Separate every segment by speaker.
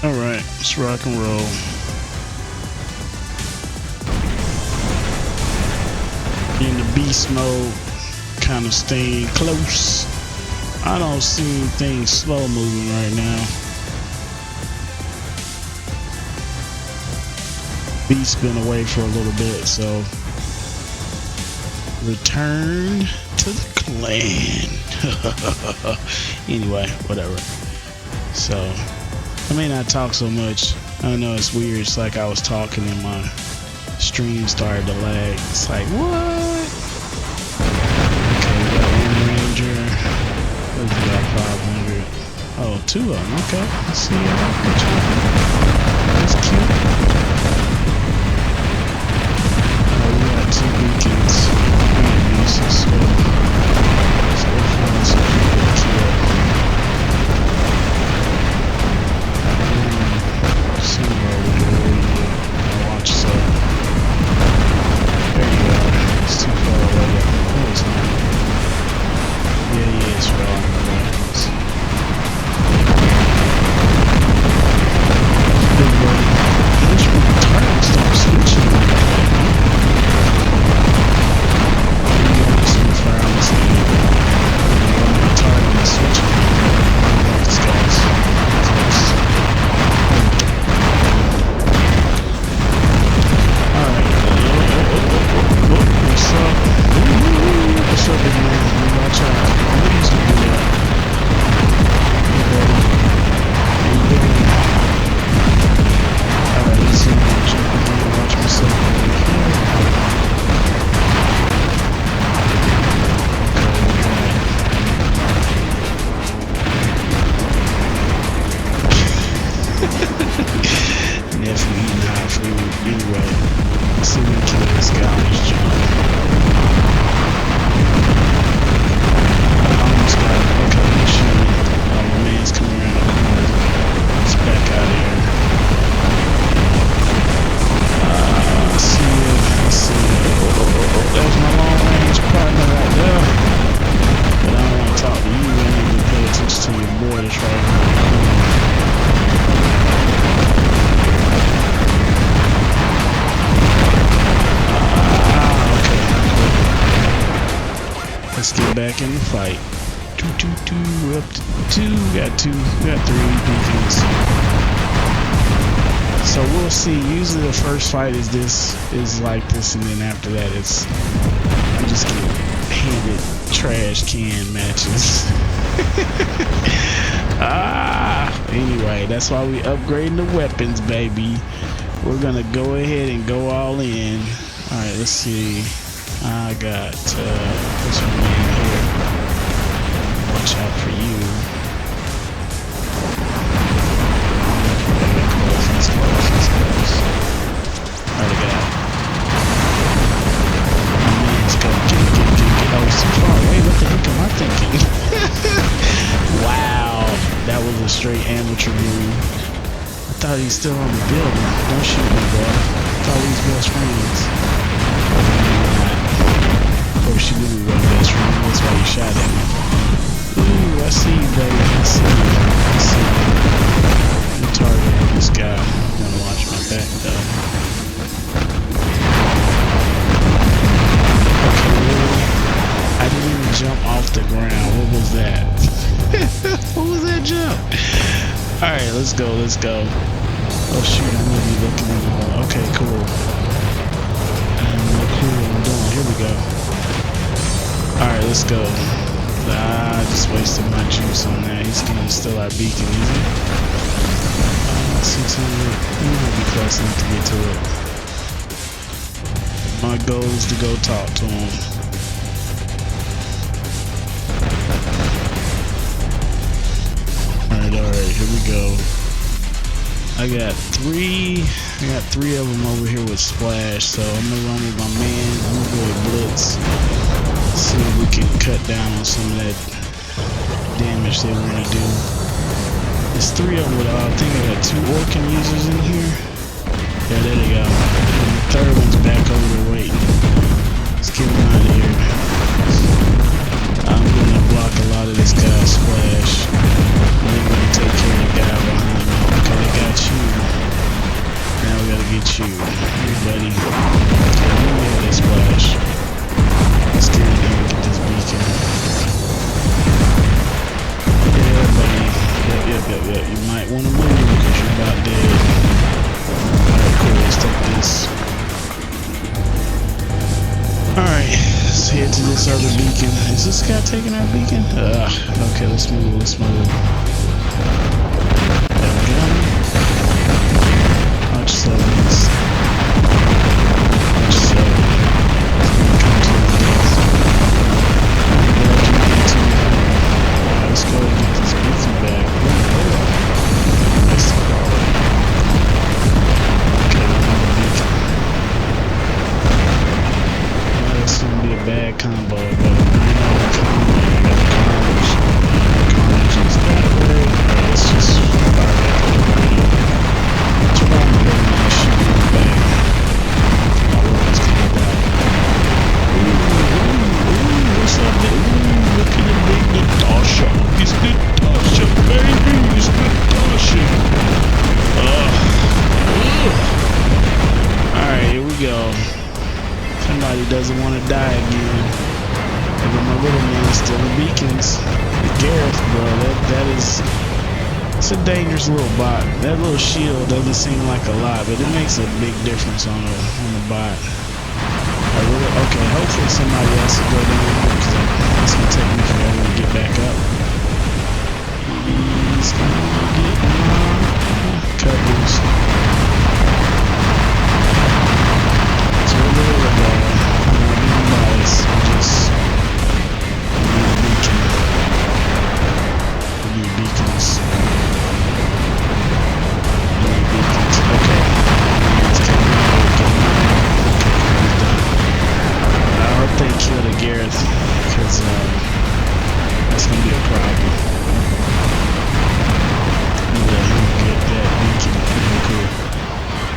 Speaker 1: Alright, let's rock and roll. In the beast mode, kind of staying close. I don't see anything slow moving right now. Beast's been away for a little bit, so return to the clan. Anyway, whatever. So I may not talk so much. I know it's weird. It's like I was talking and my stream started to lag. It's like, what? Okay, we got one ranger. What is that, 500? Oh, two of them. Okay, let's see. Good job. That's cute. Oh, we got two beacons. Let's go for this kill. Somewhere over here. Watch so. There you go. It's too far away. No, it's not. Yeah, it's wrong. Big boy. This retarded stop switching. This fire on this thing. Retarded and switching. These guys. What's up, big man? Watch out. Please don't do that. Hey, buddy. Hey, big man. Alright, let's see. I'm gonna watch myself over here. Nephew eating hot food. Anyway, let's see if we can kill this guy on his jump. Almost got it. Okay, shoot. Oh, my man's coming around the corner. Let's back out of here. Let's see. Let's see. That was my long range partner right there. But I don't want to talk to you. I need to pay attention to your boy that's right here. Let's get back in the fight. We're up to two. We got three beacons. So we'll see. Usually the first fight is like this, and then after that I just get handed trash can matches. Anyway, that's why we upgrading the weapons, baby. We're gonna go ahead and go all in. Alright, let's see. I got this one in here. Watch out for you. He's close. Alright, got it. Let's go. Get. Oh, it's too far away. What the heck am I thinking? Wow. That was a straight amateur move. I thought he's still on the building. Don't shoot me, bro. I thought we was best friends. Of course, you knew we were best friends. That's why you shot at me. Ooh, I see you, baby. I see you. I'm targeting this guy. I'm gonna watch my back, though. Okay, really? I didn't even jump off the ground. What was that? What was that jump? Alright, let's go. Oh, shoot, I'm gonna be looking at the wall. Okay, cool. I have no clue what I'm doing. Here we go. Alright, let's go. I just wasted my juice on that. He's getting still our beacon, isn't he? 600. We might be close enough to get to it. My goal is to go talk to him. Alright, here we go. I got three of them over here with splash, so I'm gonna run with my man. I'm gonna go with blitz. See if we can cut down on some of that damage they want to do. There's three of them with I think I got two Orkin users in here. Yeah, there they go. And the third one's back over there waiting. Let's get him out of here. I'm gonna block a lot of this guy's splash. I'm gonna take care of the guy behind me. Okay, I got you. this other beacon. Is this guy taking our beacon? Okay, let's move, let's move. There we go. Watch sevens. Watch seven. Come to the death. Let's go and get this beacon back. Okay, another beacon. This is gonna be a bad combo, but I know the combo. I got the carnage. Carnage is that way. Let's just fire back to the green. That's what I'm doing. I shoot in the back. My world's coming back. Ooh, what's up, man? Ooh, look at the big Natasha. It's Natasha, baby. It's Natasha. Alright, here we go. Somebody doesn't want to die again. And then my little man still in beacons. Gareth, bro, that is, it's a dangerous little bot. That little shield doesn't seem like a lot, but it makes a big difference on the bot. Okay, hopefully somebody else will go down because it's gonna take me forever to get back up. He's gonna get cut loose. So we're gonna go. I'm not being biased. I need a beacon. I need beacons. I need beacons. Okay. It's coming out. Okay, he's done. I hope they kill the Gareth because that's gonna be a problem. Let him get that beacon. Really cool.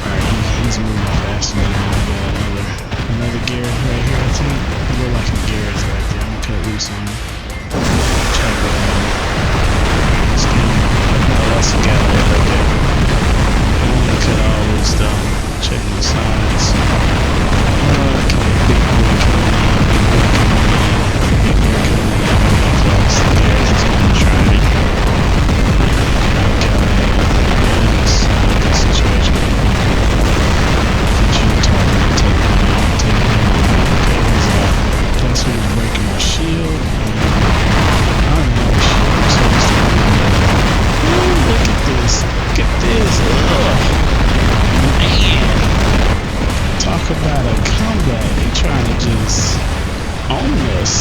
Speaker 1: Alright, he's moving faster than me. I got another Gareth right here, I think. He look like a Gareth right there. I'm gonna cut loose on him. Try to go down. No, that's a guy right there. I'm gonna cut all loose though. Check my sides. Okay, big boy coming in. Big boy coming in. Big boy coming in. Close. The Gareth is gonna try me. Okay, this is a good situation. Plus, he's breaking my shield. I don't know what shield. So he's ooh, look at this. Look at this. Ugh. Man. Talk about a comeback. They trying to just own us.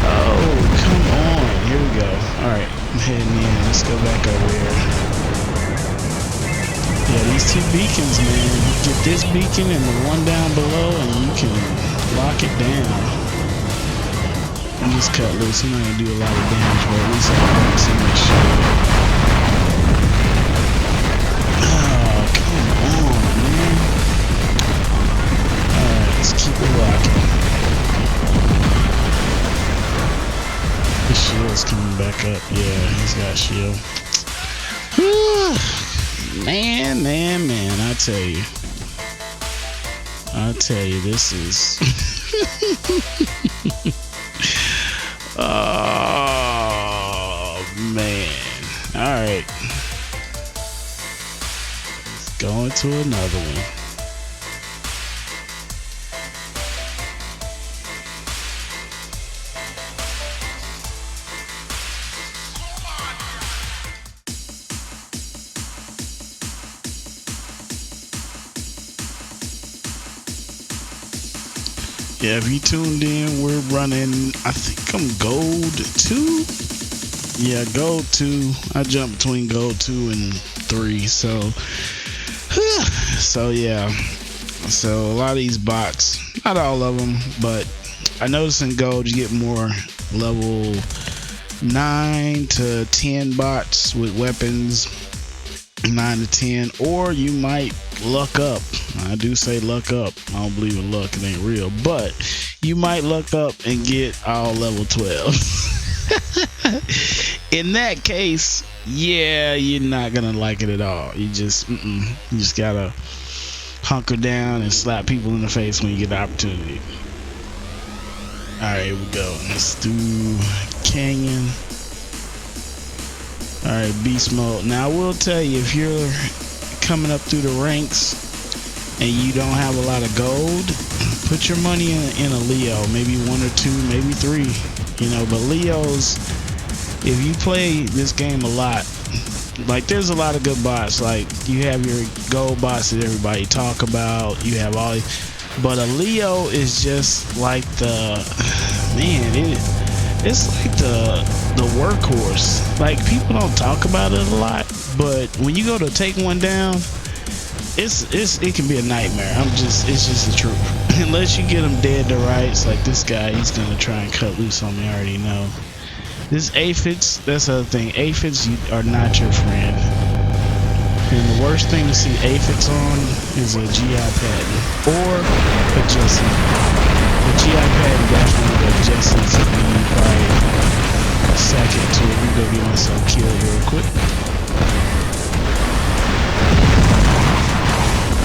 Speaker 1: Oh, come on. Here we go. Alright, I'm heading in. Let's go back over here. Yeah, these two beacons, man. Get this beacon and the one down below, and you can lock it down. I'm just cut loose. I'm not gonna do a lot of damage, but at least I can see my shield. Oh, come on, man. Alright, let's keep it rocking. His shield's coming back up. Yeah, he's got shield. Man, I tell you, this is oh man. Alright. Let's go into another one. Yeah, if you tuned in, we're running, I think I'm gold 2. Yeah, gold 2. I jumped between gold 2 and 3. So yeah. So a lot of these bots, not all of them, but I noticed in gold you get more level 9 to 10 bots with weapons. 9 to 10, or you might luck up. I do say luck up. I don't believe in luck, it ain't real, but you might luck up and get all level 12. In that case, yeah, you're not gonna like it at all. You just gotta hunker down and slap people in the face when you get the opportunity. Alright, here we go. Let's do Canyon. Alright, beast mode. Now I will tell you, if you're coming up through the ranks and you don't have a lot of gold, put your money in a Leo, maybe 1 or 2, maybe 3, you know. But Leos, if you play this game a lot, like there's a lot of good bots. Like you have your gold bots that everybody talk about. You have all, but a Leo is just like the man. It's like the workhorse. Like people don't talk about it a lot, but when you go to take one down, it can be a nightmare. It's just the truth. Unless you get him dead to rights, like this guy, he's gonna try and cut loose on me. I already know. This aphids, that's the other thing. Aphids are not your friend. And the worst thing to see aphids on is a GI pattern or a Jesse. The GI pattern definitely, but Jesse's gonna be probably second to it. We go get myself killed real quick.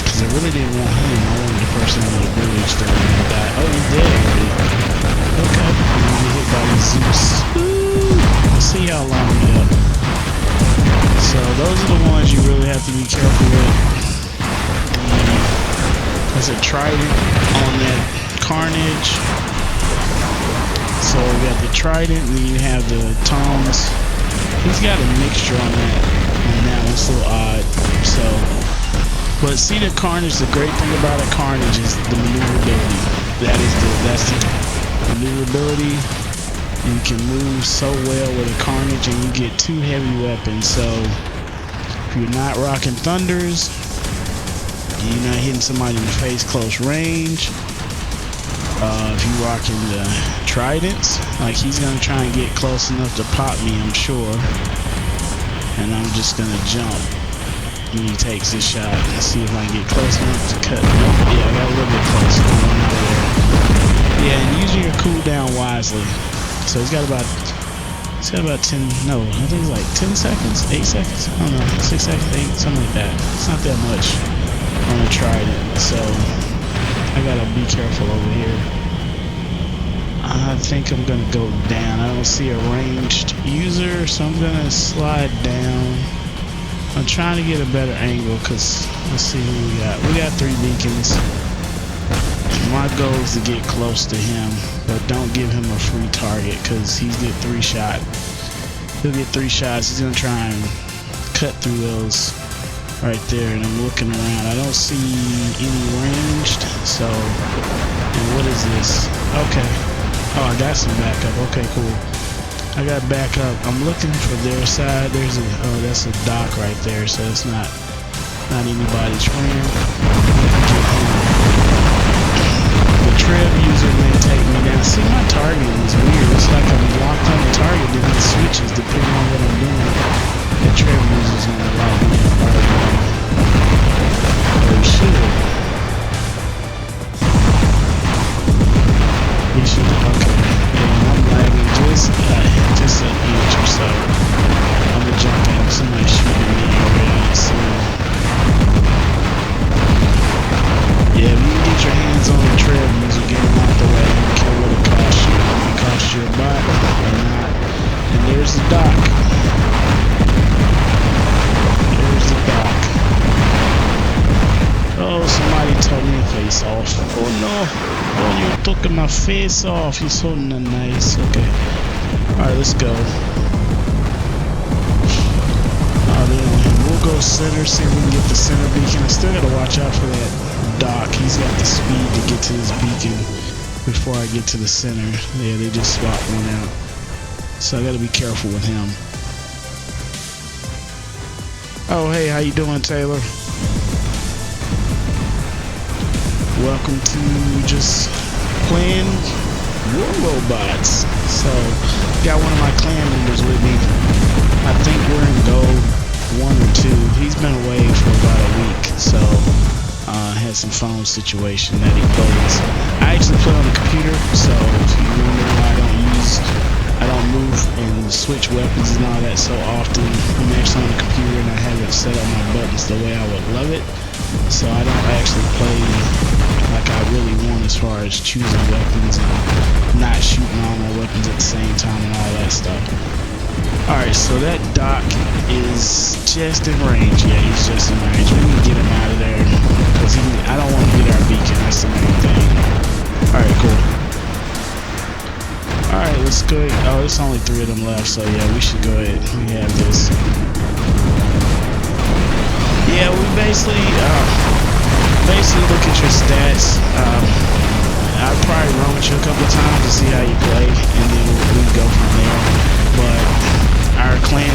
Speaker 1: Cause I really didn't want him. I wanted the person with the village that died. Oh, he's dead already. Okay. I'm gonna get hit by the Zeus. Let's see how long we have. So those are the ones you really have to be careful with. There's a trident on that carnage. So we got the trident, and then you have the toms. He's got a mixture on that. It's a little odd. So, but see the carnage. The great thing about a carnage is the maneuverability. That's the maneuverability. You can move so well with a carnage, and you get 2 heavy weapons. So if you're not rocking thunders, you're not hitting somebody in the face close range. If you're rocking the tridents, like he's gonna try and get close enough to pop me, I'm sure. And I'm just gonna jump when he takes his shot and see if I can get close enough to cut. Yeah, I got a little bit close. Yeah, and using your cooldown wisely. So he's got about 10, no, I think it's like 10 seconds, 8 seconds, I don't know, 6 seconds, 8, something like that. It's not that much on a trident, so I gotta be careful over here. I think I'm gonna go down. I don't see a ranged user, so I'm gonna slide down. I'm trying to get a better angle, cause let's see who we got. We got 3 beacons. My goal is to get close to him, but don't give him a free target, because he's get 3 shot. He'll get 3 shots. He's gonna try and cut through those right there, and I'm looking around. I don't see any ranged. So, and what is this? Okay. Oh, I got some backup. Okay, cool. I got backup. I'm looking for their side. There's a that's a dock right there, so it's not anybody's friend. Trev user may take me down. See, my target is weird. It's like I'm locked on the target, then it switches depending on what I'm doing. The Trev user is gonna lock me up right now. Oh shit. He should. Okay. Yeah, I'm lagging just an inch or so. I'm gonna jump in. Somebody's shooting me already. So. Yeah, if you can get your hands on the trail user, get them out the way. I don't care what it costs you. It might cost you a bot or not. And there's the dock. There's the dock. Oh, somebody told me to face off. Oh no. Oh, you took my face off. You're so nice. Okay. Alright, let's go. We'll go center, see if we can get the center beacon. I still gotta watch out for that dock. He's got the speed to get to his beacon before I get to the center. Yeah, they just swapped one out. So I gotta be careful with him. Oh, hey, how you doing, Taylor? Welcome to just playing War Robots. So, got one of my clan members with me. I think we're in gold 1 or 2. He's been away for about a week, so had some phone situation that he plays. I actually play on the computer, so if you remember, I don't move and switch weapons and all that so often. I'm actually on the computer and I haven't set up my buttons the way I would love it, so I don't actually play like I really want as far as choosing weapons and not shooting all my weapons at the same time and all that stuff. Alright, so that dock is just in range. Yeah, he's just in range. We need to get him out of there, because I don't want to get our beacon. That's the main thing. Alright, cool. Alright, let's go ahead. Oh, there's only 3 of them left, so yeah, we should go ahead. We have this. Yeah, we basically look at your stats. I'd probably run with you a couple times to see how you play, and then we go from there. But our clan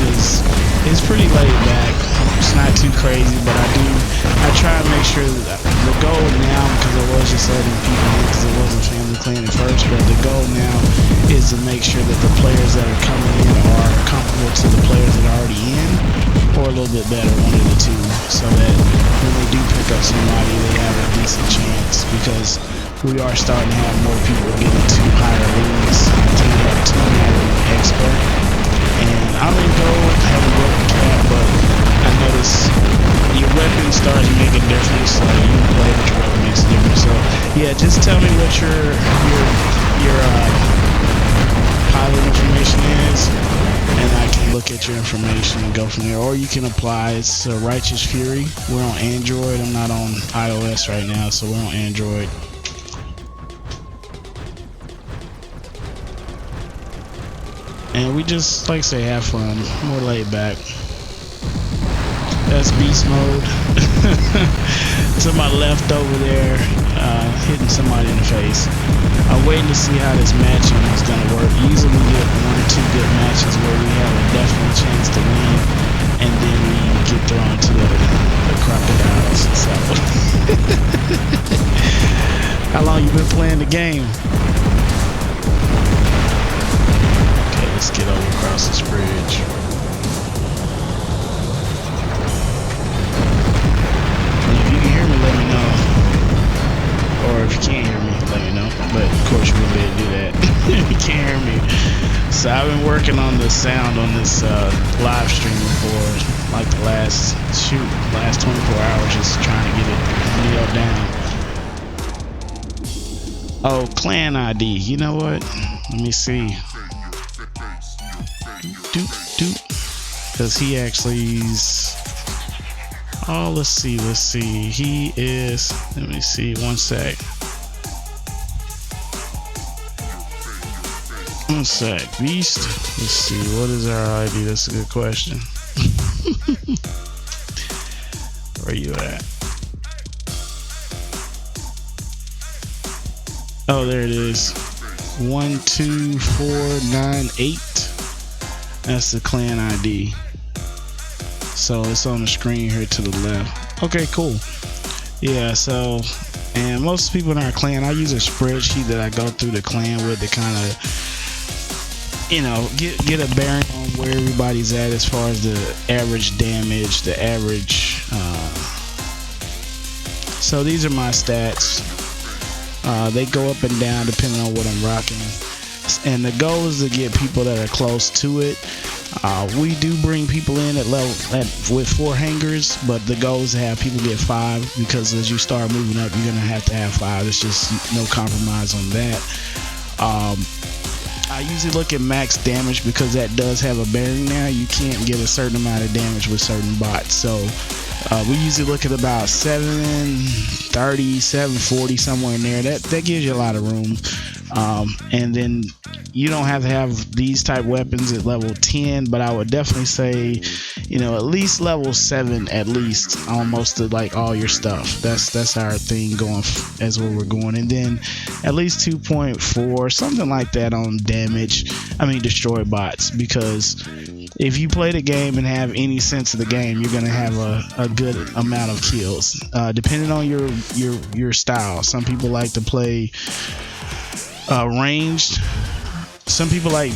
Speaker 1: is pretty laid back. It's not too crazy, but I try to make sure that the goal now, because it was just letting people in because it wasn't family clan at first, but the goal now is to make sure that the players that are coming in are comparable to the players that are already in, or a little bit better, one of the two, so that when they do pick up somebody, they have a decent chance, because we are starting to have more people get into higher leagues. We have 2 expert, and I'm in gold, haven't broken the cap, but I notice your weapon starts to make a difference. Like you play with your weapon makes a difference. So yeah, just tell me what your pilot information is, and I can look at your information and go from there. Or you can apply. It's Righteous Fury. We're on Android. I'm not on iOS right now, so we're on Android. And we just, like I say, have fun. More laid back. That's beast mode. To my left over there, hitting somebody in the face. I'm waiting to see how this matching is going to work. Usually we get 1 or 2 good matches where we have a definite chance to win, and then we get thrown to the crocodiles. So, how long you been playing the game? Let's get over across this bridge. And if you can hear me, let me know. Or if you can't hear me, let me know. But of course you wouldn't be able to do that if you can't hear me. So I've been working on the sound on this live stream for like the last 24 hours, just trying to get it nailed down. Oh, clan ID. You know what? Let me see. Because he actually's, oh, let's see, he is, let me see, one sec, beast, let's see, what is our ID? That's a good question. Where you at? Oh, there it is. 12498. That's the clan ID. So it's on the screen here to the left. Okay, cool. Yeah, so, and most people in our clan, I use a spreadsheet that I go through the clan with to kind of, you know, get a bearing on where everybody's at as far as the average damage, the average. So these are my stats. They go up and down depending on what I'm rocking. And the goal is to get people that are close to it. We do bring people in at level with 4 hangers, but the goal is to have people get 5, because as you start moving up, you're gonna have to have 5. There's just no compromise on that. I usually look at max damage because that does have a bearing now. You can't get a certain amount of damage with certain bots. So we usually look at about 730, 740, somewhere in there. That gives you a lot of room. And then you don't have to have these type weapons at level 10, but I would definitely say, you know, at least level 7 at least on most of like all your stuff. That's our thing going as where we're going. And then at least 2.4, something like that on damage. I mean destroy bots, because if you play the game and have any sense of the game, you're gonna have a good amount of kills. Depending on your style. Some people like to play ranged. Some people like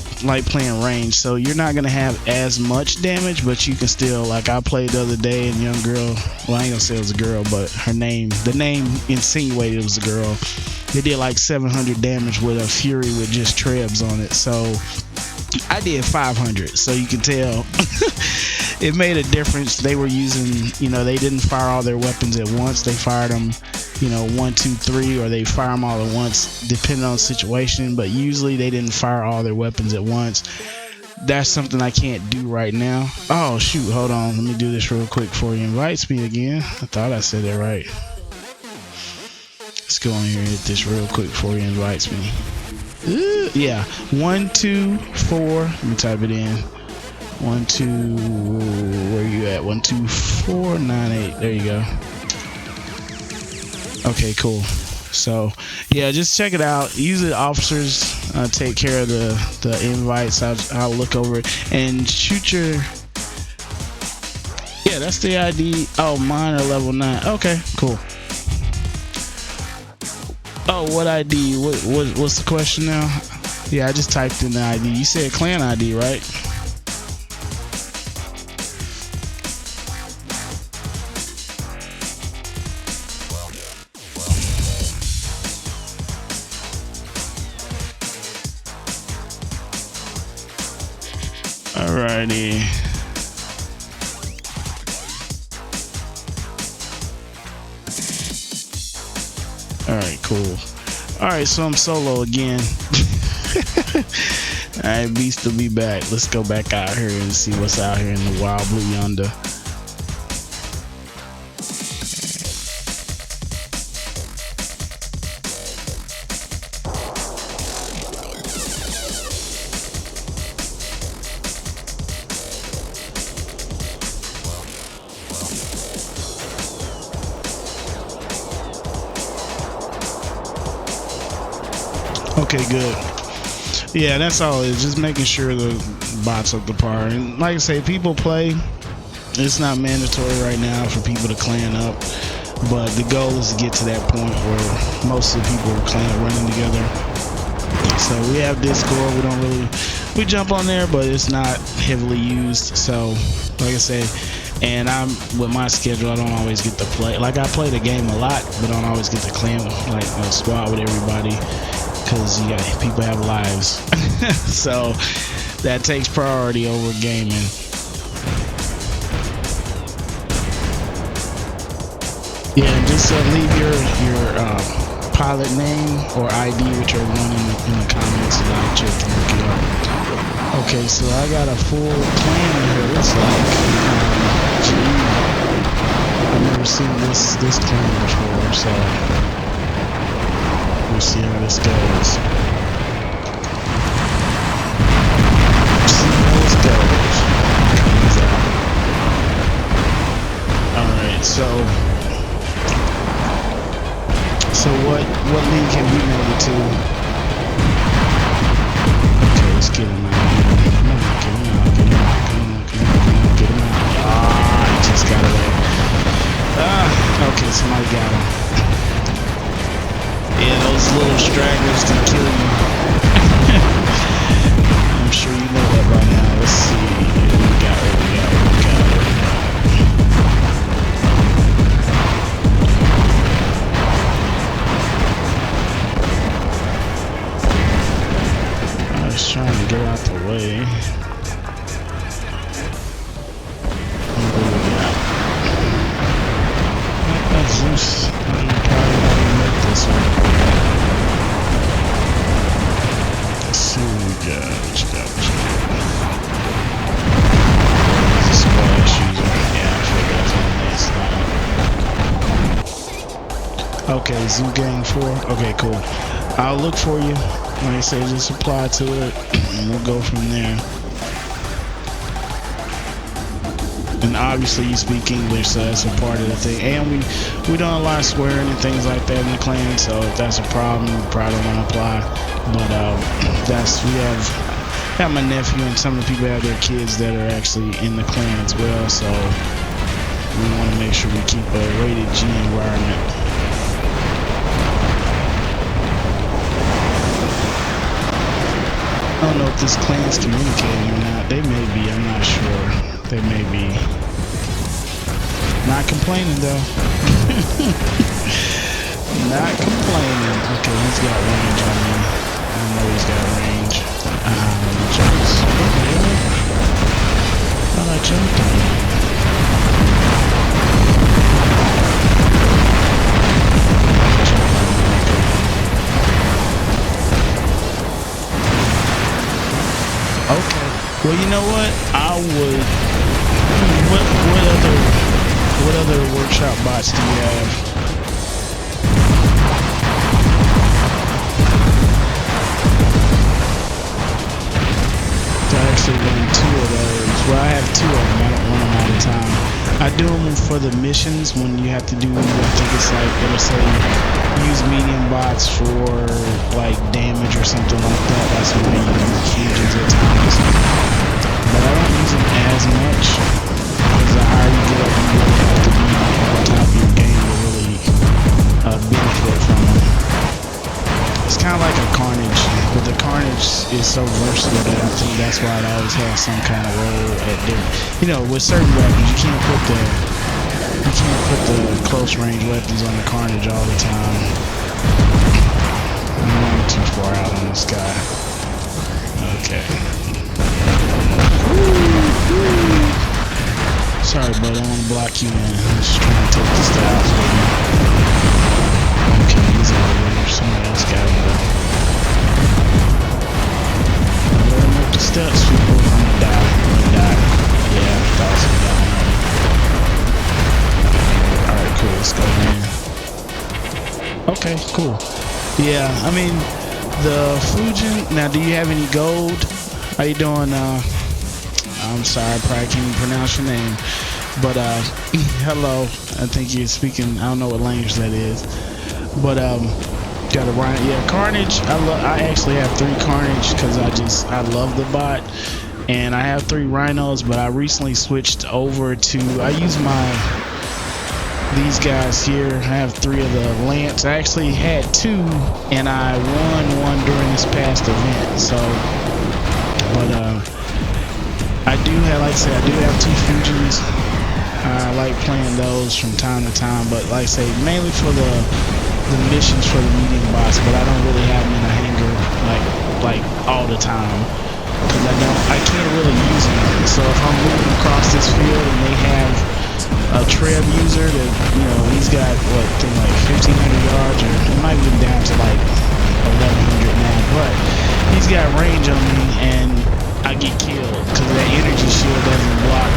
Speaker 1: playing range, so you're not gonna have as much damage, but you can still, like I played the other day, and young girl, well, I ain't gonna say it was a girl, but the name insinuated it was a girl. They did like 700 damage with a fury with just trebs on it, so I did 500, so you can tell it made a difference. They were using, you know, they didn't fire all their weapons at once. They fired them, you know, 1, 2, 3, or they fire them all at once depending on the situation, but usually they didn't fire all their weapons at once. That's something I can't do right now. Oh shoot, hold on, let me do this real quick before he invites me again. I thought I said that right. Let's go in here and hit this real quick before he invites me. Ooh, yeah, 1 2 4. Let me type it in. 1 2. Where you at? 1 2 4 9 8. There you go. Okay, cool. So yeah, just check it out. Usually officers take care of the invites. I'll look over it and shoot your. Yeah, that's the ID. Oh, mine are level 9. Okay, cool. Oh, what ID? What's the question now? Yeah, I just typed in the ID. You said clan ID, right? Alrighty. Alright, cool. Alright, so I'm solo again. Alright, Beast will be back. Let's go back out here and see what's out here in the wild blue yonder. Okay, good. Yeah, that's all it is. Just making sure the bots up the par. And like I say, people play. It's not mandatory right now for people to clan up, but the goal is to get to that point where most of the people are clan running together. So we have Discord. We jump on there, but it's not heavily used. So like I say, and I'm with my schedule, I don't always get to play. Like I play the game a lot, but I don't always get to clan like a squad with everybody. Because people have lives. So that takes priority over gaming. Yeah, and just leave your pilot name or ID, whichever one, in the comments, and I'll check and look it up. Okay, so I got a full clan here. Looks like, gee, I've never seen this clan before, so we'll see how this goes. See how this goes. Alright, so what league have you made it to? Okay, let's get him out here. Come on, get him out. Get him out. Ah, he just got away. Okay, somebody got him. Yeah, those little stragglers can kill you. I'm sure you know that by now. Let's see. What we got. I was trying to get out the way. What do we got? That's Zeus. I'm probably not gonna make this one. Let's see what we got. What you got? Splash user. Yeah, I figured that's on this line. Okay, Zoo Gang 4. Okay, cool. I'll look for you. Like I say, just apply to it, and we'll go from there. And obviously you speak English, so that's a part of the thing. And we don't allow swearing and things like that in the clan, so if that's a problem, we probably don't want to apply. But we have my nephew and some of the people have their kids that are actually in the clan as well, so we want to make sure we keep a rated G environment. I don't know if this clan's communicating or not. They may be, I'm not sure. They may be. Not complaining though. Not complaining. Okay, he's got range on me. I know he's got range. Jumps. Thought I jumped on him. Okay. Well, you know what? I would. What other workshop bots do you have? Well, I have two of them. I don't run them all the time. I do them for the missions when you have to do, I think it's like, it'll say use medium bots for like damage or something like that. That's when I use fusions at times. But I don't use them as much because the higher you get up, you really have to be on top of your game to really benefit from them. It's kind of like a Carnage, but the Carnage is so versatile that I think that's why it always has some kind of role at different. You know, with certain weapons, you can't put the close range weapons on the Carnage all the time. I'm going too far out on this guy. Okay. Sorry, bud. I don't want to block you, man. I'm just trying to take this down. Okay, he's over there. Somebody else got him. Let him up the steps, people. I'm gonna die. Yeah, I thought so. Alright, cool. Let's go, man. Okay, cool. Yeah, I mean, the Fujin. Now, do you have any gold? How you doing? I'm sorry, I probably can't even pronounce your name. But, hello. I think you're speaking, I don't know what language that is. But, got a Rhino. Yeah, Carnage. I actually have 3 Carnage because I love the bot. And I have 3 Rhinos, but I recently switched over to, I use these guys here. I have 3 of the Lance. I actually had 2, and I won one during this past event. So, but, I do have, like I said, I do have 2 Fusions. I like playing those from time to time, but like I say, mainly for the missions for the medium boss. But I don't really have them in a hanger like all the time because I can't really use them. So if I'm moving across this field and they have a Treb user that, you know, he's got what, like 1,500 yards, or it might be down to like 1,100 now, but he's got range on me and I get killed because that energy shield doesn't block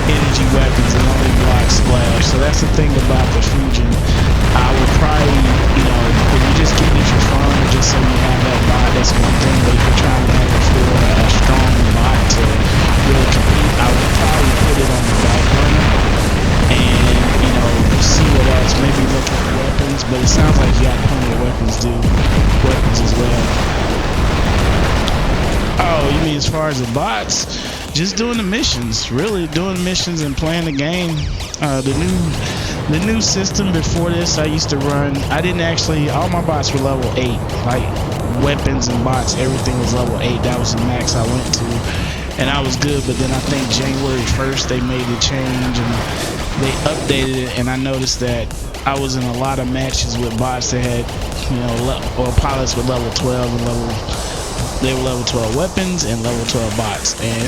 Speaker 1: energy weapons, it only blocks splash. So that's the thing about the Fujin. I would probably, you know, if you're just getting it for fun or just so you have that bot, that's one thing. But if you're trying to have it for a strong bot to really compete, I would probably put it on the back burner and, you know, see what else. Maybe look at weapons, but it sounds like you got plenty of weapons as well. Oh, you mean as far as the bots? Just doing the missions, really doing missions and playing the game. The new system before this, I used to run. I didn't actually. All my bots were level 8, like weapons and bots. Everything was level 8. That was the max I went to, and I was good. But then I think January 1st they made the change and they updated it, and I noticed that I was in a lot of matches with bots that had, you know, or pilots with level 12 and they were level 12 weapons and level 12 bots, and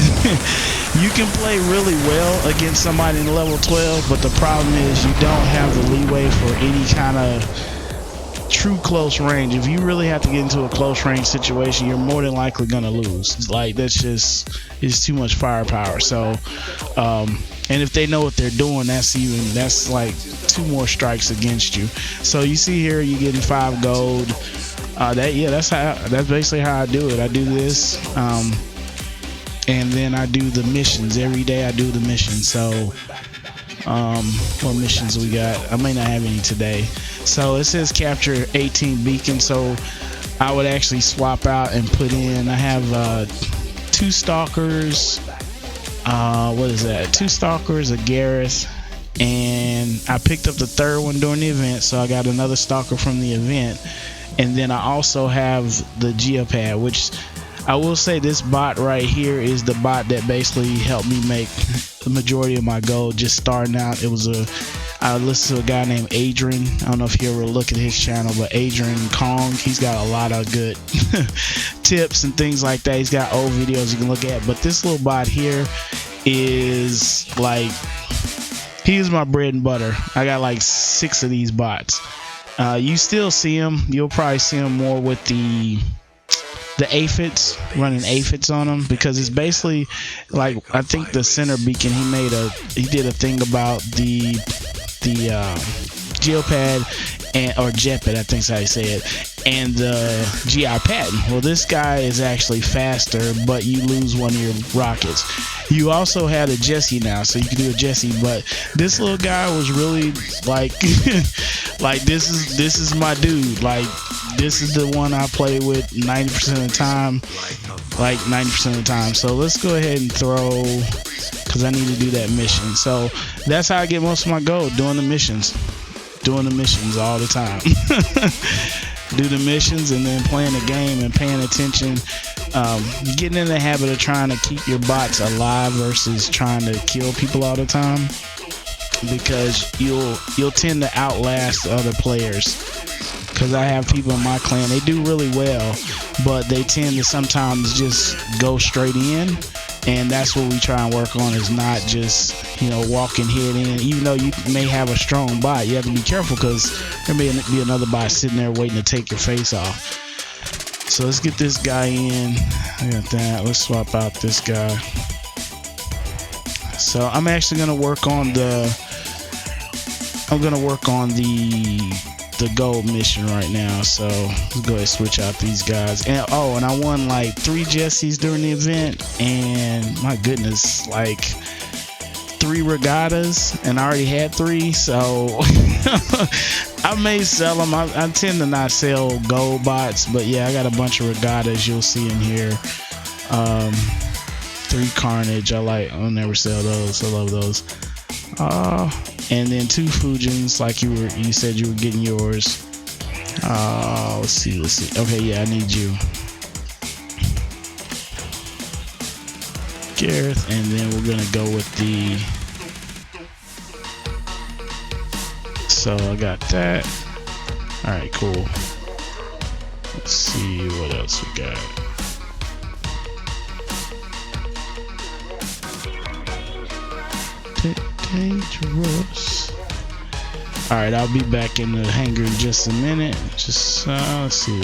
Speaker 1: you can play really well against somebody in level 12, but the problem is you don't have the leeway for any kind of true close range. If you really have to get into a close range situation, you're more than likely gonna lose. Like, that's just, it's too much firepower. So and if they know what they're doing, that's like 2 more strikes against you. So you see here, you're getting 5 gold. That's basically how I do it. I do this, and then I do the missions every day. I do the missions. So, what missions we got? I may not have any today. So it says capture 18 beacons. So I would actually swap out and put in. I have 2 stalkers. What is that? 2 stalkers, a Gareth, and I picked up the 3rd one during the event. So I got another stalker from the event. And then I also have the Geopad, which I will say this bot right here is the bot that basically helped me make the majority of my gold just starting out. I listened to a guy named Adrian. I don't know if you ever look at his channel, but Adrian Kong, he's got a lot of good tips and things like that. He's got old videos you can look at, but this little bot here is like, he's my bread and butter. I got like 6 of these bots. You still see them. You'll probably see them more with the aphids, running aphids on them, because it's basically like, I think the center beacon, he did a thing about the Geopad and or Jeppet, I think's how you say it, and the GI Patton. Well, this guy is actually faster, but you lose one of your rockets. You also had a Jesse now, so you can do a Jesse, but this little guy was really like like this is my dude. Like, this is the one I play with 90% of the time, like 90% of the time. So let's go ahead and throw, because I need to do that mission. So that's how I get most of my gold, doing the missions all the time. Do the missions and then playing the game and paying attention, getting in the habit of trying to keep your bots alive versus trying to kill people all the time, because you'll tend to outlast other players. Because I have people in my clan, they do really well, but they tend to sometimes just go straight in, and that's what we try and work on, is not just, you know, walking head in. Even though you may have a strong bot, you have to be careful, because there may be another bot sitting there waiting to take your face off. So let's get this guy in. I got that. Let's swap out this guy. So I'm actually gonna work on the gold mission right now. So let's go ahead and switch out these guys. And and I won like 3 Jessies during the event, and my goodness, like 3 regattas, and I already had 3, so I may sell them. I tend to not sell gold bots, but yeah, I got a bunch of regattas you'll see in here. 3 Carnage, I'll never sell those. I love those. And then 2 Fujins, like you said you were getting yours. Let's see. Okay, yeah, I need you, Gareth, and then we're gonna go with the. So I got that. All right, cool. Let's see what else we got. Dangerous. All right, I'll be back in the hangar in just a minute. Just let's see.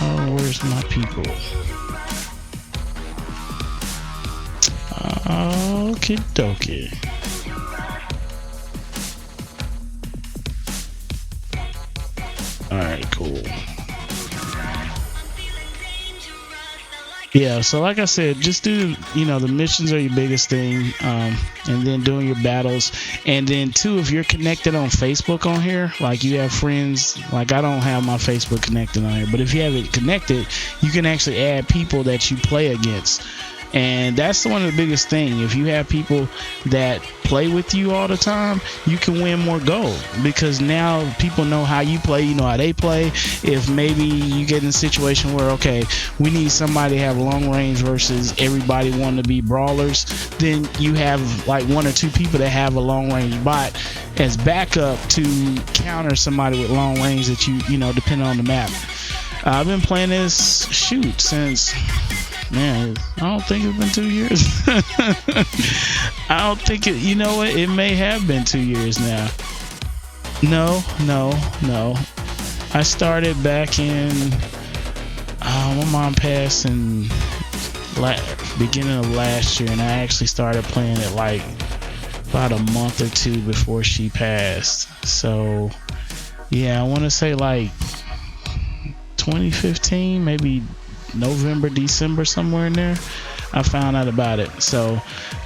Speaker 1: Oh, where's my people? Okie dokie. All right, cool. Yeah, so like I said, just do, the missions are your biggest thing, and then doing your battles. And then too, if you're connected on Facebook on here, like you have friends, like I don't have my Facebook connected on here, but if you have it connected, you can actually add people that you play against. And that's one of the biggest thing. If you have people that play with you all the time, you can win more gold, because now people know how you play, you know how they play. If maybe you get in a situation where, okay, we need somebody to have long range versus everybody wanting to be brawlers, then you have like 1 or 2 people that have a long range bot as backup to counter somebody with long range that you know, depending on the map. I've been playing this since, man, I don't think it's been 2 years. I don't think it, you know what, it may have been 2 years now. No. I started back in, my mom passed in beginning of last year, and I actually started playing it like about a month or 2 before she passed. So yeah, I want to say like 2015, maybe November, December, somewhere in there, I found out about it. So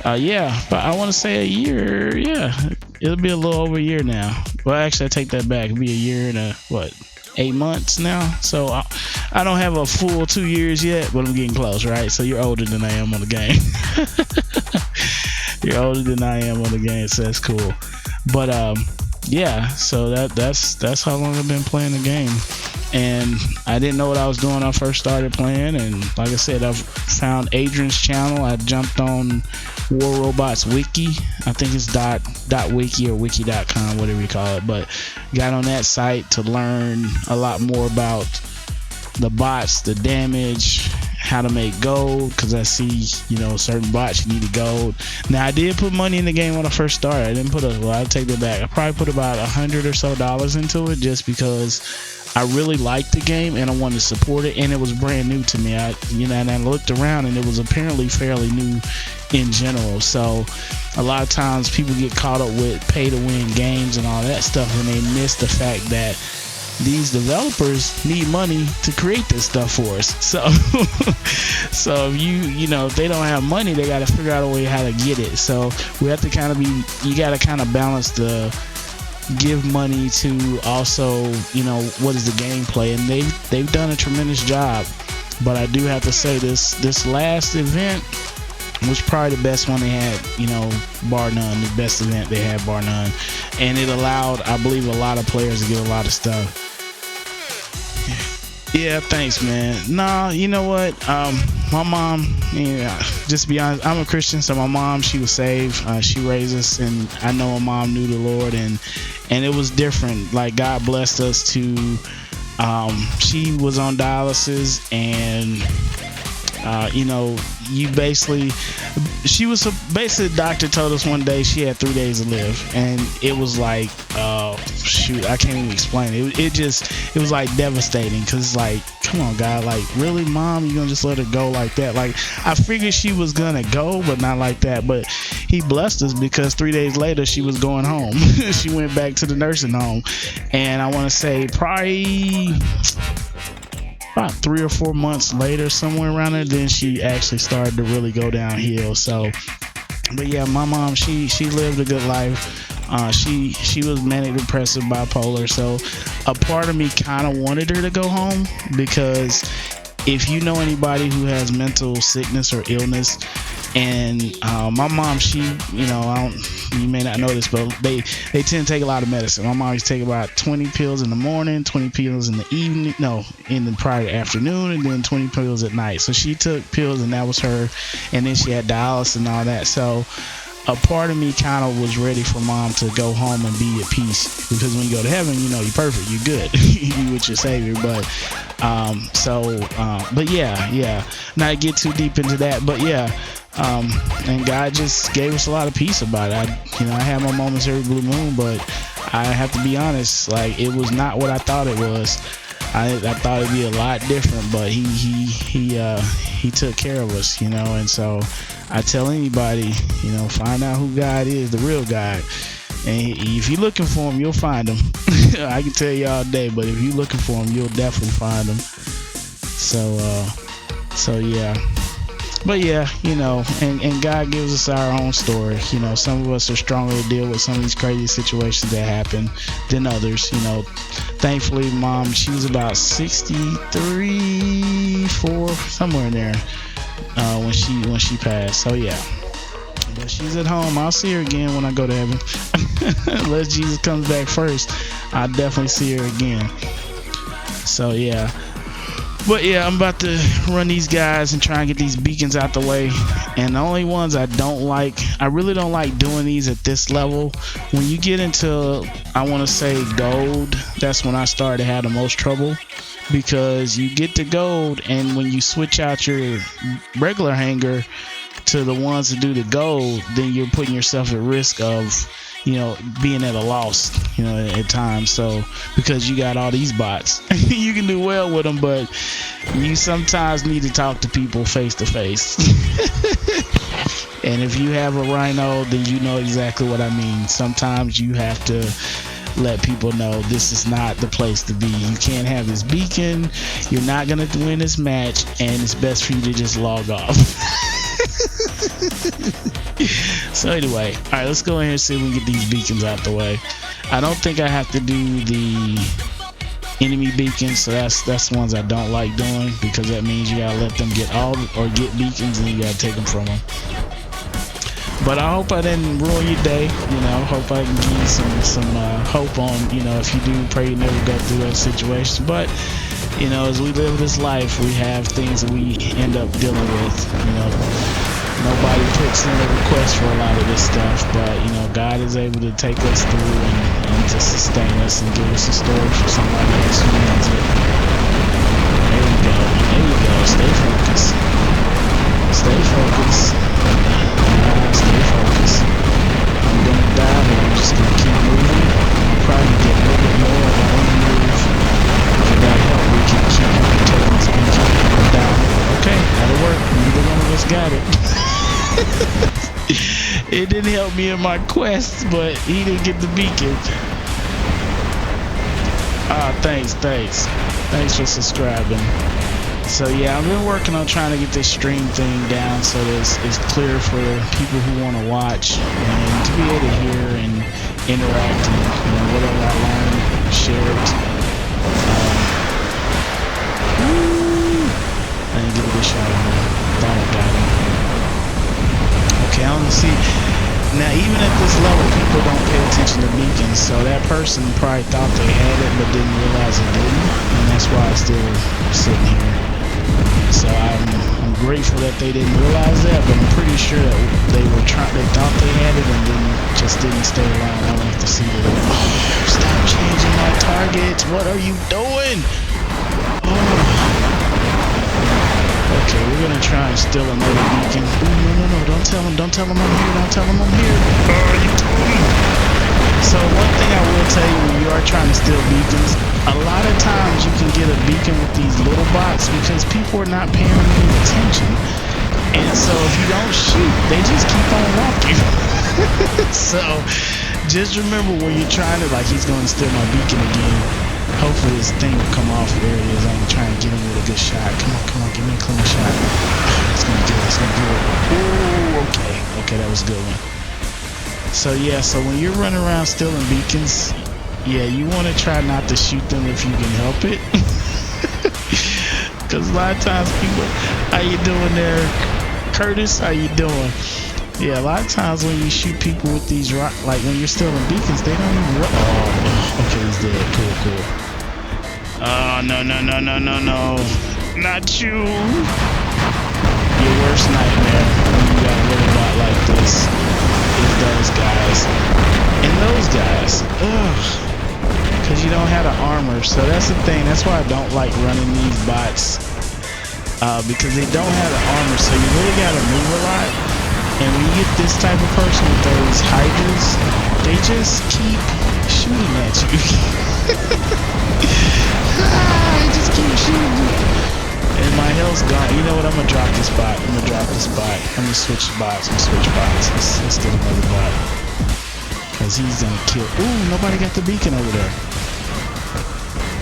Speaker 1: yeah, but I want to say a year. Yeah, it'll be a little over a year now. Well, actually I take that back, it'll be a year and 8 months now. So I don't have a full 2 years yet, but I'm getting close, right? So you're older than I am on the game. You're older than I am on the game, so that's cool. But yeah, so that's how long I've been playing the game. And I didn't know what I was doing when I first started playing, and like I said, I've found Adrian's channel. I jumped on War Robots Wiki. I think it's .wiki or wiki.com, whatever you call it, but got on that site to learn a lot more about the bots, the damage, how to make gold, because I see, certain bots you need gold. Now I did put money in the game when I first started. I didn't put I'll take that back. I probably put about $100 or so into it, just because I really liked the game and I wanted to support it, and it was brand new to me. And I looked around, and it was apparently fairly new in general. So a lot of times people get caught up with pay to win games and all that stuff, and they miss the fact that these developers need money to create this stuff for us. So so if if they don't have money, they got to figure out a way how to get it. So we have to kind of you got to kind of balance the give money to also what is the gameplay, and they've done a tremendous job. But I do have to say this last event was probably the best one they had, bar none. The best event they had, bar none. And it allowed, I believe, a lot of players to get a lot of stuff. Yeah, thanks, man. Nah, you know what? My mom, just to be honest, I'm a Christian, so my mom, she was saved. She raised us, and I know my mom knew the Lord, and it was different. Like, God blessed us to, she was on dialysis, and basically the doctor told us one day she had 3 days to live, and it was like, shoot, I can't even explain it. It was like devastating, because it's like, come on, God, like, really, Mom, you gonna just let her go like that? Like, I figured she was gonna go, but not like that. But he blessed us, because 3 days later she was going home. She went back to the nursing home, and I want to say probably about 3 or 4 months later, somewhere around there, then she actually started to really go downhill. So, but yeah, my mom, she lived a good life. She was manic depressive bipolar. So a part of me kind of wanted her to go home, because if you know anybody who has mental sickness or illness, and my mom, she, you may not know this, but they tend to take a lot of medicine. My mom used to take about 20 pills in the morning, 20 pills in the evening, in the prior afternoon, and then 20 pills at night. So she took pills, and that was her. And then she had dialysis and all that. So a part of me kind of was ready for Mom to go home and be at peace, because when you go to heaven, you're perfect, you're good, you with your Savior. But but yeah, not get too deep into that, but yeah. And God just gave us a lot of peace about it. I had my moments every blue moon, but I have to be honest, like, it was not what I thought it was. I thought it'd be a lot different, but he took care of us, and so I tell anybody, find out who God is, the real God. And if you're looking for him, you'll find him. I can tell you all day, but if you're looking for him, you'll definitely find him. So yeah. But yeah, and God gives us our own story. Some of us are stronger to deal with some of these crazy situations that happen than others. Thankfully, Mom, she was about 63, 4, somewhere in there when she passed. So yeah, but she's at home. I'll see her again when I go to heaven. Unless Jesus comes back first, I'll definitely see her again. So yeah. But yeah, I'm about to run these guys and try and get these beacons out the way. And the only ones I really don't like doing these at this level. When you get into, I want to say, gold, that's when I started to have the most trouble. Because you get to gold, and when you switch out your regular hanger to the ones that do the gold, then you're putting yourself at risk of being at a loss, at times. So, because you got all these bots, you can do well with them, but you sometimes need to talk to people face to face. And if you have a rhino, then you know exactly what I mean. Sometimes you have to let people know this is not the place to be. You can't have this beacon. You're not going to win this match, and it's best for you to just log off. So anyway, all right, let's go in here and see if we can get these beacons out the way. I don't think I have to do the enemy beacons, so that's the ones I don't like doing, because that means you gotta let them get beacons, and you gotta take them from them. But I hope I didn't ruin your day. Hope I can give you some hope on, if you do pray you never go through those situations. But as we live this life, we have things that we end up dealing with. Nobody puts in a request for a lot of this stuff, but God is able to take us through and to sustain us and give us a story for somebody else who needs it. There you go. Stay focused. Stay focused. I'm gonna die, but I'm just gonna keep moving. I'll probably get a little bit more of my own move. If that help, we can keep taking this beacon down. Okay, that'll work. Neither one of us got it. It didn't help me in my quest, but he didn't get the beacon. Ah, thanks for subscribing. So yeah, I've been working on trying to get this stream thing down so that it's clear for people who want to watch and to be able to hear and interact and whatever I learn, share it. I didn't get a good shot on him. Thought I got him. Okay, I want to see. Now, even at this level, people don't pay attention to beacons, so that person probably thought they had it but didn't realize it didn't, and that's why it's still sitting here. So I'm grateful that they didn't realize that, but I'm pretty sure that they thought they had it and didn't stay around long enough to see it. Oh, stop changing my targets! What are you doing? Oh. Okay, we're gonna try and steal another beacon. Ooh, no, don't tell him I'm here, don't tell him I'm here. Oh, you told him. So one thing I will tell you when you are trying to steal beacons, a lot of times you can get a beacon with these little bots because people are not paying any attention. And so if you don't shoot, they just keep on walking. So just remember when you're trying to, like, he's gonna steal my beacon again. Hopefully this thing will come off where it is. I'm gonna try and get him with a good shot. Come on, give me a clean shot. It's gonna get it, Ooh, okay, that was a good one. So yeah, so when you're running around stealing beacons, yeah, you want to try not to shoot them if you can help it. Because a lot of times people, how you doing there? Curtis, how you doing? Yeah, a lot of times when you shoot people with these, like when you're stealing beacons, they don't even, oh, okay, he's dead, cool. Oh, no, not you. Your worst nightmare when you got a little bot like this is those guys. And those guys, because you don't have the armor. So that's the thing, that's why I don't like running these bots, because they don't have the armor, so you really gotta move a lot. And when you get this type of person with those hydras, they just keep shooting at you. They just keep shooting you. And my health's gone. You know what? I'm gonna drop this bot. I'm gonna switch bots. Let's get another bot. Because he's gonna kill. Ooh, nobody got the beacon over there.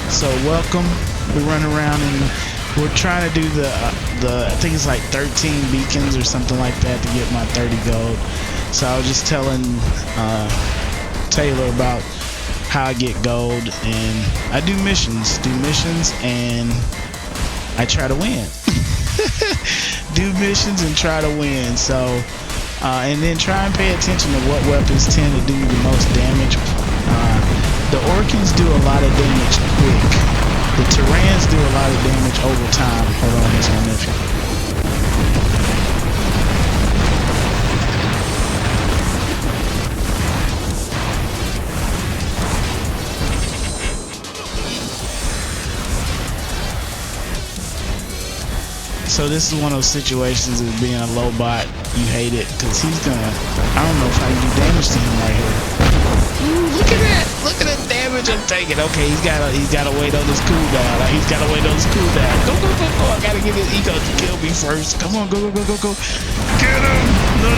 Speaker 1: So welcome. We run around and we're trying to do the I think it's like 13 beacons or something like that to get my 30 gold. So I was just telling Taylor about how I get gold, and I do missions and I try to win. Do missions and try to win. So and then try and pay attention to what weapons tend to do the most damage. The Orkans do a lot of damage quick. The Tyrans do a lot of damage over time. Hold on, that's my nephew. So this is one of those situations of being a low bot. You hate it because he's gonna, I don't know if I can do damage to him right here. Ooh, look at that damage I'm taking. Okay, he's gotta wait on his cooldown. Like, he's gotta wait on his cooldown. Go. I gotta get his ego to kill me first. Come on, go. Get him! No.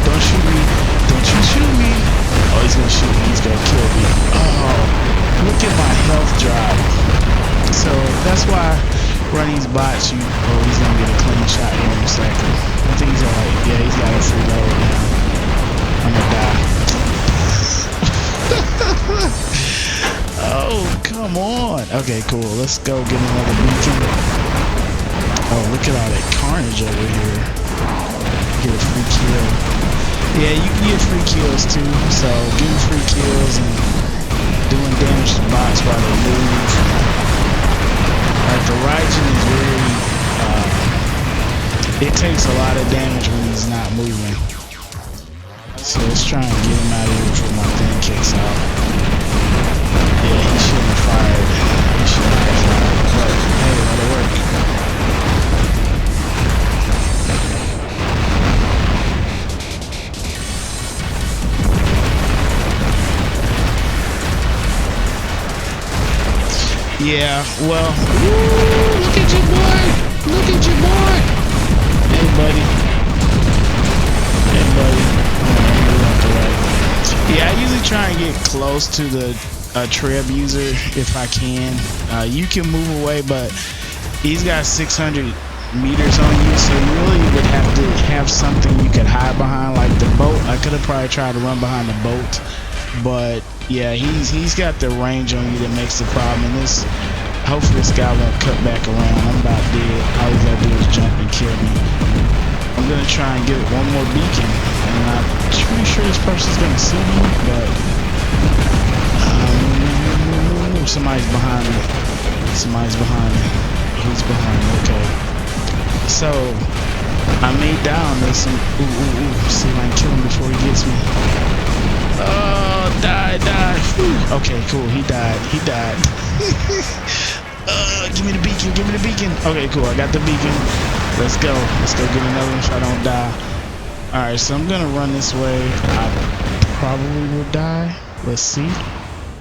Speaker 1: Don't shoot me. Don't you shoot me. Oh, he's gonna shoot me. He's gonna kill me. Oh, look at my health drop. So that's why run these bots, he's gonna get a clean shot here in a second. I think he's alright. Yeah, he's got a free load now. I'm gonna die. Oh, come on. Okay, cool. Let's go get another beacon. Oh, look at all that carnage over here. Get a free kill. Yeah, you can get free kills too. So getting free kills and doing damage to bots while they move. Like the Raijin is very, it takes a lot of damage when he's not moving. So let's try and get him out of here before my thing kicks out. Yeah, he shouldn't have fired. But hey, that'll work. Yeah, well, ooh, look at your boy. Hey, buddy. Yeah, I usually try and get close to the treb user if I can. You can move away, but he's got 600 meters on you, so you really would have to have something you could hide behind, like the boat. I could have probably tried to run behind the boat, but yeah, he's got the range on you that makes the problem. And this, hopefully this guy won't cut back around. I'm about dead. All he's gotta do is jump and kill me. I'm gonna try and get one more beacon, and I'm pretty sure this person's gonna see me, but somebody's behind me. Somebody's behind me. Who's behind me? Okay. So I made down. There's some. See if I can kill him before he gets me. Oh, die. Okay, cool. He died. Give me the beacon. Okay, cool. I got the beacon. Let's go get another one so I don't die. Alright, so I'm gonna run this way. I probably will die. Let's see.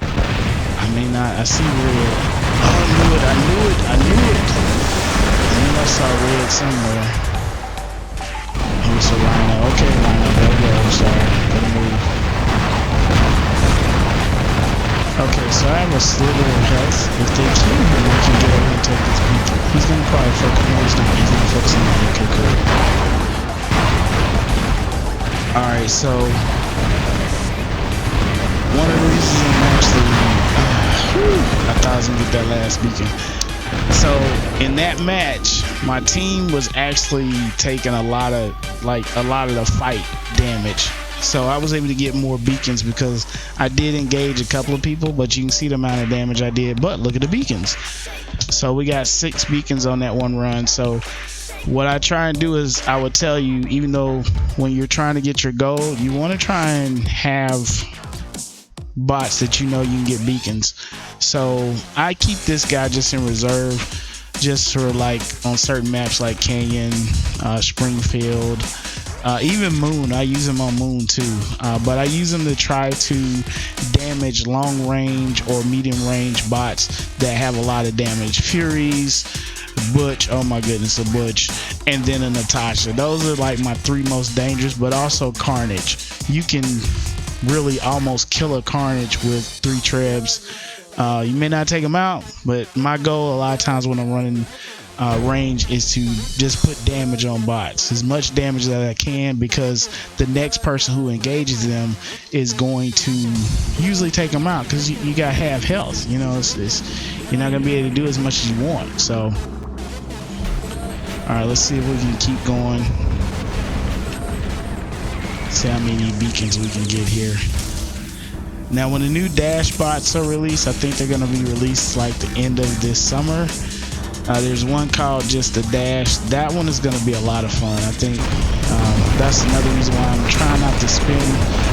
Speaker 1: I may not. I see red. Oh, I knew it. I knew I saw red somewhere. Oh, it's a rhino. Okay, rhino. There we go. Sorry. Gotta move. Okay, so I have a sliver of health. If they kill him, we can get over and take this beacon. He's gonna probably focus. No, he's not. He's gonna focus on that. Okay, cool. Alright, so one of the reasons I'm actually I thought I was gonna get that last beacon. So in that match, my team was actually taking a lot of the fight damage. So I was able to get more beacons because I did engage a couple of people, but you can see the amount of damage I did. But look at the beacons. So we got 6 beacons on that one run. So what I try and do is, I would tell you, even though when you're trying to get your gold, you want to try and have bots that you know you can get beacons. So I keep this guy just in reserve, just for like on certain maps like Canyon, Springfield, even Moon. I use him on Moon too, but I use him to try to damage long range or medium range bots that have a lot of damage. Furies, Butch, oh my goodness, a Butch, and then a Natasha. Those are like my 3 most dangerous, but also Carnage. You can really almost kill a Carnage with 3 trebs. You may not take them out, but my goal a lot of times when I'm running range is to just put damage on bots, as much damage that I can, because the next person who engages them is going to usually take them out, because you got half health. You know, you're not gonna be able to do as much as you want. So alright, let's see if we can keep going. See how many beacons we can get here. Now when the new dash bots are released, I think they're going to be released like the end of this summer. There's one called just the dash. That one is going to be a lot of fun. I think that's another reason why I'm trying not to spend.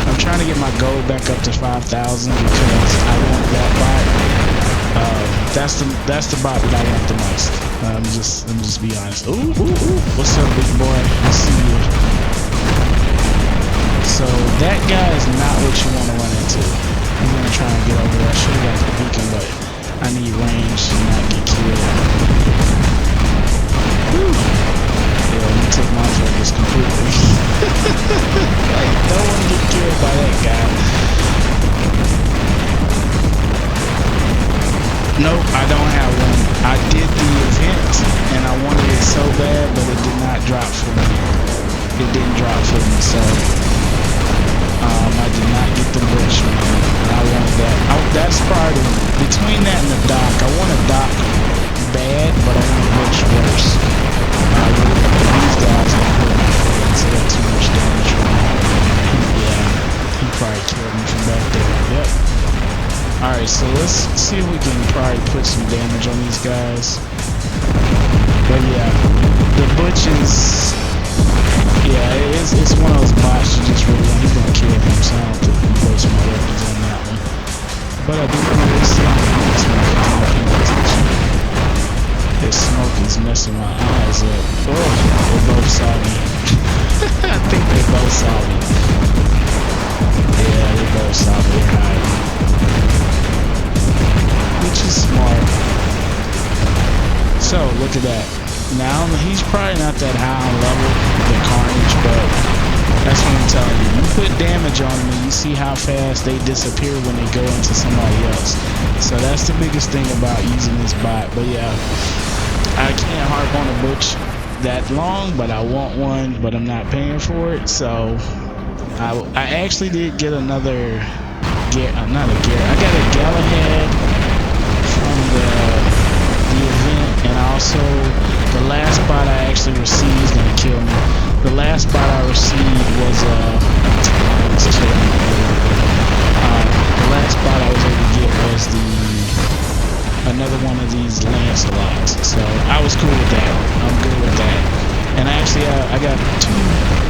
Speaker 1: I'm trying to get my gold back up to 5,000 because I want that bot. That's the bot that I want the most. Let me just be honest. Ooh. What's up, big boy? I see you. So that guy is not what you want to run into. I'm gonna try and get over there. I should have got the beacon, but I need range to not get killed. Whew. Yeah, let me take my focus completely. Like, don't want to get killed by that guy. Nope, I don't have one. I did the event and I wanted it so bad, but it did not drop for me. It didn't drop for me, so I did not get the Butch, man. And I wanted that. That's probably between that and the dock. I want a dock bad, but I want a Butch worse. These guys are hurt my friends. They got too much damage from me. Yeah, he probably killed me from back there. Yep. Alright, so let's see if we can probably put some damage on these guys. But yeah, the Butch is... Yeah, it's one of those bots you just really want. He's gonna kill him, so I don't think we can waste my weapons on that one. But I do want to waste some attention. This smoke is messing my eyes up. Oh, they both saw me. I think they both saw me. Yeah, they both saw me. They're hiding. Which is smart. So, look at that. Now, he's probably not that high on level, the Carnage, but That's what I'm telling you. You put damage on them and you see how fast they disappear when they go into somebody else. So that's the biggest thing about using this bot. But yeah, I can't harp on a butch that long, but I want one, but I'm not paying for it. So I actually did get another not a Garrett. I got a Galahad from the event, and also the last bot I actually received is gonna kill me. The last bot I received was the last bot I was able to get was another one of these Lancelots. So I was cool with that. I'm good with that. And actually, I got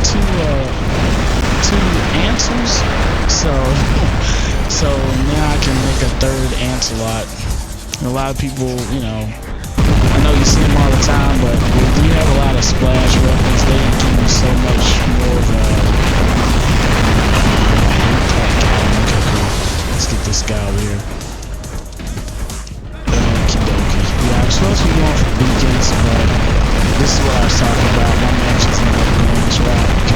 Speaker 1: two answers. So now I can make a third Lancelot. A lot of people, you know, I know you see them all the time, but if you have a lot of splash weapons, they give you so much more of a okay, cool. Let's get this guy over here. Okie dokie. Yeah, I'm supposed to be going for beacons, but this is what I was talking about. My matches end up going this route.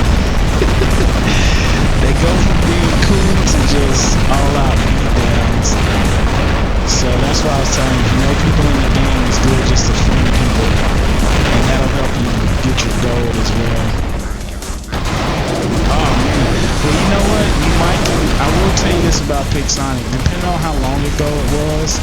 Speaker 1: They go from being cool to just all out beatdowns. So that's why I was telling you, people in the game is good just to friend people, and that'll help you get your gold as well. Oh man, well you know what, I will tell you this about Pixonic, depending on how long ago it was,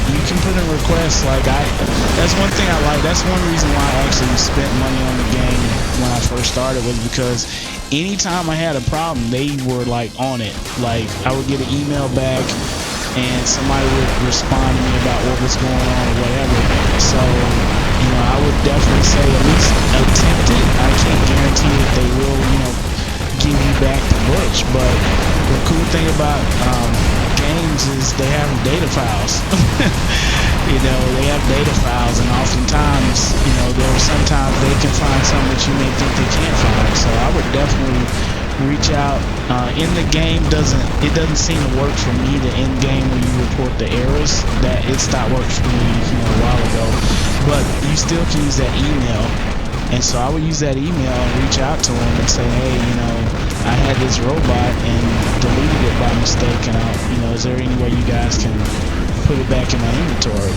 Speaker 1: you can put in requests. Like that's one thing I like. That's one reason why I actually spent money on the game when I first started, was because anytime I had a problem, they were like on it. Like I would get an email back and somebody would respond to me about what was going on or whatever. So, you know, I would definitely say at least attempt it. I can't guarantee that they will, you know, give you back the butch, but the cool thing about games is they have data files. You know, they have data files, and oftentimes, you know, sometimes they can find something that you may think they can't find. So I would definitely reach out. In the game, it doesn't seem to work for me. The end game when you report the errors, that it stopped working for me, you know, a while ago. But you still can use that email. And so I would use that email and reach out to them and say, hey, you know, I had this robot and deleted it by mistake, and you know, is there any way you guys can put it back in my inventory?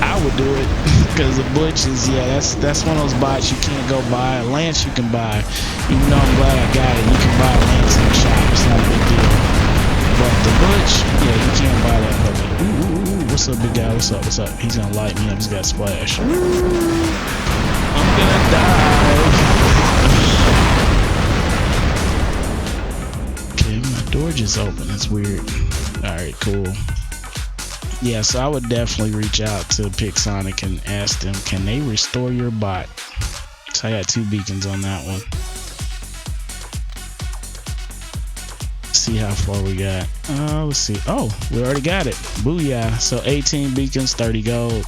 Speaker 1: I would do it, because the butch is, yeah, that's one of those bots you can't go buy. A Lance you can buy, even though I'm glad I got it. You can buy a Lance in the shop, it's not a big deal. But the butch, yeah, you can't buy that puppy. Ooh, what's up, big guy? What's up? What's up? He's gonna light me up. He's got splash. I'm gonna die. Okay, my door just opened. That's weird. Alright, cool. Yeah, so I would definitely reach out to Pixonic and ask them, can they restore your bot? So I got 2 beacons on that one. See how far we got. Let's see. Oh, we already got it. Booyah. So 18 beacons, 30 gold.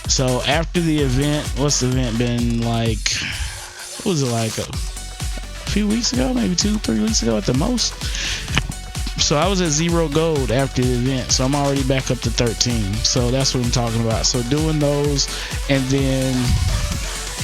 Speaker 1: So after the event, what's the event been like? What was it like? A few weeks ago, maybe 2-3 weeks ago at the most. So I was at 0 gold after the event, so I'm already back up to 13. So that's what I'm talking about. So doing those, and then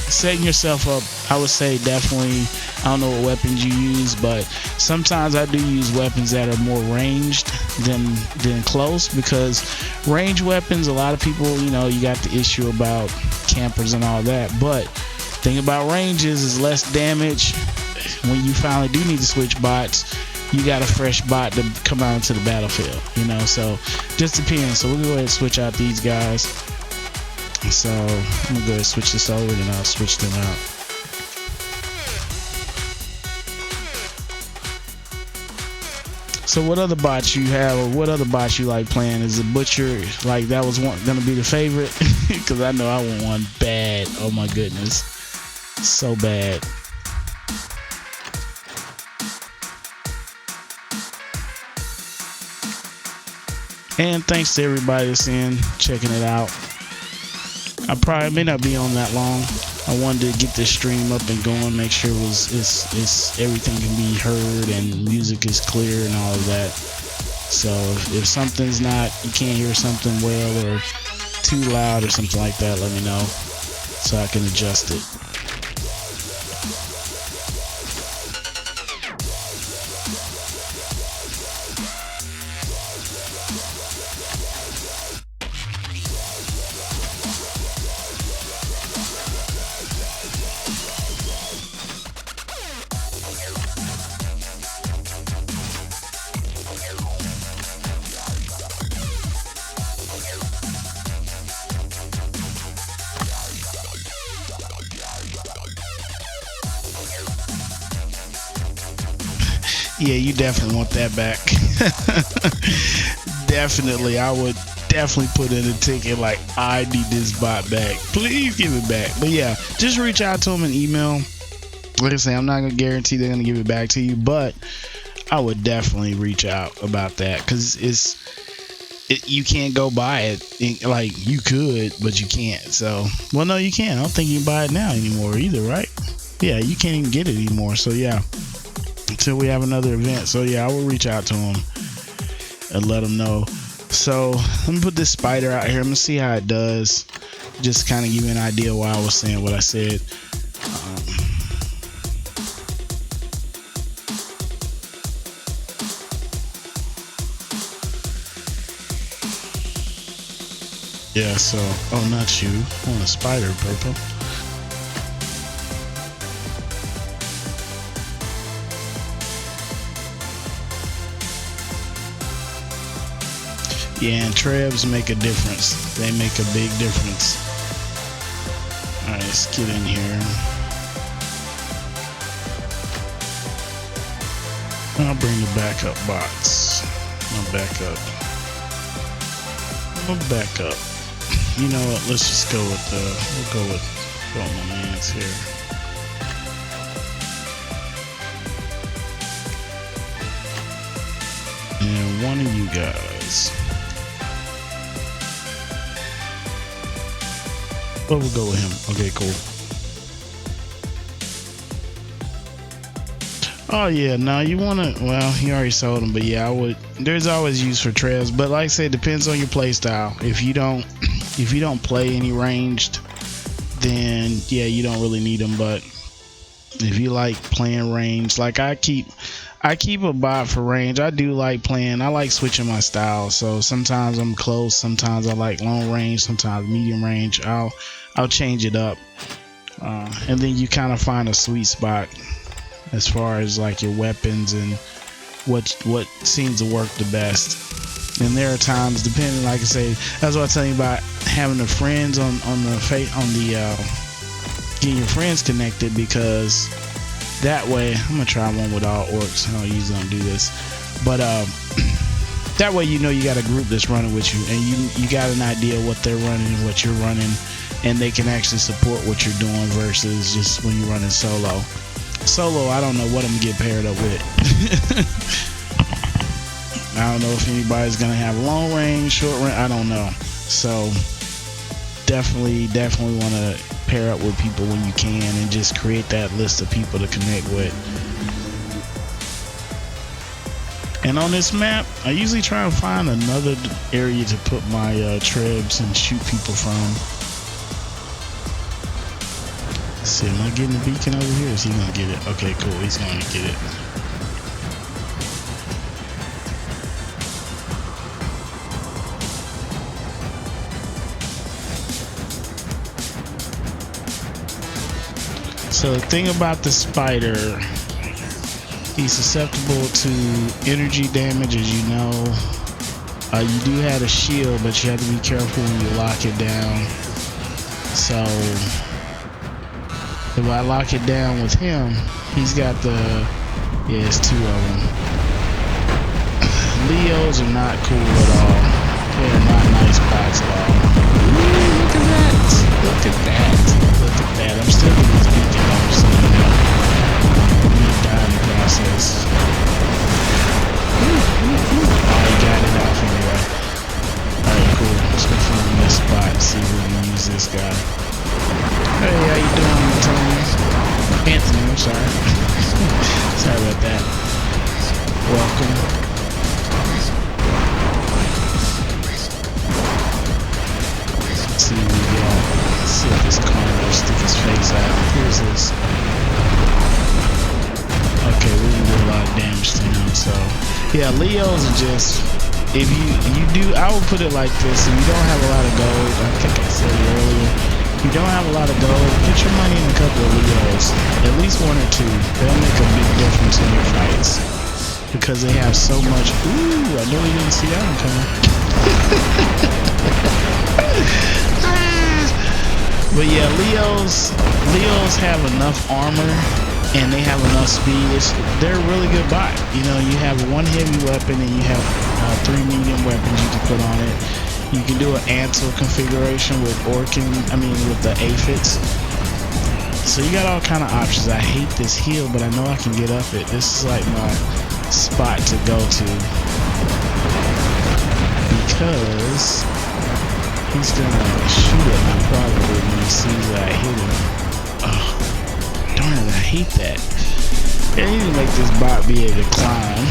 Speaker 1: setting yourself up, I would say definitely, I don't know what weapons you use, but sometimes I do use weapons that are more ranged than close, because range weapons, a lot of people, you know, you got the issue about campers and all that, but thing about ranges is less damage. When you finally do need to switch bots, you got a fresh bot to come out into the battlefield, you know. So just depends. So we'll go ahead and switch out these guys. So I'm gonna go ahead and switch this over, and I'll switch them out. So what other bots you have, or what other bots you like playing? Is the Butcher, like, that was gonna be the favorite? Because I know I want one bad. Oh my goodness, so bad. And thanks to everybody that's in, checking it out. I probably may not be on that long. I wanted to get this stream up and going, make sure it's everything can be heard and music is clear and all of that. So if something's not, you can't hear something well or too loud or something like that, let me know so I can adjust it. Yeah, you definitely want that back. Definitely, I would definitely put in a ticket like, I need this bot back. Please give it back. But yeah, just reach out to them and email. Like I say, I'm not gonna guarantee they're gonna give it back to you, but I would definitely reach out about that because you can't go buy it. Like you could, but you can't. So, well, no, you can't. I don't think you can buy it now anymore either, right? Yeah, you can't even get it anymore. So yeah, until we have another event. So yeah, I will reach out to them and let them know. So let me put this spider out here. I'm gonna see how it does. Just kind of give you an idea why I was saying what I said. Yeah, so, oh, not you. I want a spider, purple. Yeah, and trebs make a difference. They make a big difference. Alright, let's get in here. I'll bring the backup bots. I'll back up. I'll back up. You know what? Let's just go with we'll go with my man's here. And one of you guys. Oh, we'll go with him. Okay, cool. Oh yeah, no, you wanna, well, he already sold them, but yeah, I would, there's always use for trails, but like I said, it depends on your play style. If you don't play any ranged, then yeah, you don't really need them, but if you like playing range, like I keep a bot for range. I do like playing, I like switching my style, so sometimes I'm close, sometimes I like long range, sometimes medium range. I'll change it up, and then you kind of find a sweet spot as far as like your weapons and what seems to work the best. And there are times, depending, like I say, that's what I tell you about having the friends on the getting your friends connected, because that way, I'm gonna try one with all orcs. I don't usually don't do this, but that way you know you got a group that's running with you, and you got an idea what they're running and what you're running, and they can actually support what you're doing versus just when you're running solo. Solo, I don't know what I'm gonna get paired up with. I don't know if anybody's gonna have long range, short range. I don't know. So definitely want to pair up with people when you can, and just create that list of people to connect with. And on this map, I usually try and find another area to put my trebs and shoot people from. Let's see, am I getting the beacon over here? Is he gonna get it? Okay, cool. He's gonna get it. So the thing about the spider, he's susceptible to energy damage, as you know. You do have a shield, but you have to be careful when you lock it down. So if I lock it down with him, he's got the, yeah, it's two of them. Leos are not cool at all. They're not nice bots at all. Ooh, look at that. Look at that. Look at that. I'm still in this beacon though, so you know. I'm gonna die in the process. Oh, you got it off anyway. Alright, cool. Let's go find this spot and see if we can use this guy. Hey, how you doing, Tony? Anthony, I'm sorry. Sorry about that. Welcome. See what we got. Let's see if this corner will stick his face out. Here's this. Okay, we didn't do a lot of damage to him, so yeah, Leos are just, if you do, I would put it like this: if you don't have a lot of gold, I think I said it earlier, if you don't have a lot of gold, put your money in a couple of Leos, at least one or two. They'll make a big difference in your fights because they have so much. Ooh, I know you didn't see that one coming. But yeah, Leos have enough armor and they have enough speed. They're a really good bot. You know, you have one heavy weapon and you have 3 medium weapons you can put on it. You can do an Ansel configuration with with the aphids. So you got all kind of options. I hate this hill, but I know I can get up it. This is like my spot to go to because he's gonna shoot at me probably when he sees that I hit him. Oh, darn it, I hate that. They need to make this bot be able to climb.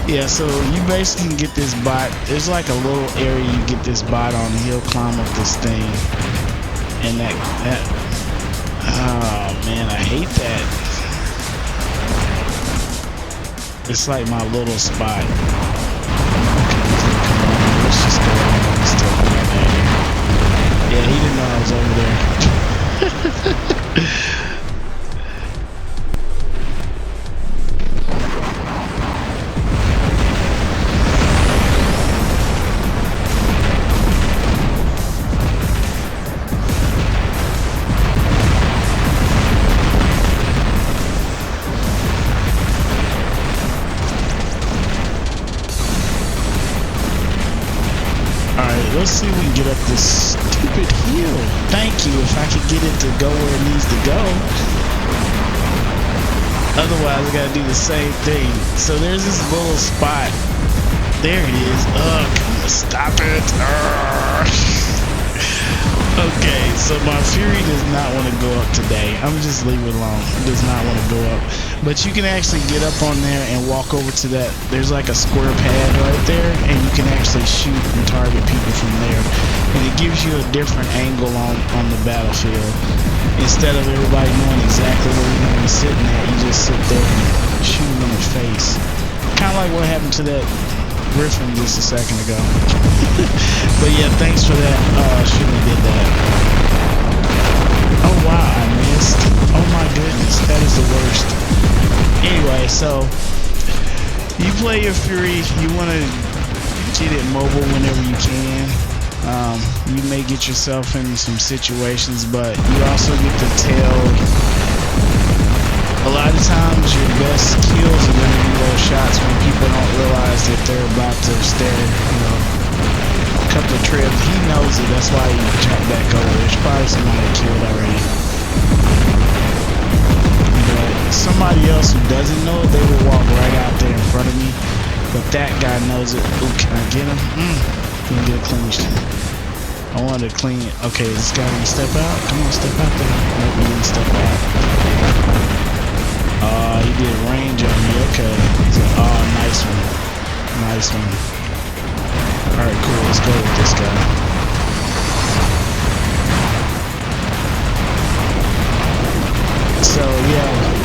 Speaker 1: Yeah, so you basically can get this bot. There's like a little area you get this bot on, and he'll climb up this thing. And that, oh man, I hate that. It's like my little spot. Let's just go ahead and still come in there. Yeah, he didn't know I was over there. Let's see if we can get up this stupid hill. Thank you, if I could get it to go where it needs to go. Otherwise, I gotta do the same thing. So there's this little spot. There it is. Ugh, stop it. Okay, so my Fury does not want to go up today. I'm just leave it alone. It does not want to go up. But you can actually get up on there and walk over to that. There's like a square pad right there, and you can actually shoot and target people from there. And it gives you a different angle on the battlefield. Instead of everybody knowing exactly where you're going to be sitting at, you just sit there and shoot them in the face. Kind of like what happened to that Griffin just a second ago. But yeah, thanks for that. Shouldn't have did that. Oh wow, I missed. Oh my goodness, that is the worst. Anyway, so you play your Fury, you want to get it mobile whenever you can. You may get yourself in some situations, but you also get to tell. A lot of times your best kills are going to be those shots when people don't realize that they're about to stare, a couple of trips. He knows it, that's why he jumped back over. There's probably somebody killed already. But somebody else who doesn't know it, they will walk right out there in front of me. But that guy knows it. Ooh, can I get him? Can get it cleansed. I wanted to clean it. Okay, this guy gonna step out? Come on, step out there. Nope, he didn't step out. He did range on me. Okay. Oh, nice one. Nice one. Alright, cool. Let's go with this guy. So, yeah.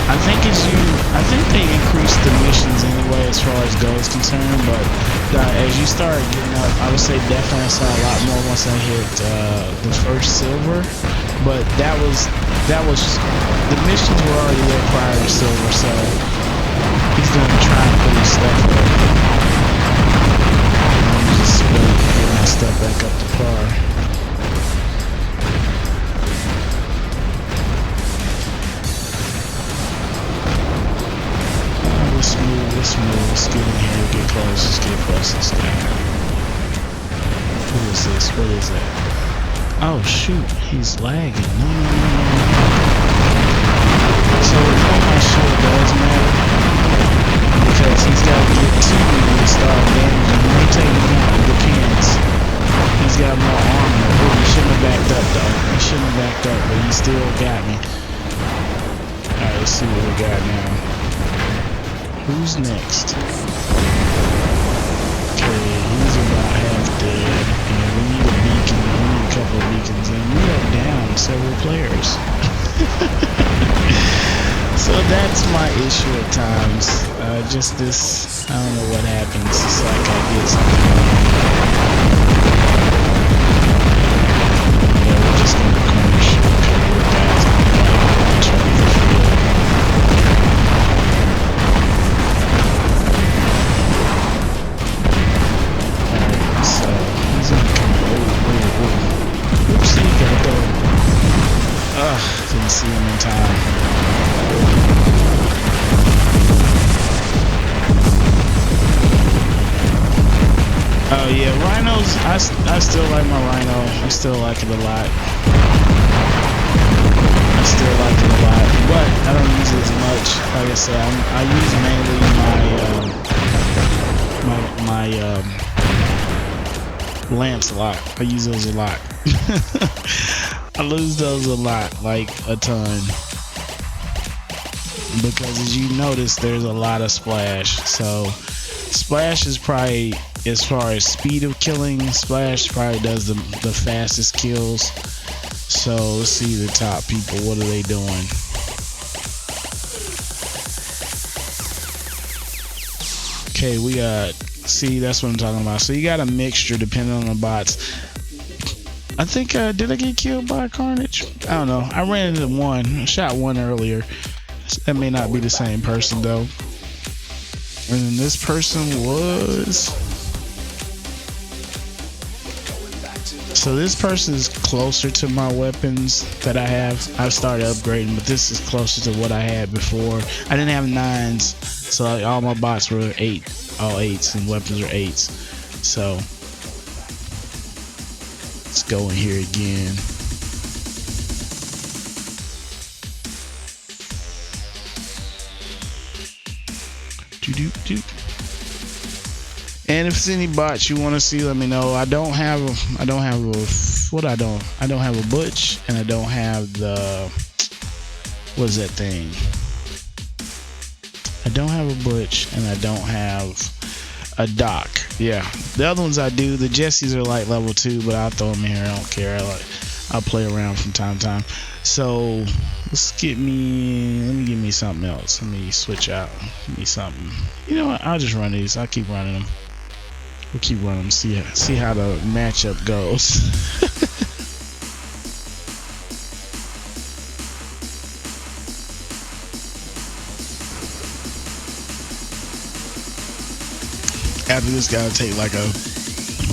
Speaker 1: I think they increased the missions anyway as far as gold is concerned, but as you start getting up, I would say definitely I saw a lot more once I hit the first silver. But that was the missions were already there prior to silver, so he's gonna try and put his stuff up. I'm just putting my stuff back up to par. Let's move, let's get in here, get close, let's get close to this guy. What is this? What is that? Oh shoot, he's lagging. No. So my shield does matter because he's got to get to me to start damaging. He may take me out, it depends. He's got more armor. Oh, he shouldn't have backed up though. He shouldn't have backed up, but he still got me. Alright, let's see what we got now. Who's next? Okay, he's about half dead. And we need a beacon. We need a couple of beacons. And we are down several players. So that's my issue at times. Just this, I don't know what happens. It's like I get something wrong. Yeah, we're just gonna corner shoot. Okay, we're guys on the field. Oopsie, gotta go. Ugh, didn't see him in time. Oh yeah, rhinos. I still like my rhino. I still like it a lot. I still like it a lot, but I don't use it as much. Like I said, I use mainly my lamps a lot. I use those a lot. I lose those a lot, like a ton, because as you notice, there's a lot of splash. So splash is probably, as far as speed of killing, splash probably does the fastest kills. So let's see the top people. What are they doing? Okay, we got, see, that's what I'm talking about. So you got a mixture depending on the bots. I think, did I get killed by Carnage? I don't know. I ran into one. I shot one earlier. That may not be the same person though. And then this person was... So this person is closer to my weapons that I have. I've started upgrading, but this is closer to what I had before. I didn't have 9s, so like all my bots were 8, all 8s, and weapons are 8s. So let's go in here again. And if it's any bots you want to see, let me know. I don't have a butch, and I don't have the, what is that thing? I don't have a butch, and I don't have a doc. Yeah, the other ones I do. The Jessies are like level 2, but I'll throw them in here. I don't care. I'll play around from time to time. So let's let me give me something else. Let me switch out. Give me something. You know what? I'll just run these. I'll keep running them. We'll keep running them. See how the matchup goes. After this, gotta take like a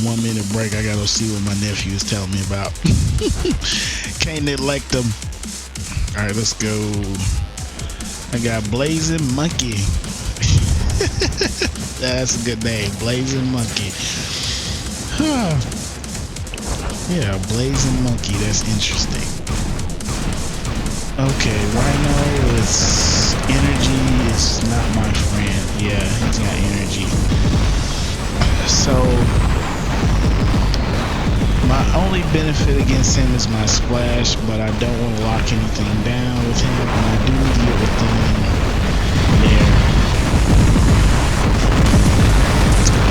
Speaker 1: 1 minute break. I gotta see what my nephew is telling me about. Can't neglect them. All right, let's go. I got Blazing Monkey. That's a good name, Blazing Monkey. Yeah, Blazing Monkey. That's interesting. Okay, Rhino is energy is not my friend. Yeah, he's got energy. So my only benefit against him is my splash, but I don't want to lock anything down with him, and I do need to get within there.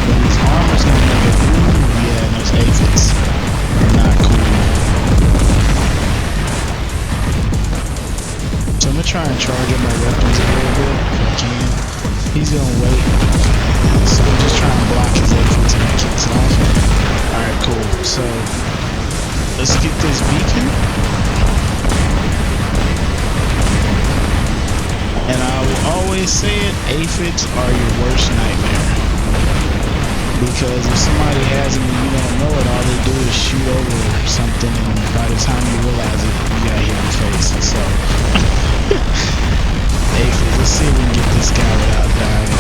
Speaker 1: But his armor's gonna make it cool. Yeah, and those aphids are not cool. So I'm gonna try and charge up my weapons a little bit if I can. He's gonna wait. So we're just trying to block his aphids and he kicks off. Alright, cool. So let's get this beacon. And I will always say it, aphids are your worst nightmare. Because if somebody has them and you don't know it, all they do is shoot over something, and by the time you realize it, you got hit in the face. So aphids, let's see if we can get this guy without dying.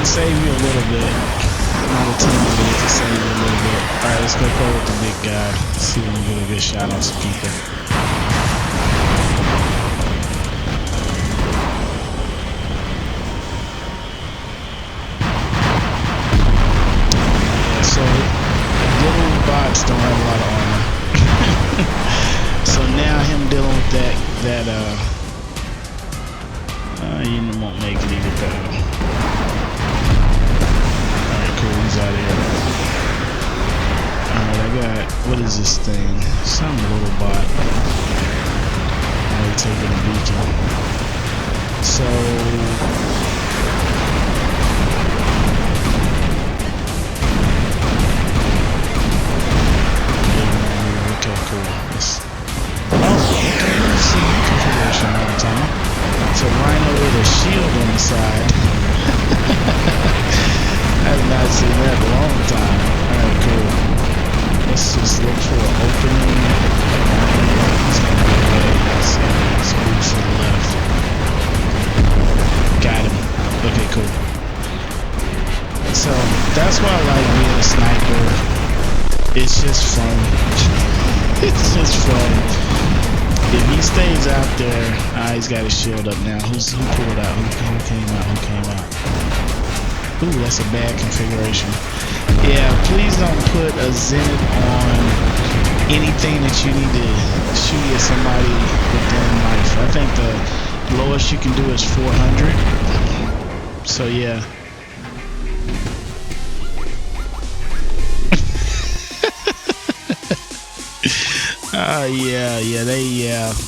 Speaker 1: Save you a little bit. Not a ton, but it can save you a little bit. Alright, let's go play with the big guy. Let's see if we can get a good shot on some people. Yeah, so little bots don't have a lot of armor. So now him dealing with that you won't make it either though. He's out of here. Alright, I got, what is this thing? Some little bot. I'm taking a beacon. So So that's why I like being a sniper. It's just fun. It's just fun. If he stays out there, he's got his shield up now. Who pulled out? Who came out? Who came out? Ooh, that's a bad configuration. Yeah, please don't put a zenith on anything that you need to shoot at somebody within life. I think the lowest you can do is 400. So yeah.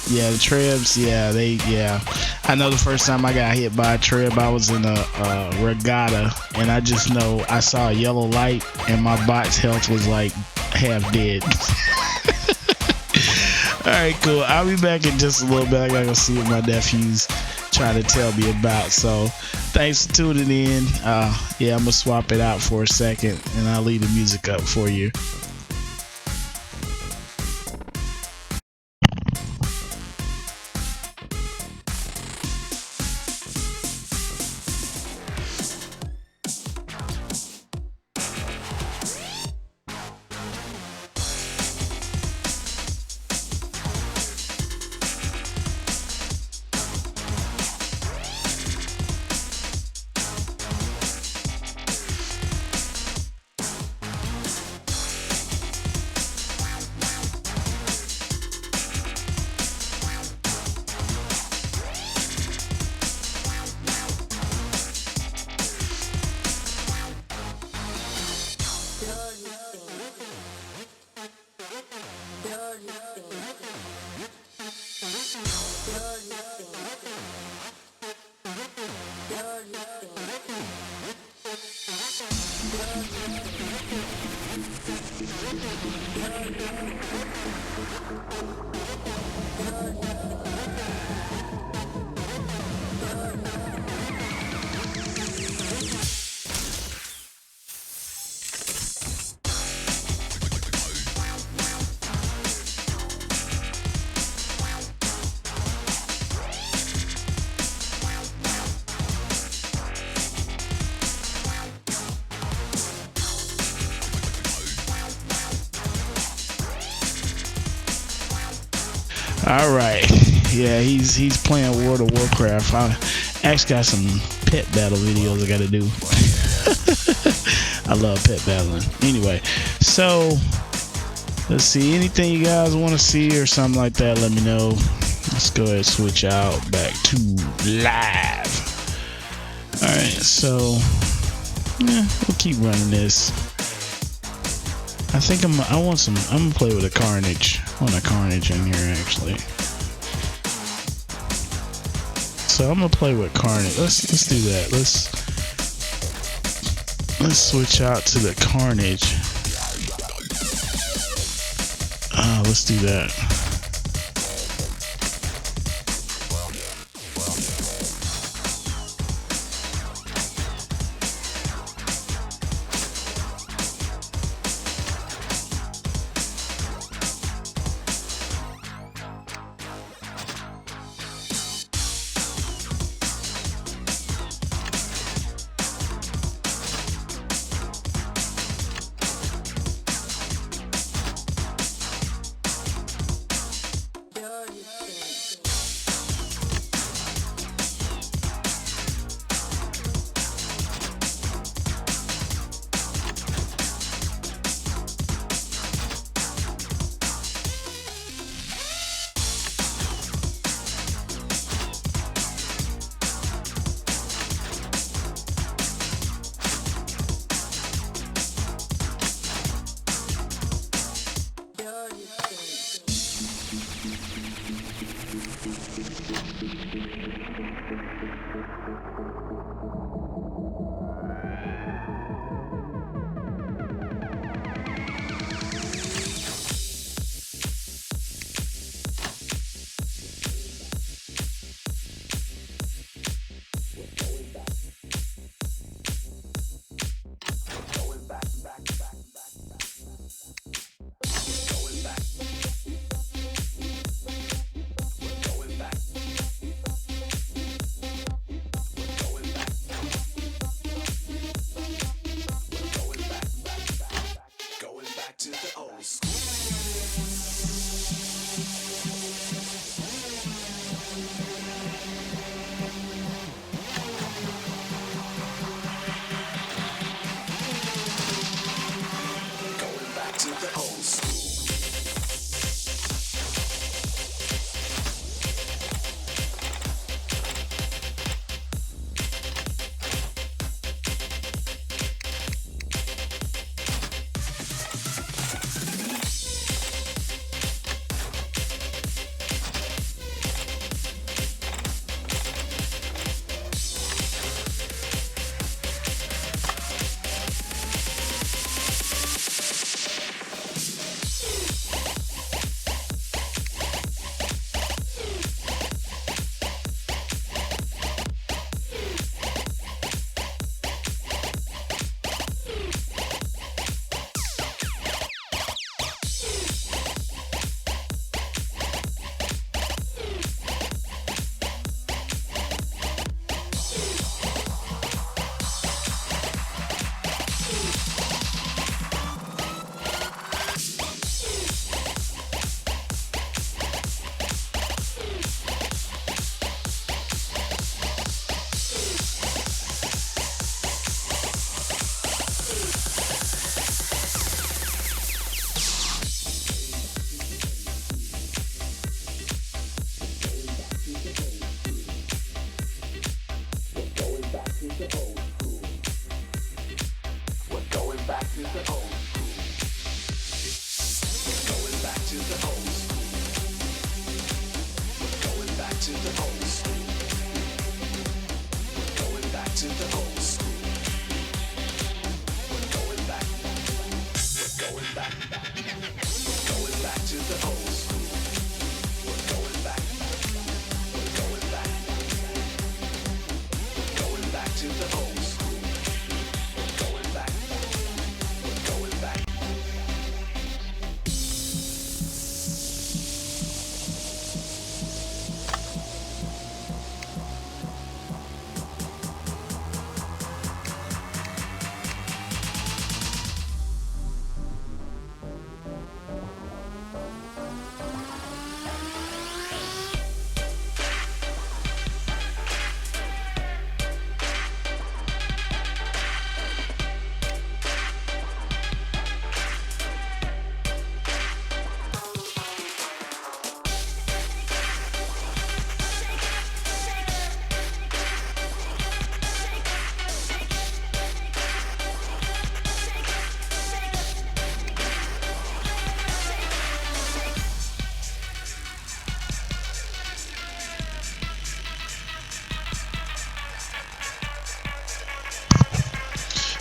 Speaker 1: The trebs, I know the first time I got hit by a treb, I was in a regatta, and I just know I saw a yellow light, and my bot's health was like half dead. Alright, cool. I'll be back in just a little bit. I gotta go see what my nephew's trying to tell me about. So, thanks for tuning in. I'm gonna swap it out for a second, and I'll leave the music up for you. All right, yeah, he's playing World of Warcraft. I actually got some pet battle videos I got to do. I love pet battling. Anyway, so let's see. Anything you guys want to see or something like that, let me know. Let's go ahead and switch out back to live. All right, so yeah, we'll keep running this. I think I'm gonna play with a Carnage. I want a Carnage in here actually. So I'm gonna play with Carnage. Let's do that. Let's switch out to the Carnage. Let's do that.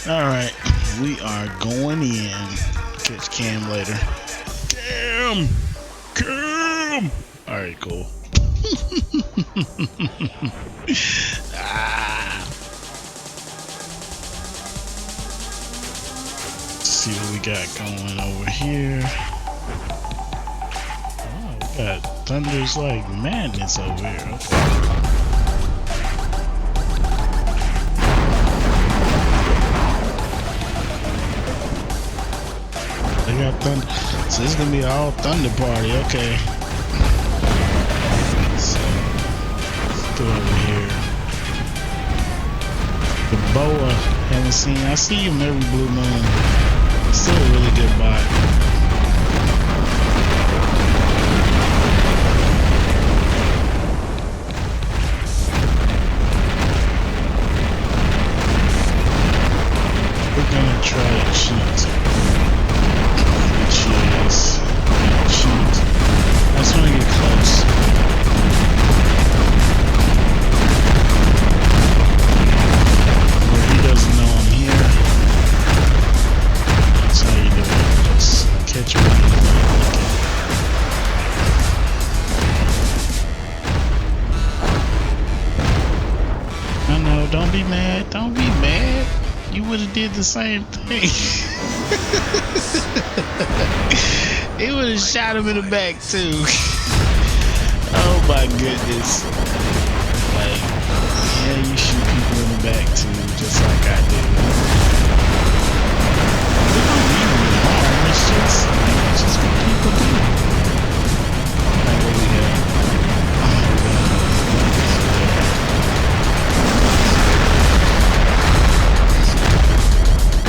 Speaker 1: Alright, we are going in. Catch Cam later. Cam! Cam! Alright, cool. Let's see what we got going over here. Oh, we got thunders like madness over here. Okay. Got thunder. So this is gonna be an all thunder party. Okay. So let's go over here. The boa, haven't seen. I see him every blue moon. Still a really good bot. We're gonna try to cheat. Cheat. I just want to get close. Where he doesn't know I'm here. That's how you do it. Just catch him when he's not looking. I know, don't be mad. Don't be mad. You would have did the same thing. He would have shot him in the back too. Oh my goodness. Like, yeah, you shoot people in the back too, just like I do. They don't even harm, it's just what people do. Like what we got.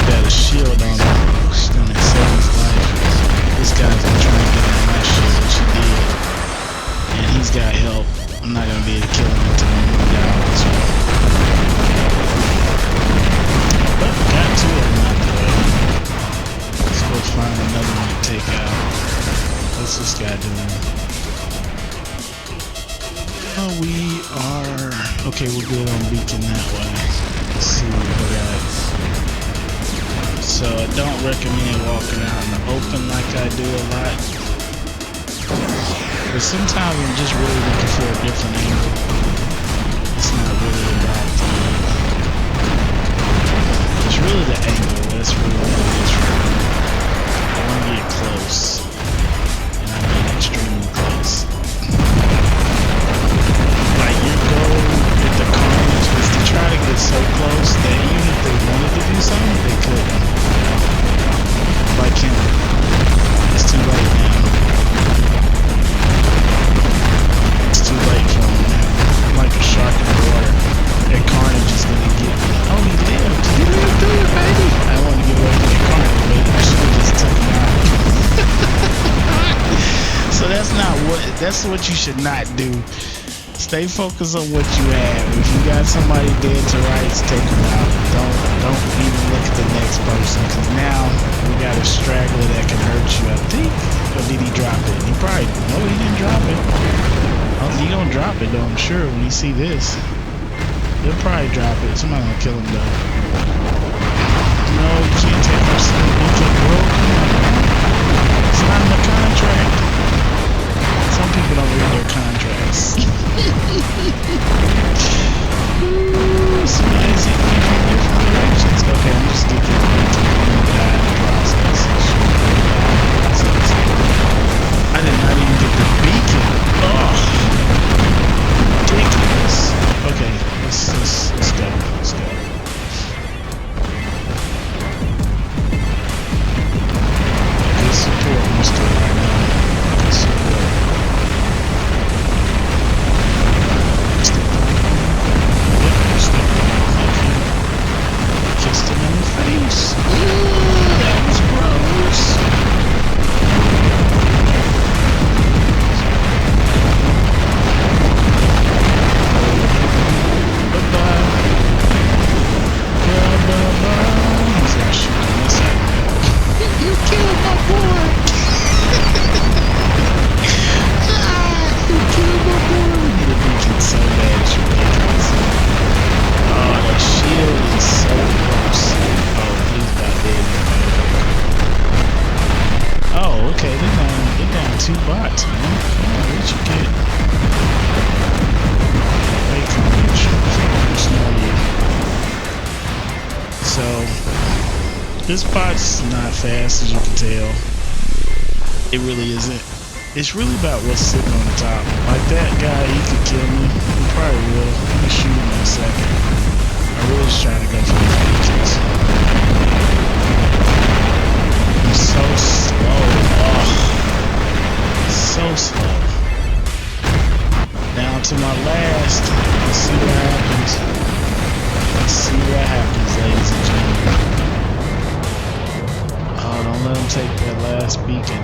Speaker 1: Got a shield on him. Still in 7th life. This guy's been trying to get on my shit, which he did. And he's got help. I'm not gonna be able to kill him until he moves out this way. But got 2 of them out the way. Let's go find another one to take out. What's this guy doing? Oh, we are... Okay, we're good on beacon that way. Let's see what we got. So I don't recommend walking out in the open like I do a lot. But sometimes I'm just really looking for a different angle. It's not really about the... It's really the angle. That's really what it is for me. I want to get close. And I mean extremely close. Like your goal with the carnage is to try to get so close that even if they wanted to do something, they couldn't. Like him. It's too late now. It's too late for him now. I'm like a shark in the water. That carnage is gonna get me. Oh, he lived. He lived through it, baby. I want to get away from that carnage, baby. I should have just took him out. So that's what you should not do. Stay focused on what you have. If you got somebody dead to rights, take them out. Don't even look at the next person, because now drop it though, I'm sure, when you see this. He'll probably drop it. Somebody gonna kill him though. No, you can't take our sleep weekend, bro. Come on, man. It's not in the contract. Some people don't read their contracts. Ooh, somebody's hitting me from different directions. Okay, I'm just getting into the process. I did not even get the beacon. Oh, ridiculous. Okay, let's go. Let's go. Good support, Mr. Right now. Good support. Kissed him in the face. Ooh, that was gross. You killed my boy! You killed my boy! We need a beacon so bad, it's ridiculous. Oh, that shield is so gross. Oh, he's about dead. Oh, okay, they're down 2 bots, man. Come on, what you get? Wait, so, this bot's not fast, as you can tell. It really isn't. It's really about what's sitting on the top. Like that guy, he could kill me. He probably will. I'm gonna shoot him in a second. I'm really just trying to go for these beacons. He's so slow. Oh, so slow. Down to my last. Let's see what happens. Let's see what happens, ladies and gentlemen. Oh, don't let him take that last beacon.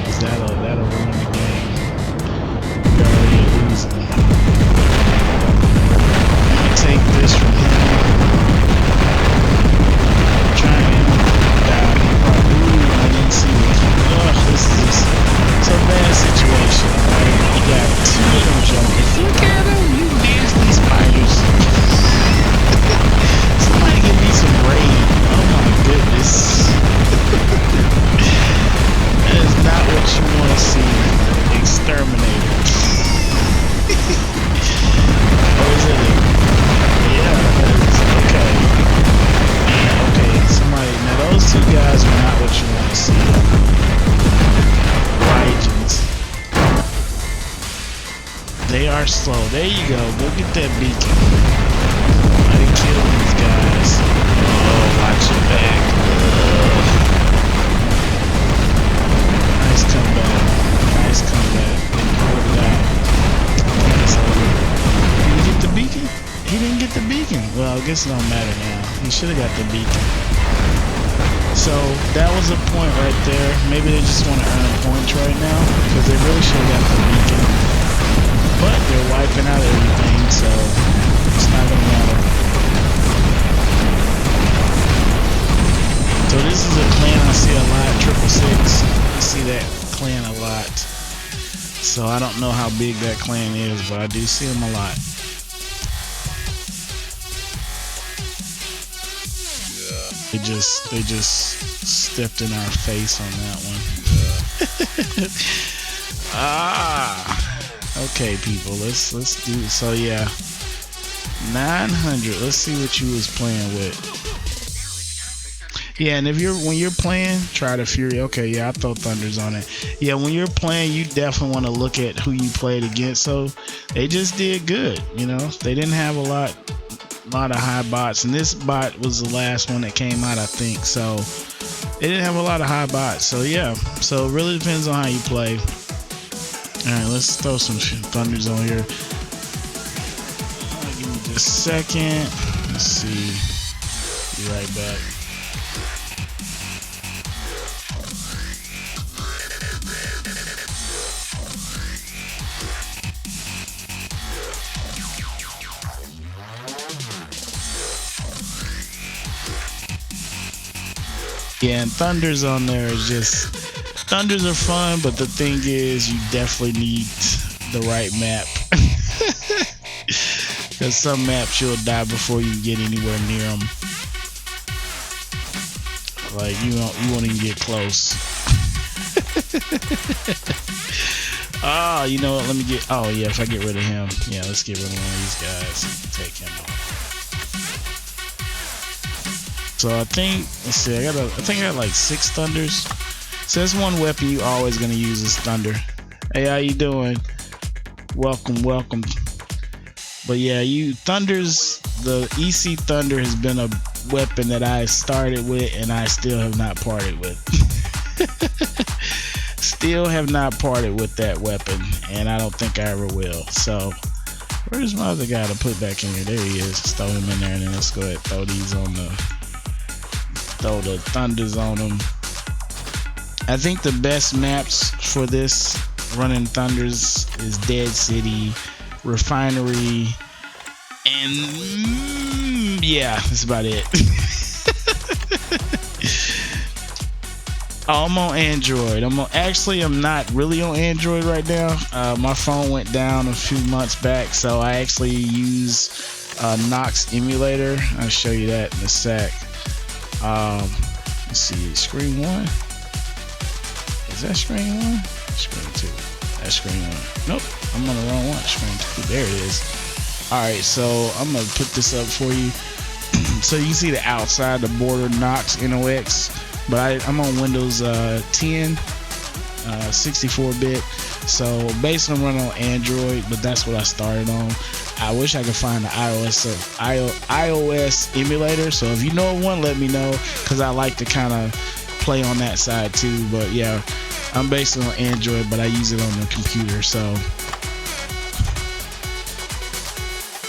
Speaker 1: Cause that'll ruin the game. You're already losing. I'm gonna take this from him. Try him. Ooh, I didn't see it. Ugh, this is just so bad situation. Right? You got 2 of them jokers. Look at them, you nasty spiders. Somebody give me some raid. Oh my goodness. That is not what you want to see. Exterminator. Oh, is it? Yeah, that is. Okay. Yeah, okay. Somebody. Now, those 2 guys are not what you want to see. Rygens. They are slow. There you go. Go get that beacon. I didn't kill these guys. Oh, watch your back. Nice comeback. Nice comeback. And hold it out. That's over. Did he get the beacon? He didn't get the beacon. Well, I guess it don't matter now. He should have got the beacon. So that was a point right there. Maybe they just want to earn points right now because they really should have got the beacon. But they're wiping out everything, so it's not gonna matter. So this is a clan I see a lot, 666. I see that clan a lot. So I don't know how big that clan is, but I do see them a lot. They just stepped in our face on that one. Okay, people, let's do. So yeah, 900. Let's see what you was playing with. Yeah, and when you're playing, try to Fury. Okay, yeah, I throw Thunders on it. Yeah, when you're playing, you definitely want to look at who you played against. So they just did good. You know, they didn't have a lot of high bots, and this bot was the last one that came out, I think. So they didn't have a lot of high bots. So yeah, so it really depends on how you play. All right, let's throw some Thunders on here. Give me just a second. Let's see. Be right back. Yeah, and Thunders on there is just, Thunders are fun, but the thing is, you definitely need the right map. Cause some maps you'll die before you get anywhere near them. Like you won't even get close. Oh, you know what? Let me get. Oh yeah, if I get rid of him, yeah, let's get rid of one of these guys. Take him off. So I think, let's see, I think I got like 6 thunders. So that's one weapon you always gonna use is thunder. Hey, how you doing? Welcome. But yeah, thunders. The EC thunder has been a weapon that I started with and I still have not parted with. Still have not parted with that weapon, and I don't think I ever will. So where's my other guy to put back in here? There he is. Let's throw him in there, and then let's go ahead and throw the thunders on them. I think the best maps for this running thunders is Dead City, Refinery, and yeah, that's about it. Oh, I'm on Android. I'm not really on Android right now. My phone went down a few months back, so I actually use Nox emulator. I'll show you that in a sec. Let's see, screen 1. Is that screen 1? Screen 2. That's screen 1. Nope, I'm on the wrong one. Screen 2. There it is. Alright, so I'm going to put this up for you. So you can see the outside, the border Nox NOx. But I'm on Windows 10, 64-bit. So basically I'm running on Android, but that's what I started on. I wish I could find the iOS emulator. So if you know one, let me know, because I like to kind of play on that side too. But yeah, I'm basically on Android, but I use it on the computer. So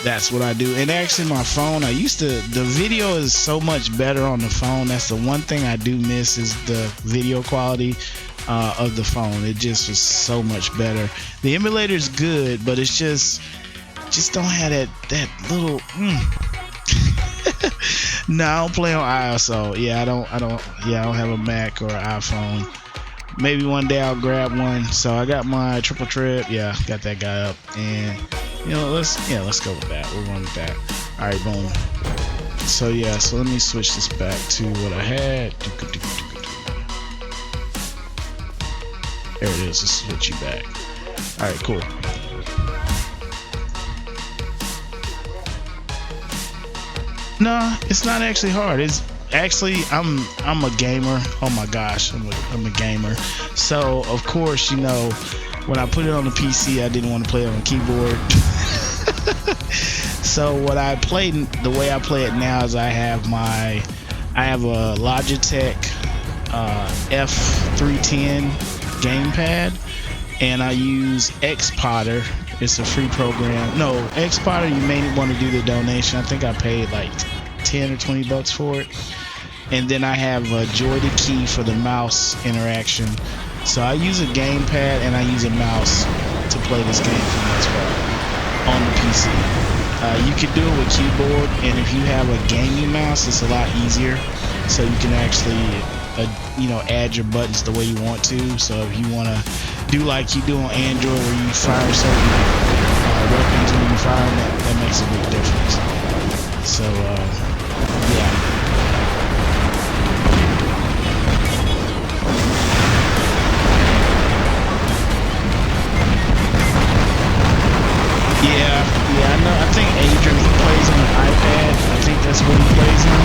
Speaker 1: that's what I do. And actually my phone, the video is so much better on the phone. That's the one thing I do miss, is the video quality of the phone. It just was so much better. The emulator is good, but it's just don't have that little No, I don't play on iOS. So yeah, I don't have a Mac or an iPhone. Maybe one day I'll grab one. So I got my triple trip. Yeah, got that guy up, and you know, let's go with that. We'll run with that. All right, boom. So yeah, so let me switch this back to what I had. There it is. Let's switch you back. All right, cool. No, it's not actually hard. It's actually, I'm a gamer. Oh my gosh, I'm a gamer. So of course, you know, when I put it on the PC, I didn't want to play it on the keyboard. So what I played, the way I play it now is I have a Logitech F310 gamepad, and I use Xpotter. It's a free program. No, Xpotter, you may want to do the donation. I think I paid like 10 or 20 bucks for it. And then I have a Joy to Key for the mouse interaction. So I use a gamepad and I use a mouse to play this game for the most part on the PC. You can do it with keyboard, and if you have a gaming mouse, it's a lot easier. So you can actually, add your buttons the way you want to. So if you want to do like you do on Android, where you fire certain weapons when you fire them, that makes a big difference. So yeah. Yeah, I know. I think Adrian, he plays on an iPad. I think that's what he plays on.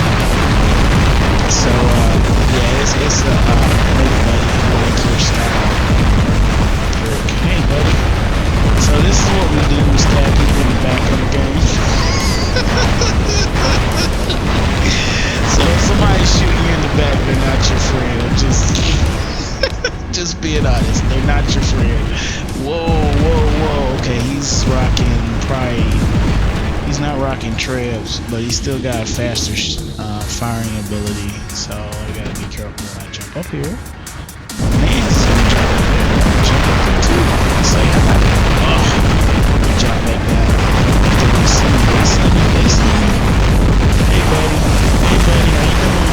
Speaker 1: So yeah, it's a regular style. Hey, buddy. So this is what we do: we stab people in the back of the game. So if somebody's shooting you in the back, they're not your friend. I'm just being honest. They're not your friend. Whoa. Okay, he's rocking he's not rocking trebs, but he's still got faster firing ability. So I gotta be careful when I jump up here. Man, jump up there too. Say hi. Oh, jump back down. They see me. Hey buddy, how you doing?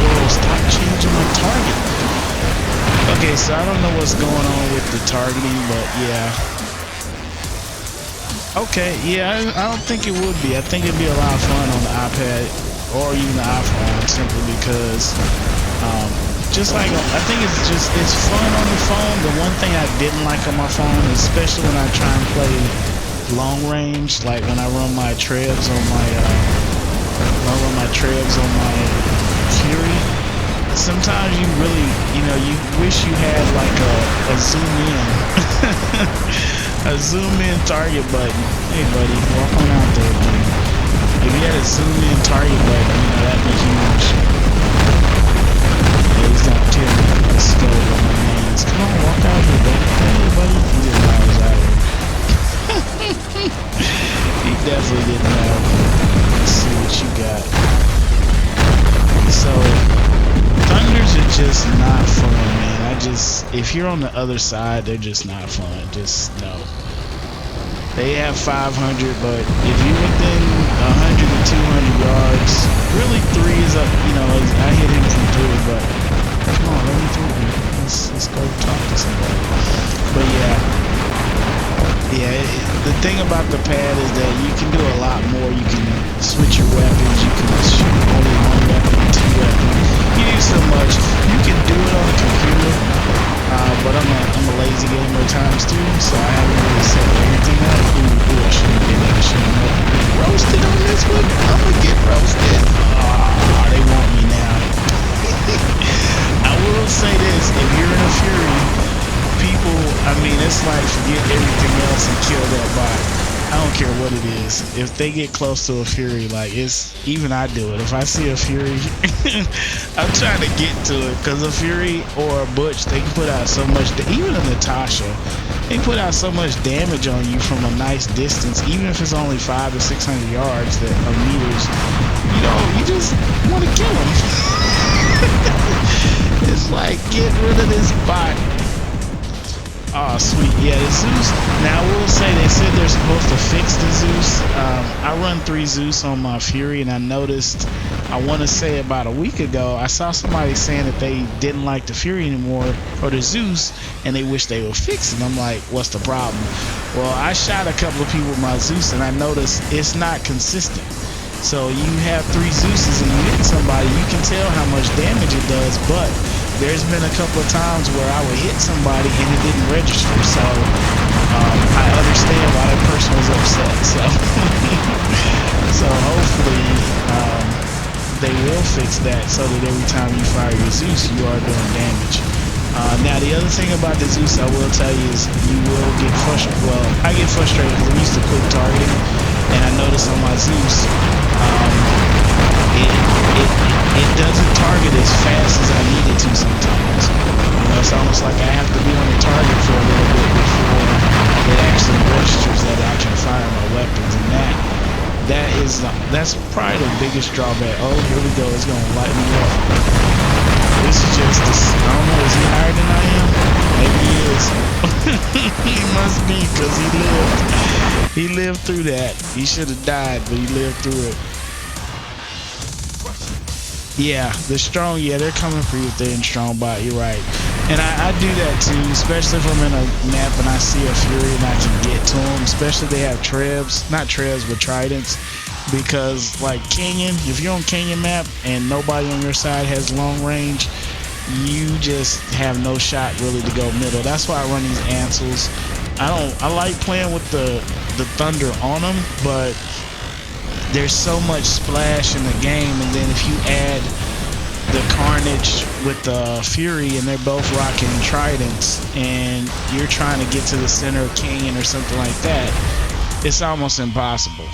Speaker 1: Whoa, stop changing my target. Okay, so I don't know what's going on with the targeting, but yeah. Okay, yeah, I don't think it would be. I think it'd be a lot of fun on the iPad or even the iPhone, simply because, just like I think it's fun on the phone. The one thing I didn't like on my phone, especially when I try and play long range, like when I run my trebs on my Fury. Sometimes you really, you wish you had like a zoom in. A zoom in target button. Hey buddy, walk on out there, dude. If you had a zoom in target button, that'd be huge. Yeah, he's gonna kill me. Let's go with my names. Come on, walk out here, buddy. Hey buddy. He didn't know I was out here. He definitely didn't know. Let's see what you got. So Thunders are just not fun, man. If you're on the other side, they're just not fun. Just no. They have 500, but if you're within 100 to 200 yards, really 3 is up. I hit him from 3, but come on, let me through him. Let's go talk to somebody. But yeah. The thing about the pad is that you can do a lot more. You can switch your weapons. You can shoot only 1 weapon, 2 weapons. You do so much. You can do it on the computer, but I'm a lazy gamer at times too, so I haven't really set everything up. Ooh, I shouldn't get that. I shouldn't get roasted on this one. I'm gonna get roasted. They want me now. I will say this: if you're in a Fury, people, it's like forget everything else and kill that bot. I don't care what it is. If they get close to a Fury, even I do it. If I see a Fury, I'm trying to get to it, because a Fury or a Butch, they can put out so much, even a Natasha, they put out so much damage on you from a nice distance, even if it's only 500 to 600 yards or meters. You just want to kill them. It's like, get rid of this bot. Oh, sweet. Yeah, the Zeus. Now, I will say, they said they're supposed to fix the Zeus. I run 3 Zeus on my Fury, and I noticed, I want to say about a week ago, I saw somebody saying that they didn't like the Fury anymore, or the Zeus, and they wish they would fix it. I'm like, what's the problem? Well, I shot a couple of people with my Zeus, and I noticed it's not consistent. So you have 3 Zeuses and you hit somebody, you can tell how much damage it does, but there's been a couple of times where I would hit somebody and it didn't register, so I understand why that person was upset. So hopefully they will fix that, so that every time you fire your Zeus, you are doing damage. Now the other thing about the Zeus I will tell you is you will get frustrated. Well, I get frustrated because I'm used to quick targeting, and I notice on my Zeus, it doesn't target as fast as I need it to sometimes. It's almost like I have to be on the target for a little bit before it actually registers that I can fire my weapons, and that's probably the biggest drawback. Oh, here we go. It's gonna light me up. This is just this. I don't know. Is he higher than I am? Maybe he is. He must be, because he lived. He lived through that. He should have died, but he lived through it. Yeah, the strong, they're coming for you if they're in strong bot, you're right. And I do that too, especially if I'm in a map and I see a Fury and I can get to them, especially if they have trebs, not trebs, but tridents. Because like Canyon, if you're on Canyon map and nobody on your side has long range, you just have no shot really to go middle. That's why I run these Ansels. I like playing with the Thunder on them, but there's so much splash in the game, and then if you add the Carnage with the Fury and they're both rocking tridents and you're trying to get to the center of Canyon or something like that, it's almost impossible.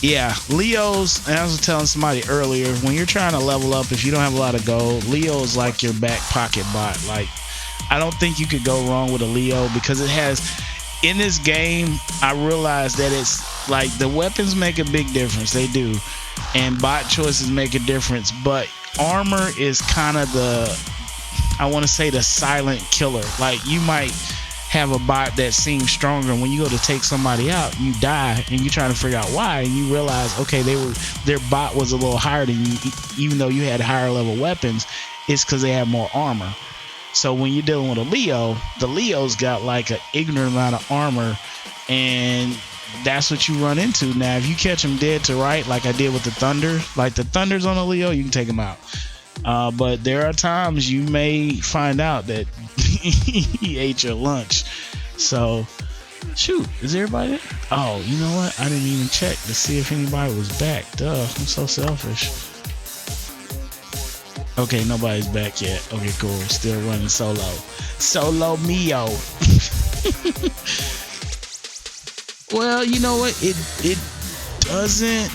Speaker 1: Yeah, Leo's, and I was telling somebody earlier, when you're trying to level up, if you don't have a lot of gold, Leo is like your back pocket bot. Like, I don't think you could go wrong with a Leo, because it has, in this game, I realized that it's like the weapons make a big difference. They do. And bot choices make a difference. But armor is kind of I want to say the silent killer. Like, you might have a bot that seems stronger, and when you go to take somebody out, you die, and you're trying to figure out why, and you realize, okay, their bot was a little higher than you, even though you had higher level weapons. It's because they have more armor. So when you're dealing with a Leo, the Leo's got like an ignorant amount of armor, and that's what you run into. Now, if you catch him dead to right, like I did with the Thunder, like the Thunder's on a Leo, you can take him out. But there are times you may find out that he ate your lunch. So, shoot, is everybody there? Oh, you know what? I didn't even check to see if anybody was back. Duh, I'm so selfish. Okay, nobody's back yet. Okay, cool. Still running solo. Solo Mio. Well, you know what? It doesn't,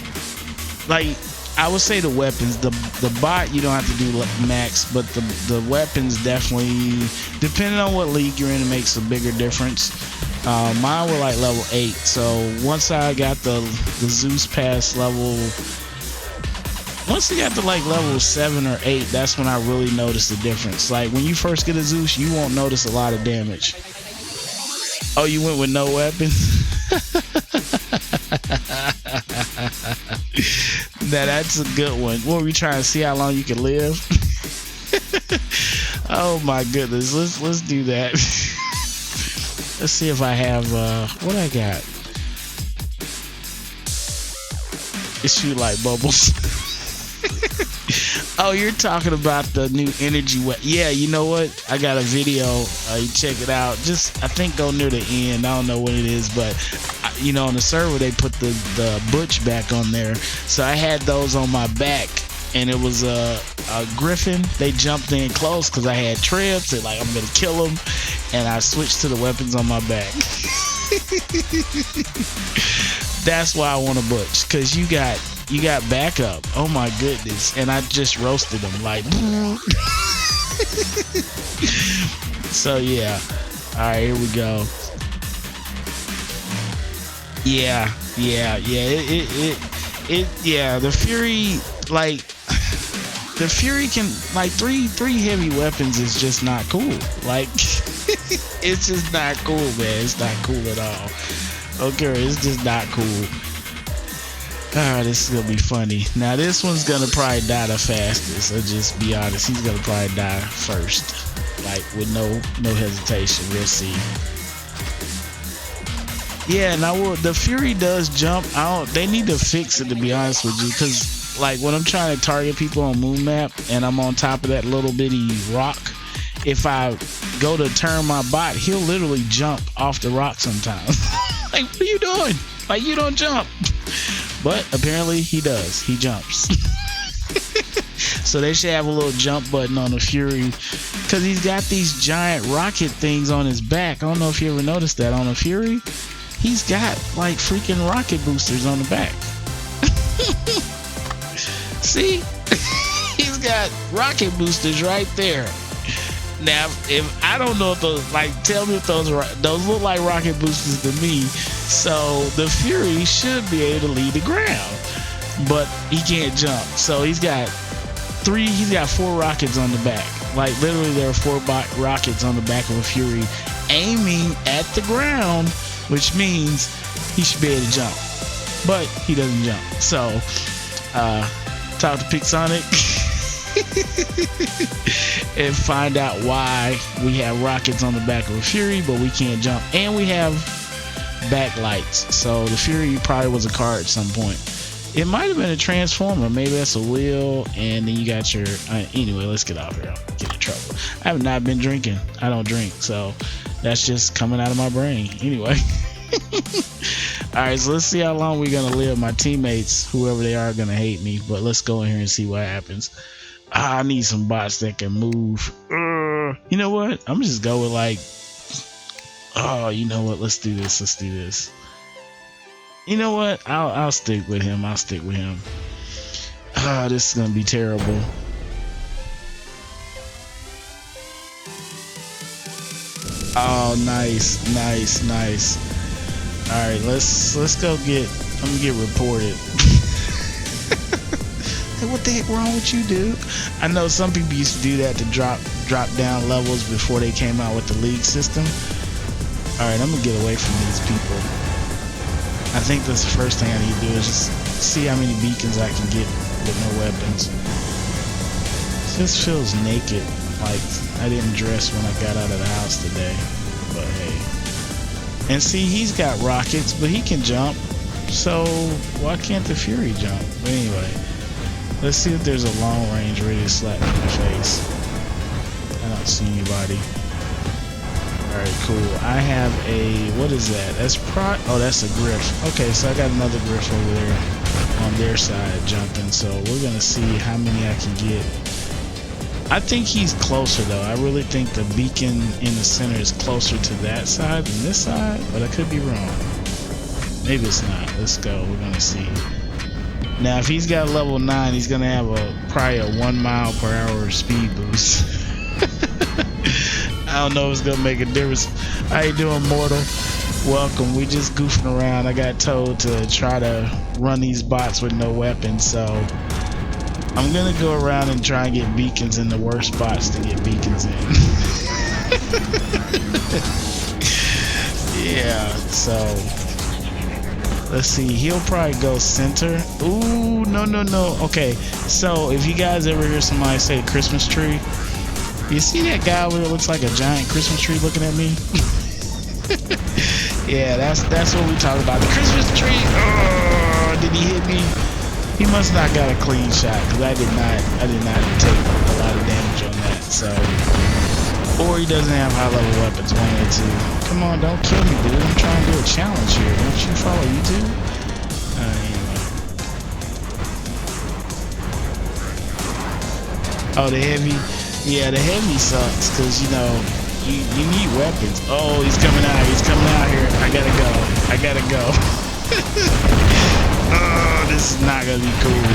Speaker 1: like, I would say the weapons, the bot you don't have to do max, but the weapons definitely, depending on what league you're in, it makes a bigger difference. Mine were like level 8, so once I got the Zeus pass level, once you got to like level 7 or 8, that's when I really noticed the difference. Like when you first get a Zeus, you won't notice a lot of damage. Oh, you went with no weapons? Now that's a good one. What were we trying to see how long you can live? Oh my goodness, let's do that. Let's see if I have what I got. It shoot like bubbles. Oh, you're talking about the new energy weapon. Yeah, you know what? I got a video. You check it out. Just, I think go near the end. I don't know what it is, but you know, on the server they put the butch back on there. So I had those on my back, and it was a griffin. They jumped in close because I had trips. They're like, I'm gonna kill them, and I switched to the weapons on my back. That's why I want a butch, because you got backup. Oh my goodness. And I just roasted them like so yeah. Alright, here we go. Yeah. Yeah, the Fury, like, the Fury can, like, three heavy weapons is just not cool. Like, it's just not cool, man. It's not cool at all. Okay, it's just not cool. Alright, this is gonna be funny. Now this one's gonna probably die the fastest. I'll just be honest. He's gonna probably die first, like with no hesitation. We'll see. Yeah, now the Fury does jump. They need to fix it, to be honest with you, because like when I'm trying to target people on Moon Map and I'm on top of that little bitty rock, if I go to turn my bot, he'll literally jump off the rock sometimes. Like, what are you doing? Like, you don't jump. But apparently he does. He jumps. So they should have a little jump button on the Fury, because he's got these giant rocket things on his back. I don't know if you ever noticed that on the Fury. He's got like freaking rocket boosters on the back. See? He's got rocket boosters right there. Now, if I don't know if those, like, tell me if those look like rocket boosters to me. So the Fury should be able to leave the ground, but he can't jump. So he's got 4 rockets on the back. Like literally, there are 4 rockets on the back of a Fury, aiming at the ground, which means he should be able to jump, but he doesn't jump. So, talk to Pixonic and find out why we have rockets on the back of a Fury, but we can't jump, and we have backlights. So the Fury probably was a car at some point. It might have been a transformer. Maybe that's a wheel, and then you got your anyway, let's get out here. I'll get in trouble. I have not been drinking. I don't drink, so that's just coming out of my brain anyway. Alright, so let's see how long we're gonna live. My teammates, whoever they are gonna hate me, but let's go in here and see what happens. I need some bots that can move. You know what, I'm just go with like, oh, you know what, let's do this. You know what, I'll stick with him. This is gonna be terrible. Oh, nice. All right, let's go get. I'm gonna get reported. Hey, what the heck wrong with you, dude? I know some people used to do that to drop down levels before they came out with the league system. All right, I'm gonna get away from these people. I think that's the first thing I need to do is just see how many beacons I can get with no weapons. This feels naked. Like, I didn't dress when I got out of the house today, but hey. And see, he's got rockets, but he can jump. So why can't the Fury jump? But anyway, let's see if there's a long range ready to slap me in the face. I don't see anybody. Alright, cool. I have a, what is that? Oh, that's a Griff. Okay, so I got another Griff over there on their side jumping. So we're gonna see how many I can get. I think he's closer though. I really think the beacon in the center is closer to that side than this side, but I could be wrong. Maybe it's not. Let's go. We're gonna see. Now, if he's got level 9, he's gonna have probably a 1 mile per hour speed boost. I don't know if it's gonna make a difference. How you doing, Mortal? Welcome. We just goofing around. I got told to try to run these bots with no weapons, so I'm gonna go around and try and get beacons in the worst spots to get beacons in. Yeah, so let's see. He'll probably go center. Ooh, no. Okay, so if you guys ever hear somebody say Christmas tree, you see that guy where it looks like a giant Christmas tree looking at me? Yeah, that's what we talk about. The Christmas tree. Oh, did he hit me? He must not got a clean shot, because I did not take a lot of damage on that. So, or he doesn't have high level weapons. 1 or 2. Come on, don't kill me, dude. I'm trying to do a challenge here. Don't you follow YouTube? Anyway. Oh, the heavy. Yeah, the heavy sucks, because you know you need weapons. Oh, he's coming out. He's coming out here. I gotta go. Oh, this is not gonna be cool.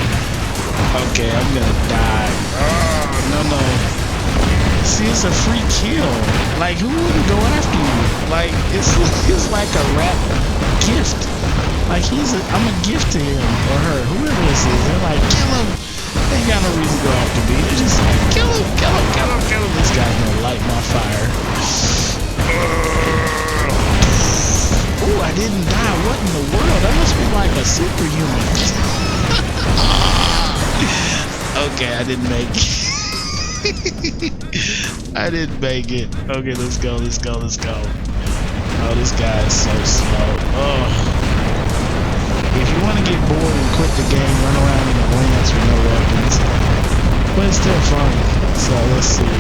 Speaker 1: Okay, I'm gonna die. Oh, no. See, it's a free kill. Like, who wouldn't go after you? Like, it's like a rap gift. Like, I'm a gift to him or her, whoever this is. They're like, kill him. They ain't got no reason to go after me. They're just like, kill him. This guy's gonna light my fire. Ooh, I didn't die. What in the world? That must be like a superhuman. Okay, I didn't make it. I didn't make it. Okay, let's go. Oh, this guy is so slow. Oh. If you want to get bored and quit the game, run around in the lands with no weapons. But it's still fun. So let's see.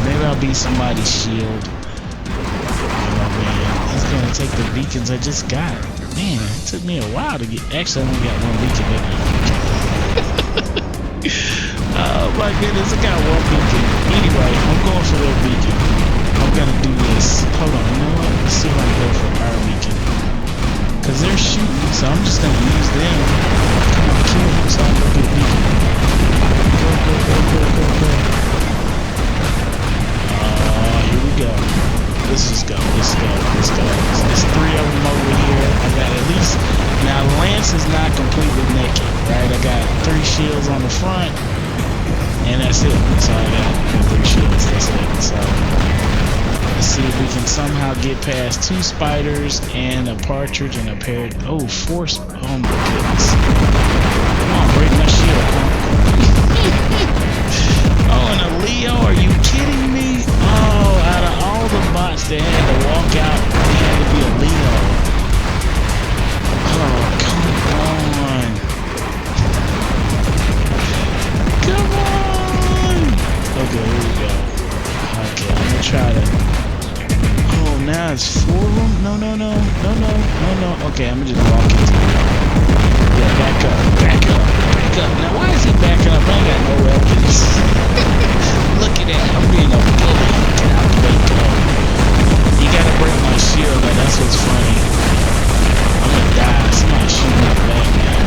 Speaker 1: Maybe I'll be somebody's shield. Oh man, he's gonna take the beacons I just got. Man, it took me a while to get. Actually, I only got 1 beacon, didn't I? Oh my goodness, I got 1 beacon. Anyway, I'm going for their beacon. I'm gonna do this. Hold on, you know what? Let's see if I can go for our beacon. Cause they're shooting, so I'm just gonna use them. Come on, kill them so I can get a beacon. Go. Here we go. Let's just go. Let's go. There's 3 of them over here. I got at least. Now, Lance is not completely naked, right? I got 3 shields on the front, and that's it. So I got 3 shields. That's it. So let's see if we can somehow get past 2 spiders and a partridge and a parrot. Oh, 4. Oh my goodness. Come on, break my shield, huh? Oh, and a Leo? Are you kidding me? Oh, out of all the bots that had to walk out, they had to be a Leo. Oh, come on. Okay, here we go. Okay, I'm gonna try to. Oh, now it's 4 of them? No. Okay, I'm gonna just walk into it. Yeah, back up. Now, why is he backing up? I ain't got no weapons. Look at that. I'm being a bully. Get out the way, go. You gotta break my shield, man. That's what's funny. I'm gonna die. Somebody shoot me back now.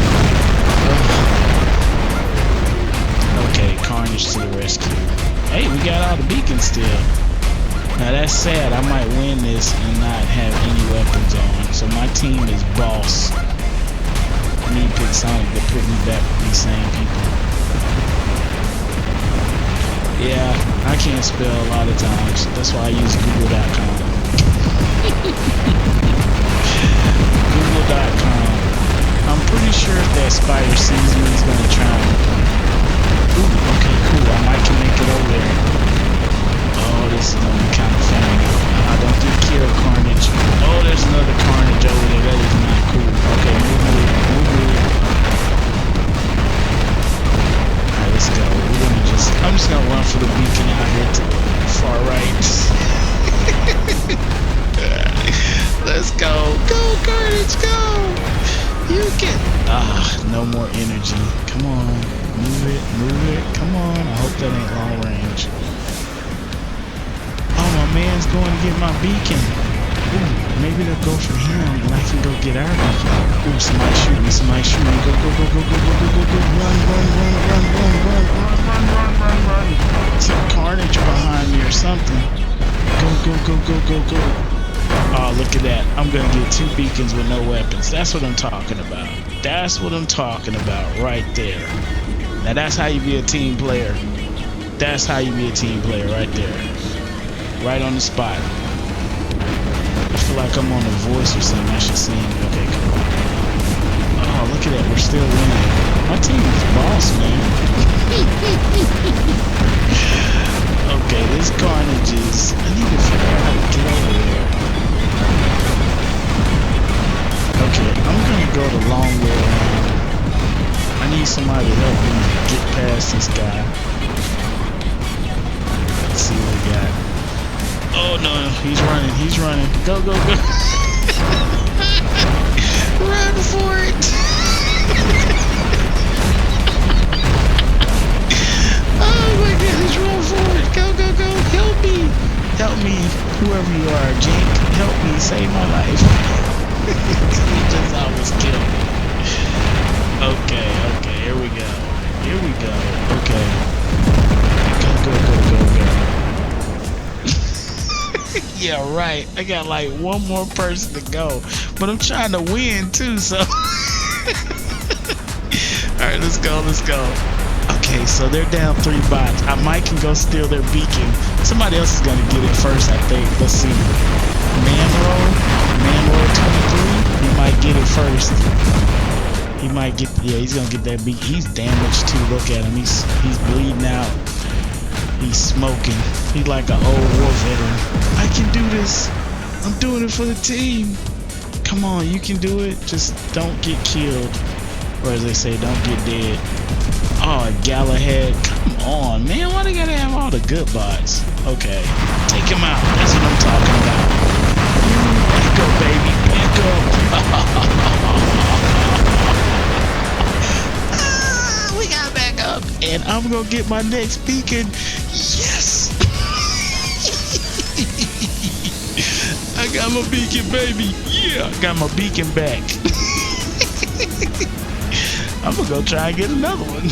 Speaker 1: Okay, Carnage to the rescue. Hey, we got all the beacons still. Now, that's sad. I might win this and not have any weapons on. So my team is boss. I need Pick Sonic to put me back with these same people. Yeah, I can't spell a lot of times. That's why I use Google.com. Google.com. I'm pretty sure if that spider sees me, he's gonna try. Ooh, okay, cool. I might can make it over another beacon out here to the far right. Let's go. Go, Carnage, go. You can. No more energy. Come on. Move it, move it. Come on. I hope that ain't long range. Oh, my man's going to get my beacon. Ooh, maybe they'll go for him and I can go get our beacon. Ooh, somebody shoot me, somebody shoot me. Go, go, go, go, go, go, go, go, go. Run, run, run, run, run, run, run, run, run, run, run. Some Carnage behind me or something. Go, go, go, go, go, go. Oh, look at that. I'm going to get 2 beacons with no weapons. That's what I'm talking about. That's what I'm talking about right there. Now, that's how you be a team player. That's how you be a team player right there. Right on the spot. I feel like I'm on The Voice or something. I should sing. Okay, come on. Oh, look at that. We're still winning. My team is boss, man. Okay, this Carnage is... I need to figure out how to get over there. Okay, I'm gonna go the long way around. I need somebody to help me get past this guy. Let's see what we got. Oh no, he's running, he's running. Go, go, go. Run for it. Oh my goodness, run for it. Go, go, go. Help me. Help me, whoever you are, Jink. Help me, save my life. He just almost killed me. Okay, okay, here we go. Here we go. Okay. Go, go, go, go, go. Yeah, right. I got like one more person to go. But I'm trying to win too, so. Alright, let's go, let's go. Okay, so they're down 3 bots. I might can go steal their beacon. Somebody else is gonna get it first, I think. Let's see. Manroll 23. He might get it first. He might get, yeah, he's gonna get that beat. He's damaged too. Look at him. He's bleeding out. He's smoking. He's like an old war veteran. I can do this. I'm doing it for the team. Come on, you can do it. Just don't get killed. Or as they say, don't get dead. Oh, Galahad. Come on, man. Why they gotta have all the good bots? Okay. Take him out. That's what I'm talking about. Back up, baby. Back up. We got back up. And I'm gonna get my next beacon. Yes. I got my beacon, baby. Yeah, I got my beacon back. I'm gonna go try and get another one.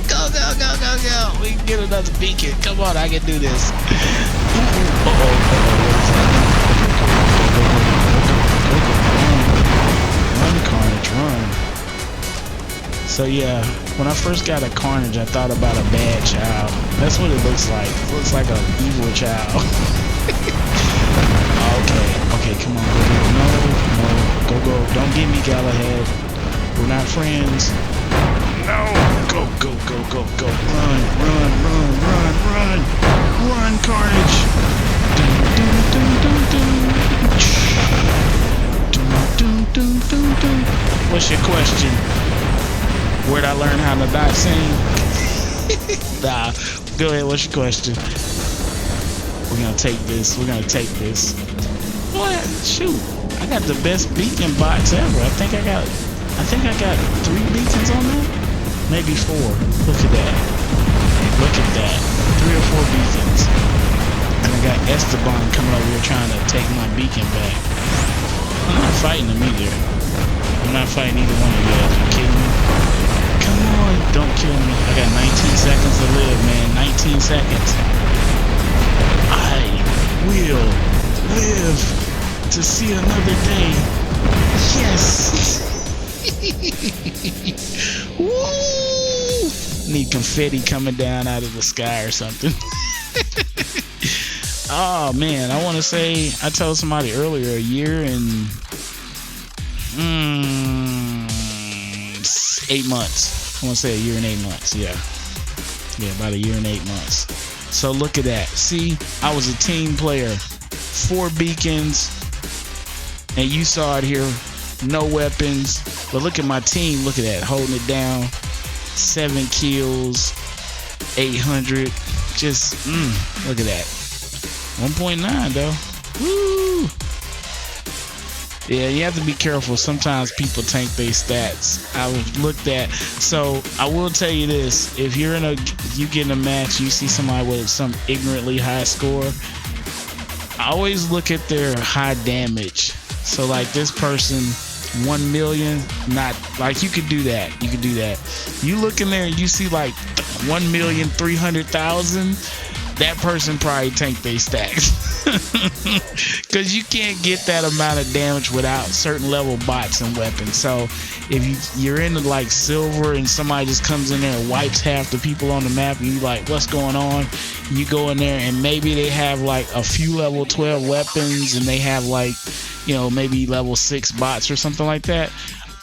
Speaker 1: Go, go, go, go, go. We can get another beacon. Come on, I can do this. Run, Carnage, run. So yeah, when I first got a Carnage, I thought about a bad child. That's what it looks like. It looks like an evil child. Okay, come on, go, no, go, go. Don't get me, Galahad. We're not friends. No, go, go, go, go, go. Run, run, run, run, run. Run, Carnage. What's your question? Where'd I learn how to not sing? Nah, go ahead, what's your question? We're gonna take this, we're gonna take this. What? Shoot, I got the best beacon box ever. I think I got 3 beacons on that? Maybe 4. Look at that. Look at that. 3 or 4 beacons. And I got Esteban coming over here trying to take my beacon back. I'm not fighting him either. I'm not fighting either one of you guys. You kidding me? Come on, don't kill me. I got 19 seconds to live, man. 19 seconds. I will live to see another day. Yes. Woo! Need confetti coming down out of the sky or something. Oh man, I want to say, I told somebody earlier, a year and 8 months. I want to say a year and 8 months. Yeah, about a year and 8 months. So look at that. See, I was a team player. 4 beacons, and you saw it here. No weapons, but look at my team. Look at that, holding it down. 7 kills. 800. Just look at that. 1.9 though. Woo! Yeah, you have to be careful. Sometimes people tank their stats. I've looked at. So I will tell you this: if you get in a match, you see somebody with some ignorantly high score, I always look at their high damage. So like this person, 1 million, not like you could do that. You could do that. You look in there and you see like 1,300,000. That person probably tanked their stacks. Because you can't get that amount of damage without certain level bots and weapons. So if you're into like silver and somebody just comes in there and wipes half the people on the map, and you like, what's going on? You go in there and maybe they have like a few level 12 weapons and they have like, you know, maybe level 6 bots or something like that.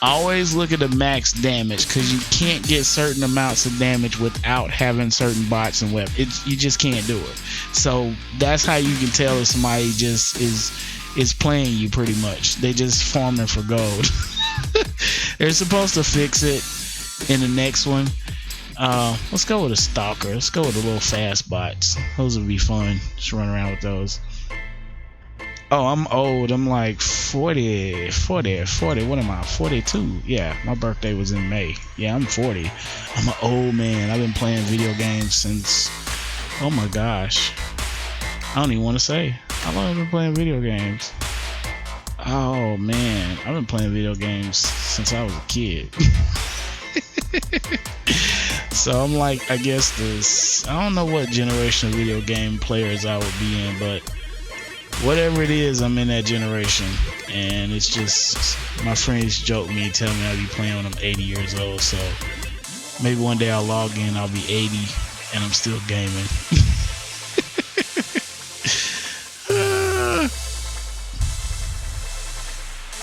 Speaker 1: Always look at the max damage, because you can't get certain amounts of damage without having certain bots and weapons. You just can't do it. So that's how you can tell if somebody just is playing you pretty much. They just farming for gold. They're supposed to fix it in the next one. Let's go with a stalker. Let's go with the little fast bots. Those would be fun. Just run around with those. Oh, I'm old. I'm like 40. What am I? 42. Yeah, my birthday was in May. Yeah, I'm 40. I'm an old man. I've been playing video games since, oh my gosh, I don't even want to say how long I've been playing video games. Oh man, I've been playing video games since I was a kid. So I'm like, I guess I don't know what generation of video game players I would be in, but whatever it is, I'm in that generation. And it's just, my friends joke me, tell me I'll be playing when I'm 80 years old. So maybe one day I'll log in, I'll be 80 and I'm still gaming.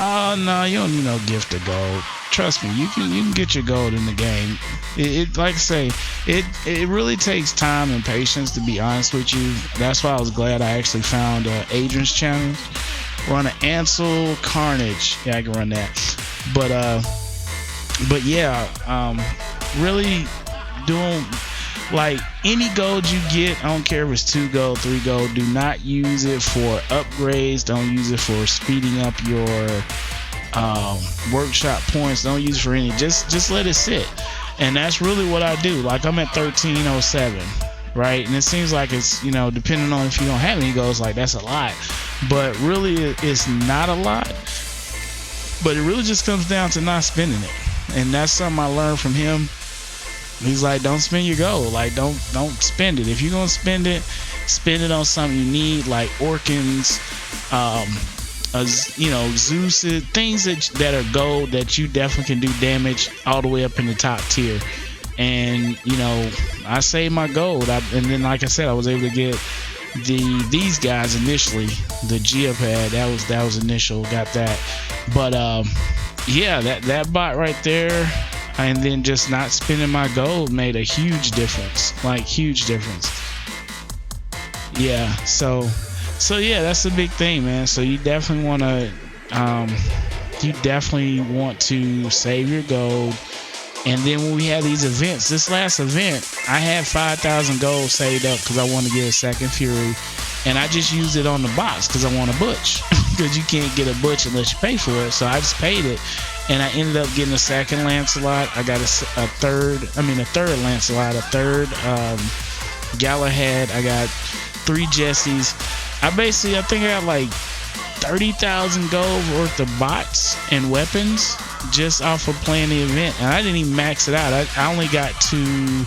Speaker 1: Oh no, you don't need no gift of gold. Trust me, you can get your gold in the game. It like I say, it really takes time and patience, to be honest with you. That's why I was glad I actually found Adrian's challenge. Run an Ansel Carnage. Yeah, I can run that. But yeah, really doing like any gold you get. I don't care if it's 2 gold, 3 gold. Do not use it for upgrades. Don't use it for speeding up your workshop points. Don't use it for any. Just let it sit. And that's really what I do. Like I'm at 1307, right? And it seems like it's, you know, depending on if you don't have any goals, like that's a lot. But really, it's not a lot. But it really just comes down to not spending it. And that's something I learned from him. He's like, don't spend your gold. Like, don't spend it. If you're gonna spend it on something you need, like Orkins, you know, Zeus, things that are gold that you definitely can do damage all the way up in the top tier. And you know, I saved my gold, and then like I said, I was able to get these guys initially. The Geopad, that was initial, got that. But yeah, that bot right there, and then just not spending my gold made a huge difference. Like huge difference. Yeah, so yeah, that's a big thing, man. So you definitely want to save your gold. And then when we have these events, this last event, I had 5,000 gold saved up because I want to get a second Fury, and I just used it on the box because I want a Butch. Because you can't get a Butch unless you pay for it. So I just paid it, and I ended up getting a second Lancelot. I got a third Lancelot, a third Galahad. I got 3 Jessies. I think I got like 30,000 gold worth of bots and weapons just off of playing the event, and I didn't even max it out. I only got to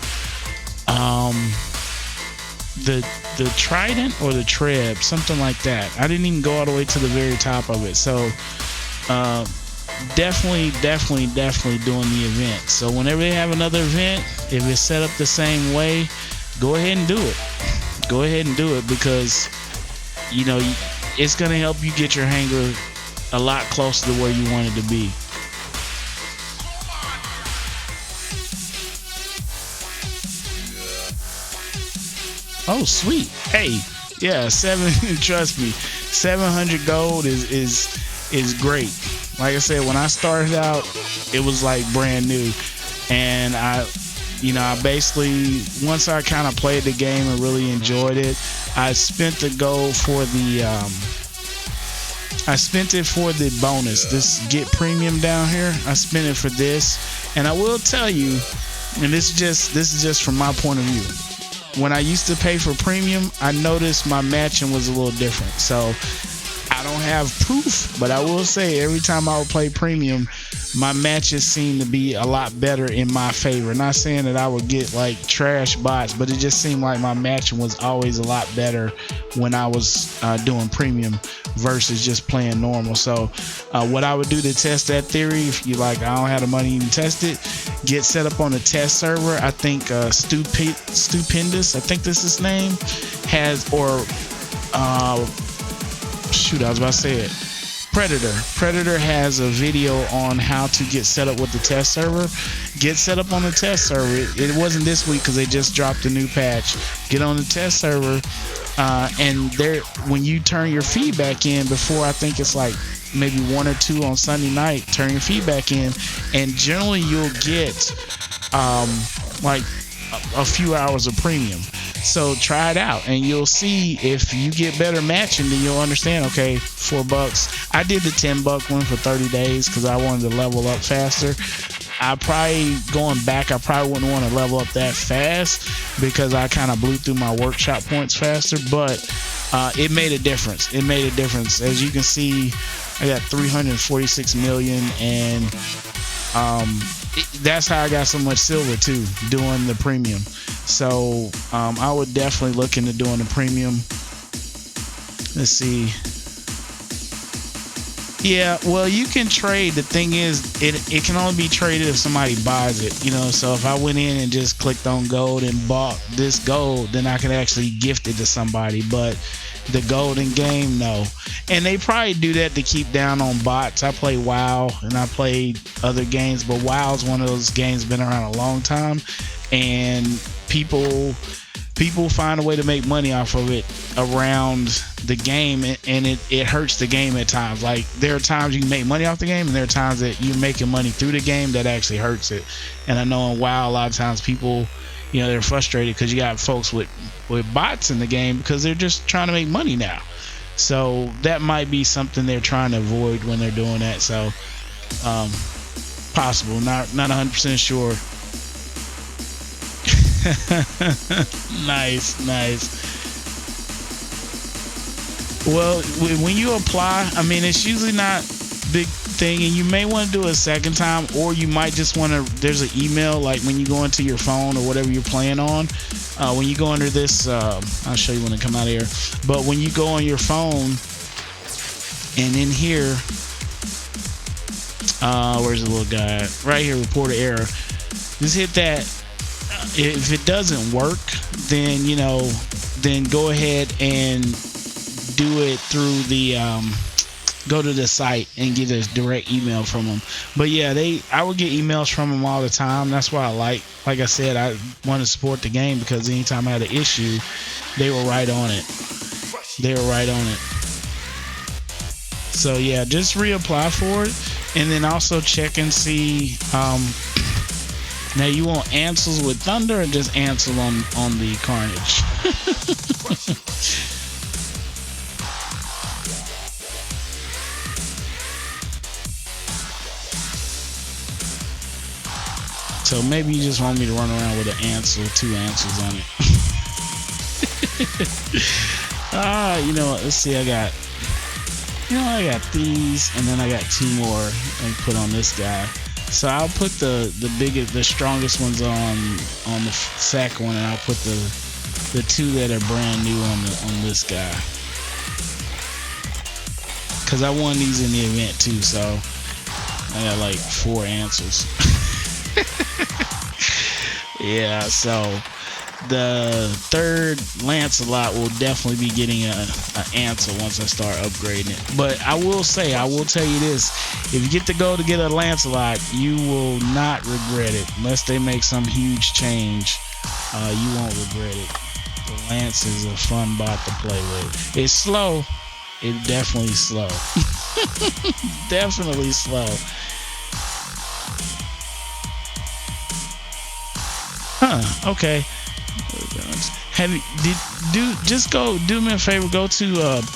Speaker 1: the Trident or the Treb, something like that. I didn't even go all the way to the very top of it. So definitely doing the event. So whenever they have another event, if it's set up the same way, go ahead and do it. Go ahead and do it, because you know it's gonna help you get your hanger a lot closer to where you want it to be. Oh sweet. Hey, yeah, trust me, 700 gold is great. Like I said, when I started out, it was like brand new, and You know, I basically, once I kind of played the game and really enjoyed it, I spent the gold for the I spent it for the bonus, this get premium down here. I spent it for this, and I will tell you, and this is just from my point of view. When I used to pay for premium, I noticed my matching was a little different. So I don't have proof, but I will say every time I would play premium, my matches seemed to be a lot better in my favor. Not saying that I would get like trash bots, but it just seemed like my matching was always a lot better when I was doing premium versus just playing normal. So what I would do to test that theory, if you like, I don't have the money to even test it, get set up on a test server. I think Stupendous, I think this is his name, has, or shoot, I was about to say it. Predator has a video on how to get set up with the test server. Get set up on the test server. It wasn't this week because they just dropped a new patch. Get on the test server, and there, when you turn your feedback in before, I think it's like maybe 1 or 2 on Sunday night, turn your feedback in, and generally you'll get like a few hours of premium. So try it out and you'll see if you get better matching, then you'll understand, okay, $4. I did the $10 one for 30 days because I wanted to level up faster. I probably, going back, I probably wouldn't want to level up that fast because I kind of blew through my workshop points faster, but it made a difference. It made a difference. As you can see, I got 346 million, and that's how I got so much silver too, doing the premium. So I would definitely look into doing the premium. Let's see. Yeah, well, you can trade. The thing is, it can only be traded if somebody buys it, you know. So if I went in and just clicked on gold and bought this gold, then I could actually gift it to somebody. But the golden game, no. And they probably do that to keep down on bots. I play WoW and I played other games, but WoW is one of those games been around a long time, and people find a way to make money off of it around the game, and it hurts the game at times. Like, there are times you can make money off the game, and there are times that you're making money through the game that actually hurts it. And I know in WoW, a lot of times people, you know, they're frustrated because you got folks with bots in the game because they're just trying to make money now. So that might be something they're trying to avoid when they're doing that. So possible, not 100% sure. Nice. Well, when you apply, I mean, it's usually not big thing, and you may want to do it a second time, or you might just want to, there's an email, like when you go into your phone or whatever you're playing on, when you go under this, I'll show you when it come out of here, but when you go on your phone and in here, where's the little guy right here, report an error, just hit that. If it doesn't work, then, you know, then go ahead and do it through the go to the site and get a direct email from them. But yeah, I would get emails from them all the time. That's why like I said, I want to support the game, because anytime I had an issue, they were right on it. So yeah, just reapply for it, and then also check and see. Now, you want Ansels with Thunder or just Ansel on the Carnage? So maybe you just want me to run around with an Ansel, 2 Ansels on it. You know what? Let's see. I got these, and then I got 2 more I can put on this guy. So I'll put the strongest ones on the second one, and I'll put the 2 that are brand new on this guy, because I won these in the event too. So I got like 4 answers. Yeah, so the third Lancelot will definitely be getting an answer once I start upgrading it. But I will tell you this: if you get the goal to get a Lancelot, you will not regret it unless they make some huge change. You won't regret it. The Lance is a fun bot to play with. It's slow. It's definitely slow. Definitely slow. Okay. Have you just go do me a favor, go to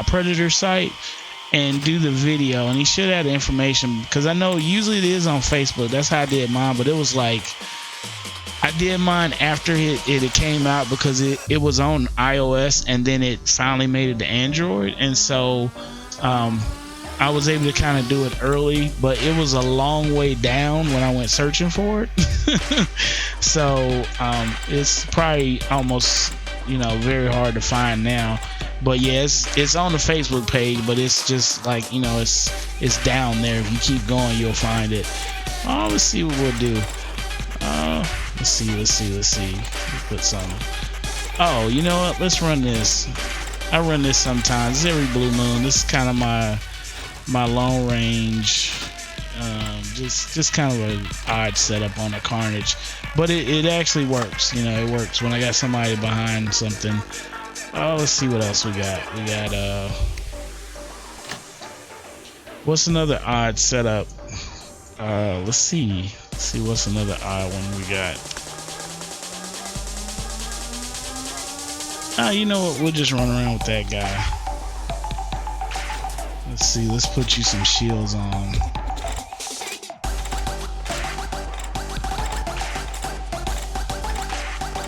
Speaker 1: Predator site and do the video, and he should have the information, because I know usually it is on Facebook. That's how I did mine, but it was like I did mine after it came out, because it was on iOS and then it finally made it to Android, and so I was able to kind of do it early, but it was a long way down when I went searching for it. So it's probably almost, very hard to find now. But yeah, it's on the Facebook page, but it's just like, it's down there. If you keep going, you'll find it. Let's see what we'll do. Let's see. Let's put some. Oh, you know what? Let's run this. I run this sometimes. It's every blue moon. This is kind of my long range. Just kind of an odd setup on a Carnage, but it actually works. It works when I got somebody behind something. Let's see what else we got. We got what's another odd setup? Let's see what's another odd one we got. You know what? We'll just run around with that guy. Let's see. Let's put you some shields on.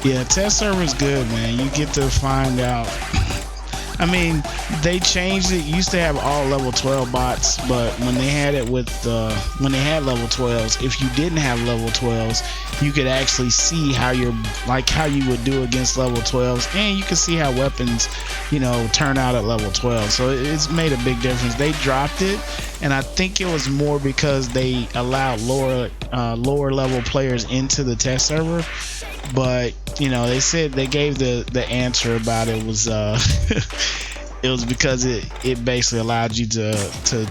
Speaker 1: Yeah, test server's good, man. You get to find out. I mean, they changed it. Used to have all level 12 bots, but when they had it with when they had level 12s, if you didn't have level 12s, you could actually see how you would do against level 12s, and you can see how weapons, turn out at level 12. So it's made a big difference. They dropped it, and I think it was more because they allowed lower level players into the test server. But they said they gave the answer about it was it was because it basically allowed you to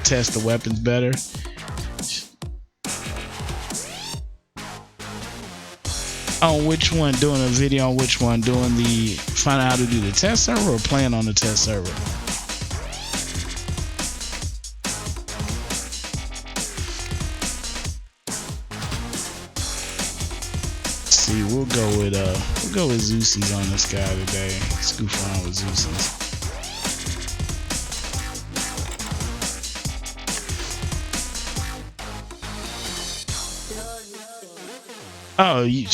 Speaker 1: test the weapons better. On which one? Doing a video on which one? Doing find out how to do the test server, or playing on the test server? See, we'll go with Zeus's on this guy today. Let's goof around with Zeus's. Oh, you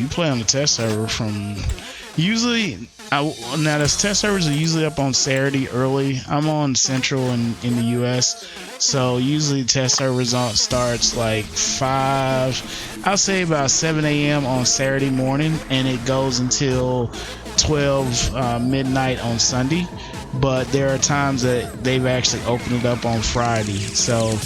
Speaker 1: play on the test server from usually. Now those test servers are usually up on Saturday early. I'm on Central in the US, so usually test servers starts like 5. I'll say about 7 a.m. on Saturday morning, and it goes until 12 midnight on Sunday. But there are times that they've actually opened it up on Friday. So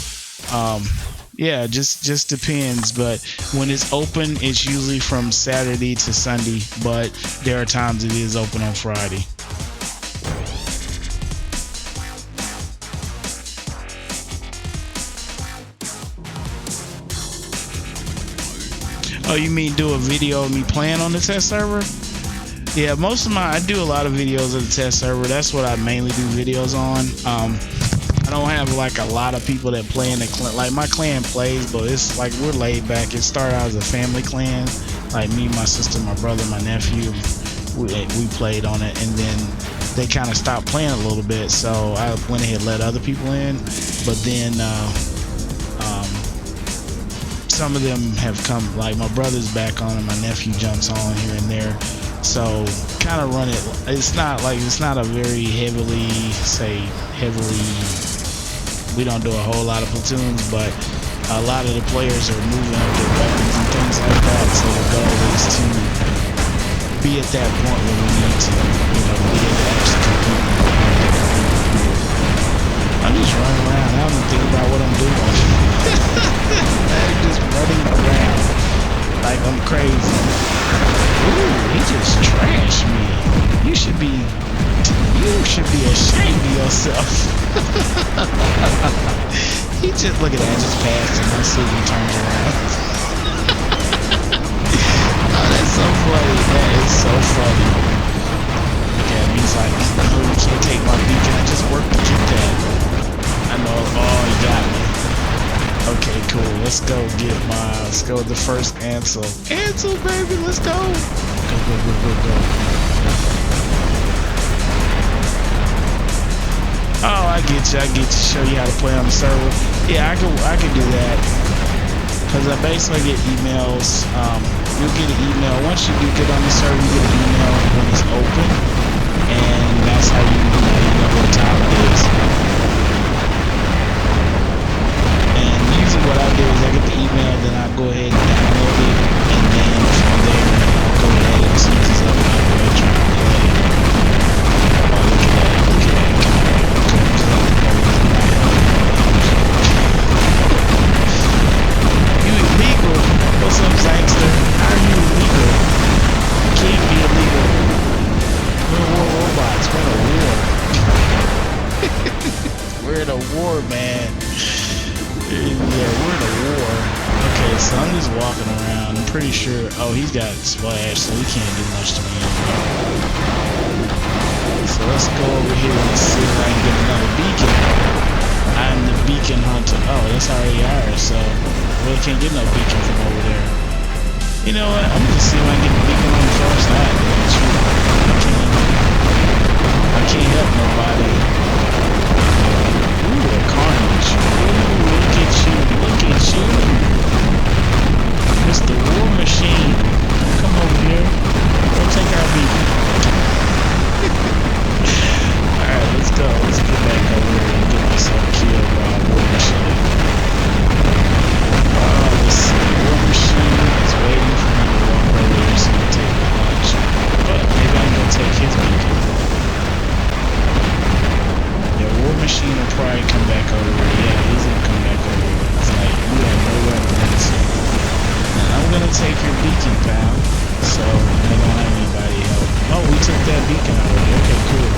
Speaker 1: yeah, just depends. But when it's open, it's usually from Saturday to Sunday, but there are times it is open on Friday. Oh, you mean do a video of me playing on the test server? Yeah, I do a lot of videos of the test server. That's what I mainly do videos on. I don't have like a lot of people that play in the clan. Like my clan plays, but it's like we're laid back. It started out as a family clan, like me, my sister, my brother, my nephew. We played on it, and then they kind of stopped playing a little bit. So I went ahead and let other people in. But then some of them have come. Like my brother's back on, and my nephew jumps on here and there. So kind of run it. It's not a very heavily. We don't do a whole lot of platoons, but a lot of the players are moving up their weapons and things like that. So the goal is to be at that point where we need to, be able to actually compete. I'm just running around. I don't even think about what I'm doing. I'm just running around like I'm crazy. Ooh, he just trashed me. You should be ashamed of yourself. He just, look at that, just passed him. Let's see if he turns around. Oh, that's so funny. That is so funny. Look at him, he's like, oh, you can't take my beacon. I just worked to get that. I know, oh, he got me. Okay, cool. Let's let's go get mine. Let's go with the first Ansel. Ansel, baby, let's go. Go, go, go, go, go. Oh, I get you. I get you. Show you how to play on the server. Yeah, I can do that. Cause I basically get emails. You'll get an email once you do get on the server. You get an email when it's open, and that's how you know what time it is. And usually what I do is I get the email, then I go ahead and download it, and then from there I'll go ahead and as soon as it's up, I'll go ahead and try and play it. Oh, look at that! Look at that! You illegal? What's up, Zangster? How are you illegal? You can't be illegal. We're in war robots. We're in a war. We're in a war, man. Yeah, we're in a war. Okay, so I'm just walking around. I'm pretty sure. Oh, he's got splash, so he can't do much to me anymore. So let's go over here and see if I can get another beacon. I'm the beacon hunter. Oh, that's already ours, so really can't get no beacon from over there. You know what? I'm gonna see if I can get the beacon on the far side. I can't help nobody. Ooh, a carnage. Ooh, look at you. Look at you. Mr. War Machine. Come over here. Go take our beacon. Alright, let's go. Let's get back over here and get myself killed by a War Machine. Let's see. War Machine is waiting for me to walk over here so he can take the punch. But maybe I'm gonna take his beacon. Yeah, War Machine will probably come back over here. Yeah, he's gonna come back over here. It's like, you have no weapons. And I'm gonna take your beacon, pal. So, I don't have anybody help. Oh, we took that beacon already. Okay, cool.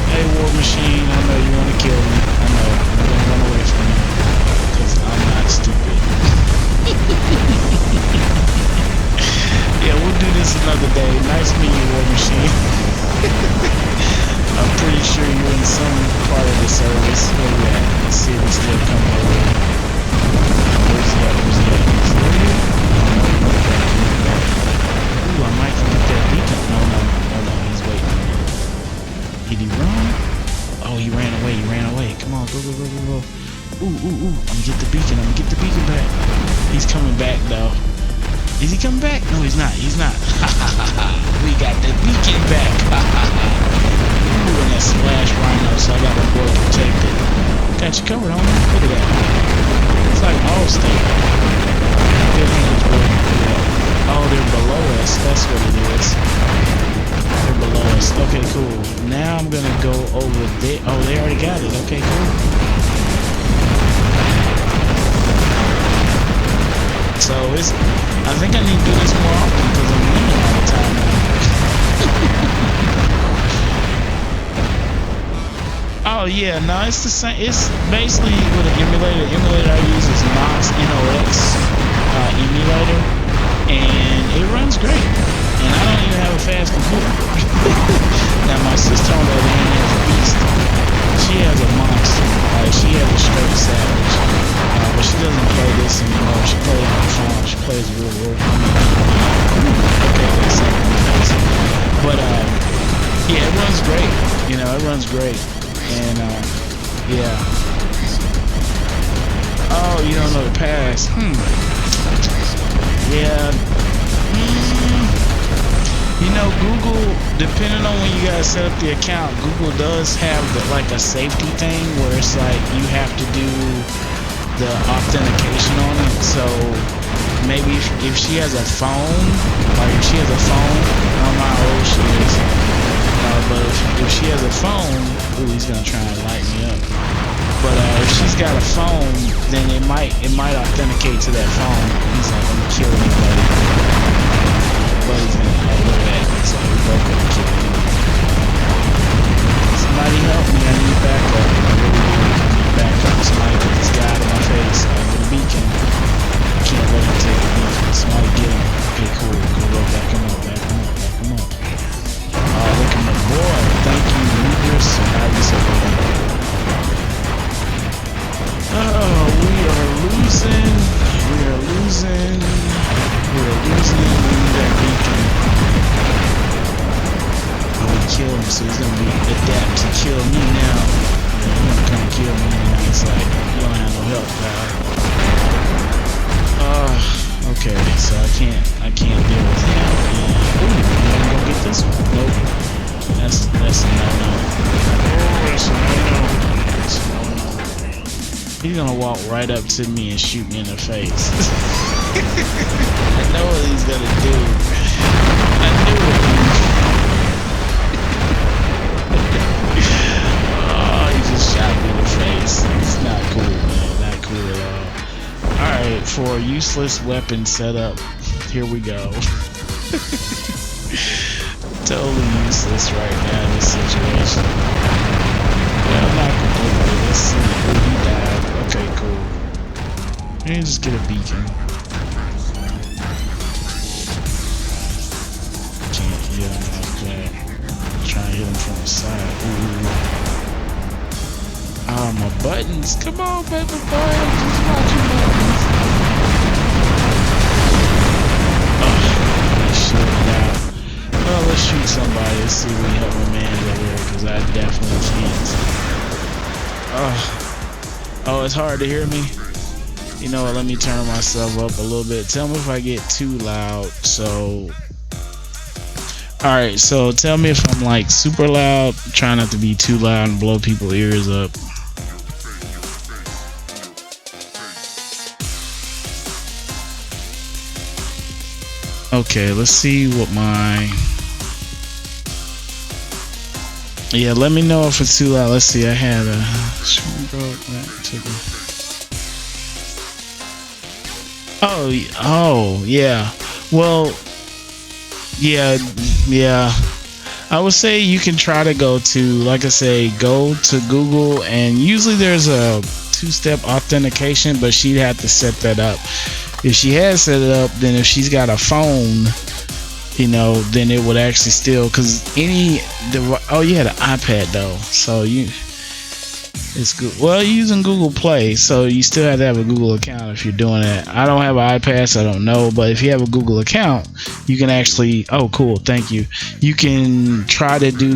Speaker 1: Hey, War Machine, I know you wanna kill me. I know. I'm gonna run away from you. Because I'm not stupid. Yeah, we'll do this another day. Nice meeting you, War Machine. I'm pretty sure you're in some part of the service. Where you at? Let's see if he's still coming over. Where's he at? Where's he at? Is he over here? Ooh, I might can get that beacon. No, hold on, he's waiting. Did he run? Oh, he ran away. He ran away. Come on, go, go, go, go, go. Ooh. I'm gonna get the beacon. I'm gonna get the beacon back. He's coming back though. Is he coming back? No, he's not. He's not. We got the beacon back. Ooh, and that splash rhino, so I got my boy protected. Got you covered, homie. Look at that. It's like Allstate. Good hands, boy. Oh, they're below us. That's what it is. They're below us. Okay, cool. Now I'm gonna go over there. Oh, they already got it. Okay, cool. So I think I need to do this more often because I'm winning all the time now. Oh yeah, no, it's the same. It's basically with an emulator. The emulator I use is Nox NOx emulator, and it runs great. And I don't even have a fast computer. Now my sister on the other hand has a beast. She has a monster. She has a straight savage. But she doesn't play this anymore. She plays on the phone. She plays real world. Okay, that's something nice. But yeah, it runs great. You know, it runs great. And yeah. Oh, you don't know the pass. Yeah. You know, Google, depending on when you guys set up the account, Google does have like a safety thing where it's like you have to do the authentication on it. So maybe if she has a phone, like if she has a phone, I don't know how old she is, but if she has a phone, ooh, he's gonna try and light me up. But if she's got a phone, then it might authenticate to that phone. He's not gonna kill anybody. But he's gonna look at it, so we both gonna kill him. Somebody help me! I need backup. I really do. I need backup. Somebody put this guy in my face. With a beacon. I can't let him take the beacon. Somebody get him. Okay, cool. Go back him up. Back him up. Back him up. Oh, look at my boy. Thank you, Lucas. Oh, we are losing. We are losing. We are losing. We need that beacon. Oh, we kill him, so he's gonna be adapt to kill me now. Yeah, he's gonna come kill me now. It's like, you don't have no help, pal. Okay, so I can't deal with him. Ooh, you wanna go get this one? Nope. That's a no-no. Oh, that's a no-no. That's a no-no. He's gonna walk right up to me and shoot me in the face. I know what he's gonna do. I knew it. Oh, he just shot me in the face. It's not cool, man. Not cool at all. Alright, for a useless weapon setup, here we go. Totally useless right now in this situation. Yeah, I'm not completely. Let's see. He died. Okay, cool. Let me just get a beacon. Can't hit him like that. Try and hit him from the side. Ooh. Ah, my buttons. Come on, baby boy. Just watch your buttons. Oh, shit now. Well, let's shoot somebody. Let's see if we can help my man over here, because I definitely can't. Oh, it's hard to hear me. You know what? Let me turn myself up a little bit. Tell me if I get too loud. So, alright, so tell me if I'm like super loud. Try not to be too loud and blow people's ears up. Okay, let's see what my... Yeah, let me know if it's too loud. Let's see, I had a... Oh, yeah. Well, yeah. I would say you can try to go to, like I say, go to Google, and usually there's a two-step authentication, but she'd have to set that up. If she has set it up, then if she's got a phone, you know, then it would actually still, because oh, you had an iPad though, so it's good. Well, you're using Google Play, so you still have to have a Google account if you're doing that. I don't have an iPad, so I don't know, but if you have a Google account, you can actually, oh cool, thank you. You can try to do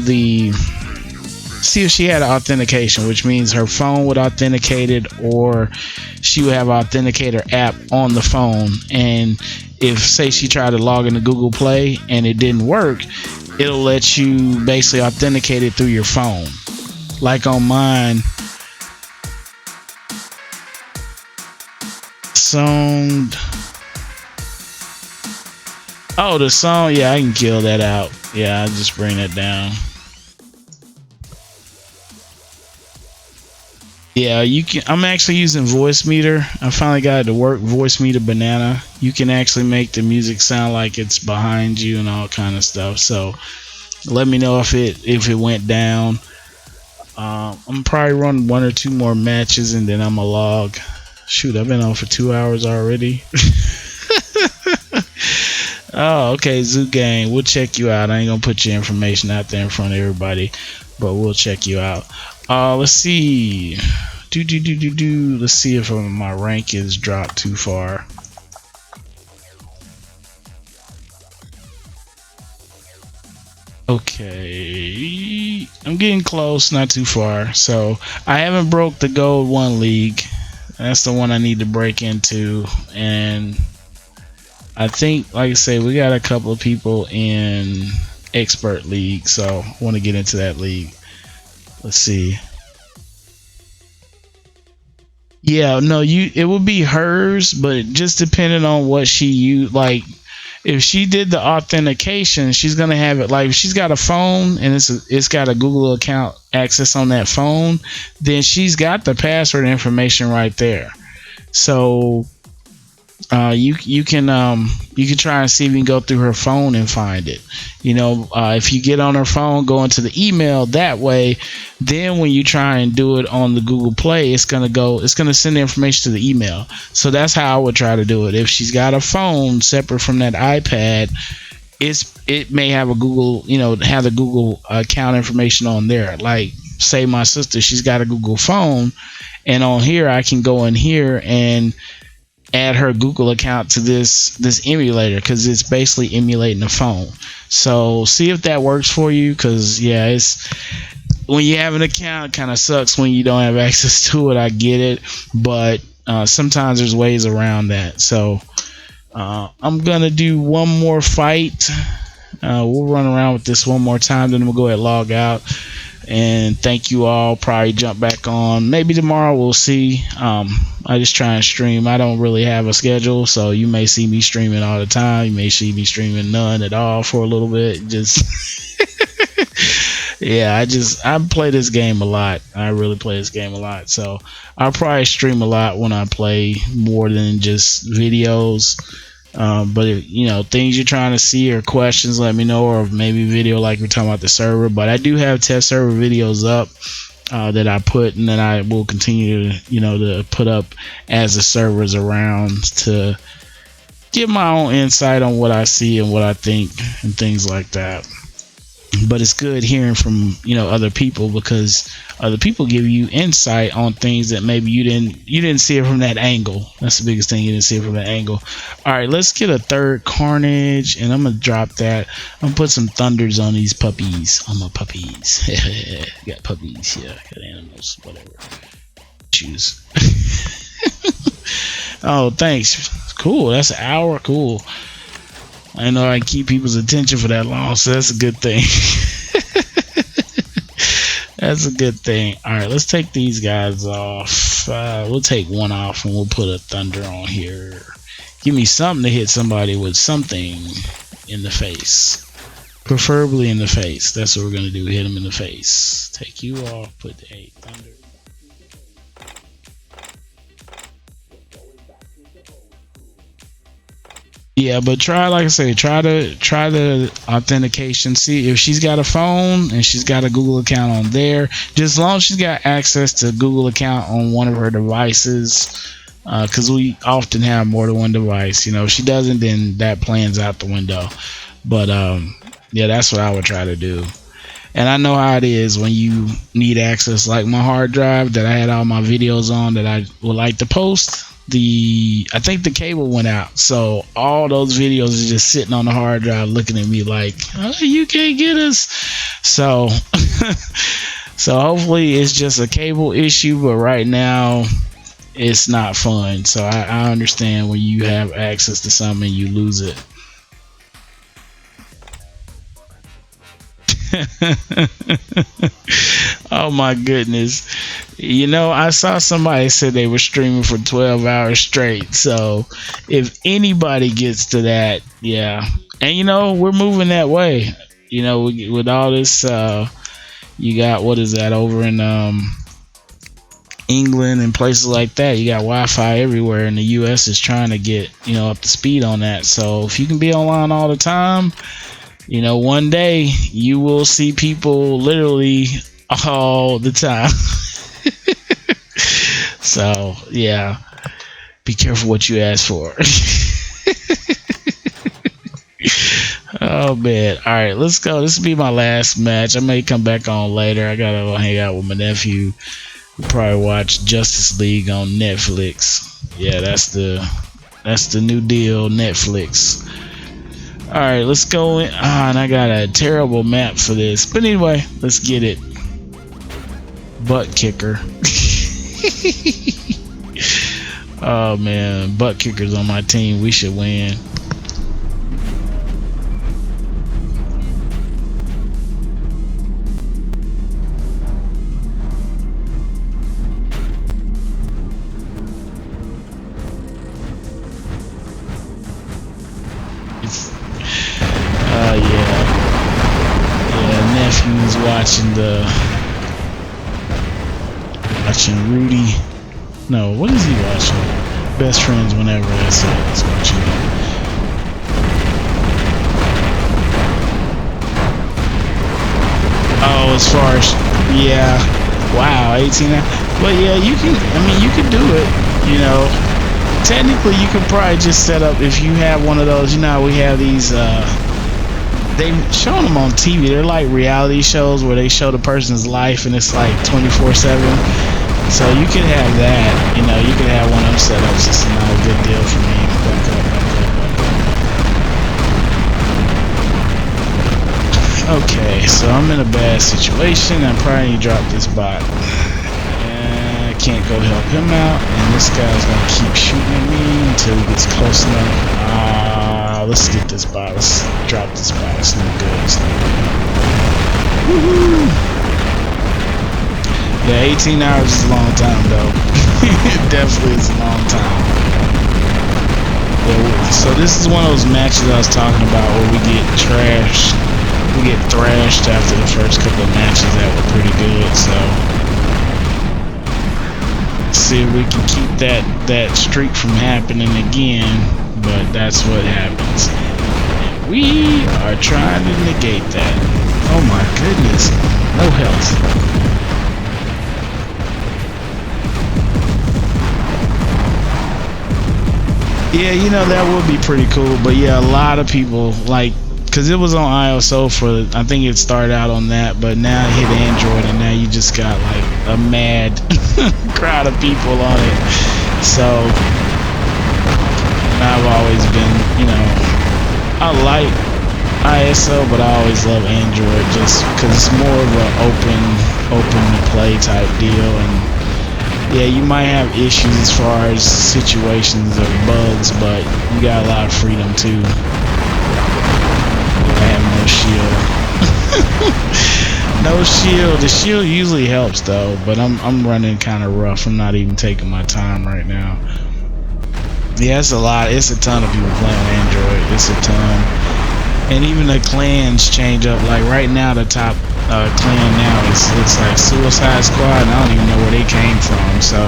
Speaker 1: see if she had an authentication, which means her phone would authenticate it, or she would have an authenticator app on the phone. And if, say, she tried to log into Google Play and it didn't work, it'll let you basically authenticate it through your phone. Like on mine, song. Oh, the song. Yeah, I can kill that out. Yeah, I'll just bring that down. Yeah, you can. I'm actually using Voice Meter. I finally got it to work. Voice Meter Banana. You can actually make the music sound like it's behind you and all kind of stuff. So let me know if it went down. I'm probably running 1 or 2 more matches and then I'm a log. Shoot, I've been on for 2 hours already. Oh, okay, Zoo Gang. We'll check you out. I ain't gonna put your information out there in front of everybody, but we'll check you out. Let's see. Let's see if my rank is dropped too far. Okay, I'm getting close, not too far. So I haven't broke the Gold 1 League. That's the one I need to break into, and I think, like I say, we got a couple of people in Expert League, so I want to get into that league. Let's see. Yeah, no, it would be hers, but just depending on what she used. Like, if she did the authentication, she's gonna have it. Like, if she's got a phone and it's got a Google account access on that phone, then she's got the password information right there. So you can try and see if you can go through her phone and find it. You know, if you get on her phone, go into the email that way. Then when you try and do it on the Google Play, it's gonna send the information to the email. So that's how I would try to do it. If she's got a phone separate from that iPad, it may have a Google, have the Google account information on there. Like, say my sister, she's got a Google phone, and on here I can go in here and add her Google account to this emulator, because it's basically emulating a phone. So see if that works for you, because yeah, it's when you have an account, it kind of sucks when you don't have access to it. I get it, but sometimes there's ways around that. So I'm gonna do one more fight. We'll run around with this one more time, then we'll go ahead and log out. And thank you all. Probably jump back on maybe tomorrow, we'll see. I just try and stream. I don't really have a schedule, so you may see me streaming all the time, you may see me streaming none at all for a little bit. Just yeah, I play this game a lot. I really play this game a lot, so I'll probably stream a lot when I play, more than just videos. But if, you know, things you're trying to see or questions, let me know, or maybe video like we're talking about the server. But I do have test server videos up that I put, and then I will continue to, you know, to put up as the server's around, to give my own insight on what I see and what I think and things like that. But it's good hearing from, you know, other people, because other people give you insight on things that maybe you didn't see it from that angle. That's the biggest thing, you didn't see it from that angle. All right, let's get a third Carnage, and I'm gonna drop that. I'm gonna put some thunders on these puppies, on my puppies. Got puppies, yeah, got animals, whatever. Choose. Oh, thanks. Cool, that's an hour. Cool. I know I keep people's attention for that long, so that's a good thing. That's a good thing. All right, let's take these guys off. We'll take one off, and we'll put a thunder on here. Give me something to hit somebody with, something in the face, preferably in the face. That's what we're gonna do. Hit them in the face. Take you off. Put a thunder. Yeah, but try, like I say, try the authentication. See if she's got a phone and she's got a Google account on there. Just as long as she's got access to Google account on one of her devices, because we often have more than one device. You know, if she doesn't, then that plan's out the window. But yeah, that's what I would try to do. And I know how it is when you need access, like my hard drive that I had all my videos on that I would like to post. I think the cable went out, so all those videos are just sitting on the hard drive looking at me like, oh, you can't get us. So so hopefully it's just a cable issue, but right now it's not fun. So I understand when you have access to something and you lose it. Oh my goodness. You know, I saw somebody said they were streaming for 12 hours straight. So if anybody gets to that, yeah. And you know, we're moving that way. You know, with all this you got, what is that, over in England and places like that, you got Wi-Fi everywhere, and the US is trying to get, you know, up to speed on that. So if you can be online all the time, you know, one day you will see people literally all the time. So yeah, be careful what you ask for. Oh man. All right, let's go. This will be my last match. I may come back on later. I gotta go hang out with my nephew. We'll probably watch Justice League on Netflix. Yeah, that's the new deal, Netflix. All right, let's go in. And I got a terrible map for this, but anyway, let's get it. Butt kicker. Oh man, butt kickers on my team. We should win. Nephew's watching Rudy. No, what is he watching? Best Friends Whenever. That's it. He's watching it. Oh, as far as, yeah, wow, 18. But yeah, you can. I mean, you can do it. You know, technically, you could probably just set up, if you have one of those. You know how we have these. They've shown them on TV. They're like reality shows where they show the person's life and it's like 24/7. So you could have that, you know, you could have one of them setups. It's not a good deal for me. Back up, back up, back up. Okay, so I'm in a bad situation. I probably need to drop this bot. I can't go help him out, and this guy's gonna keep shooting at me until he gets close enough. Let's get this bot. Let's drop this bot. It's no good. It's no good. Woohoo! Yeah, 18 hours is a long time, though. It definitely is a long time. Yeah, so this is one of those matches I was talking about where we get trashed. We get thrashed after the first couple of matches that were pretty good. So let's see if we can keep that streak from happening again. But that's what happens. And we are trying to negate that. Oh my goodness, no health. Yeah, you know, that would be pretty cool, but yeah, a lot of people, like, because it was on ISO for, I think it started out on that, but now it hit Android, and now you just got, like, a mad crowd of people on it. So, and I've always been, you know, I like ISO, but I always love Android just because it's more of an open to play type deal, and yeah, you might have issues as far as situations or bugs, but you got a lot of freedom too. I have no shield. No shield. The shield usually helps though, but I'm running kind of rough. I'm not even taking my time right now. Yeah, it's a lot. It's a ton of people playing on Android. It's a ton. And even the clans change up. Like right now, the top clan now looks like Suicide Squad, and I don't even know where they came from. So,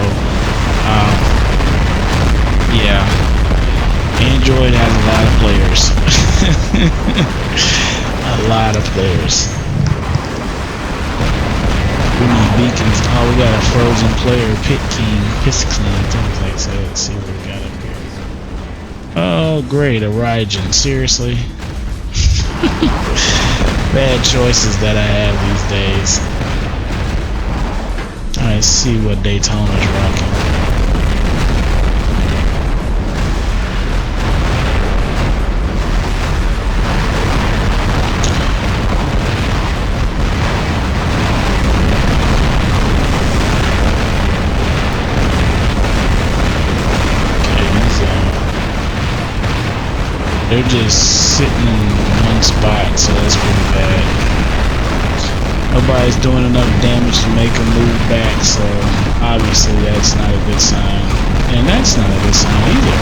Speaker 1: yeah, Android has a lot of players. A lot of players. We need beacons. Oh, we got a frozen player, Piscine, things like that. Let's see what we got up here. Oh, great, a Raijin. Seriously? Bad choices that I have these days. Alright, let's see what Daytona's rocking. They're just sitting in one spot, so that's pretty bad. Nobody's doing enough damage to make them move back, so obviously that's not a good sign. And that's not a good sign either.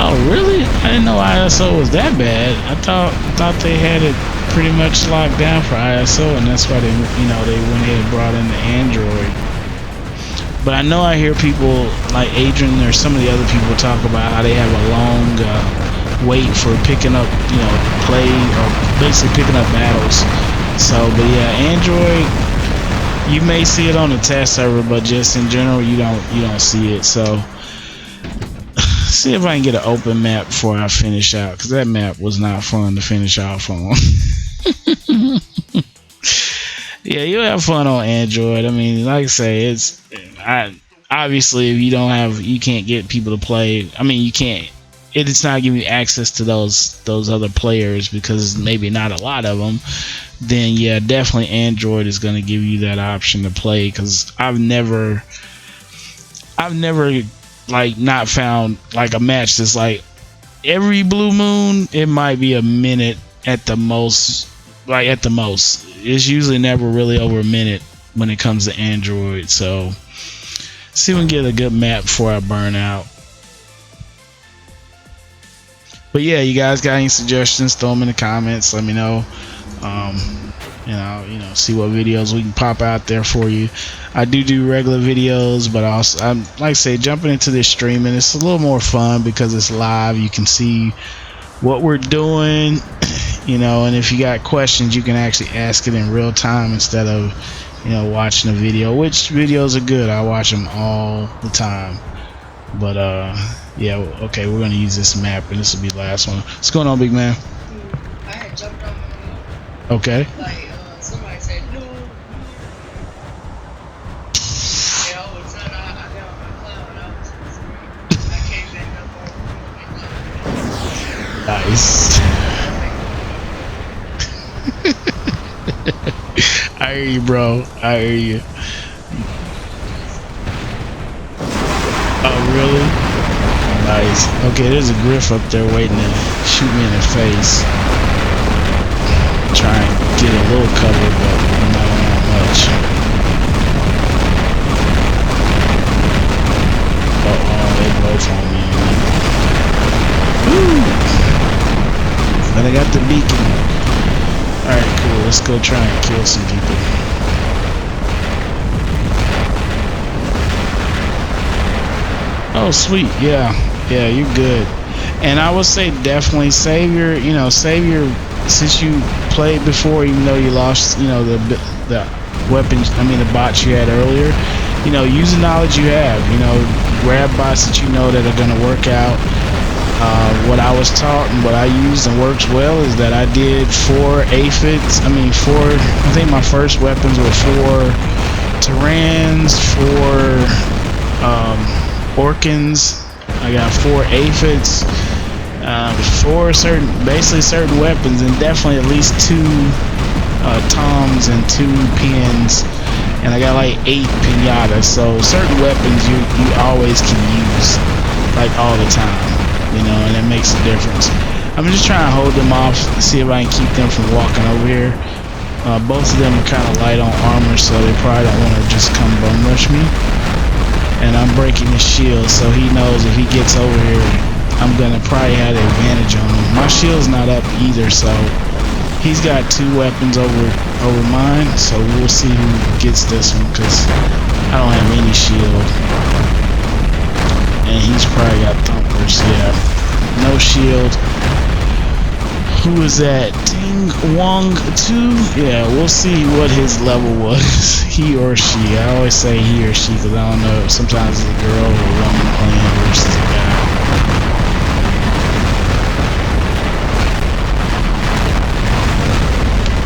Speaker 1: Oh really? I didn't know ISO was that bad. I thought they had it pretty much locked down for ISO, and that's why they, you know, they went ahead and brought in the Android. But I know I hear people like Adrian or some of the other people talk about how they have a long wait for picking up, you know, play or basically picking up battles. So, but yeah, Android, you may see it on the test server, but just in general, you don't see it. So, see if I can get an open map before I finish out, because that map was not fun to finish off on. Yeah, you'll have fun on Android. I mean, like I say, obviously if you can't get people to play. I mean, you can't. It's not giving you access to those other players because maybe not a lot of them. Then yeah, definitely Android is going to give you that option to play. Because I've never like not found like a match that's like every blue moon. It might be a minute at the most. Like at the most, it's usually never really over a minute when it comes to Android. So see if we can get a good map before I burn out. But yeah, you guys got any suggestions, throw them in the comments. Let me know. You know, see what videos we can pop out there for you. I do regular videos, but also I'm like I say, jumping into this streaming, it's a little more fun because it's live. You can see what we're doing, you know, and if you got questions, you can actually ask it in real time instead of, you know, watching a video. Which videos are good? I watch them all the time. But yeah, okay, we're gonna use this map, and this will be the last one. What's going on, big man?
Speaker 2: I had jumped on one of them.
Speaker 1: Okay.
Speaker 2: Like, somebody said, no. And all of a sudden, I got on my cloud and I was free. I came back up on the room and
Speaker 1: Nice. I hear you, bro. I hear you. Oh, really? Nice. Okay, there's a griff up there waiting to shoot me in the face. Try and get a little cover, but not much. Uh-oh, they both on me. Woo! But I got the beacon. Alright, cool. Let's go try and kill some people. Oh, sweet. Yeah. Yeah, you're good. And I would say definitely save your, since you played before, even though you lost, the weapons, the bots you had earlier, use the knowledge you have, grab bots that you know that are going to work out. What I was taught and what I used and works well is that I did 4 aphids. I think my first weapons were 4 Tyrans, 4 Orkans. I got 4 aphids, 4 basically certain weapons, and definitely at least 2 toms and 2 pins, and I got like 8 pinatas. So certain weapons you always can use, like all the time. And that makes a difference. I'm just trying to hold them off, see if I can keep them from walking over here. Both of them are kind of light on armor, so they probably don't want to just come bum rush me. And I'm breaking his shield, so he knows if he gets over here, I'm gonna probably have the advantage on him. My shield's not up either, so he's got 2 weapons over mine. So we'll see who gets this one, because I don't have any shield. And he's probably got thumpers, yeah. No shield. Who is that? Ting Wong 2? Yeah, we'll see what his level was. He or she. I always say he or she because I don't know. Sometimes it's a girl or a woman playing versus a guy.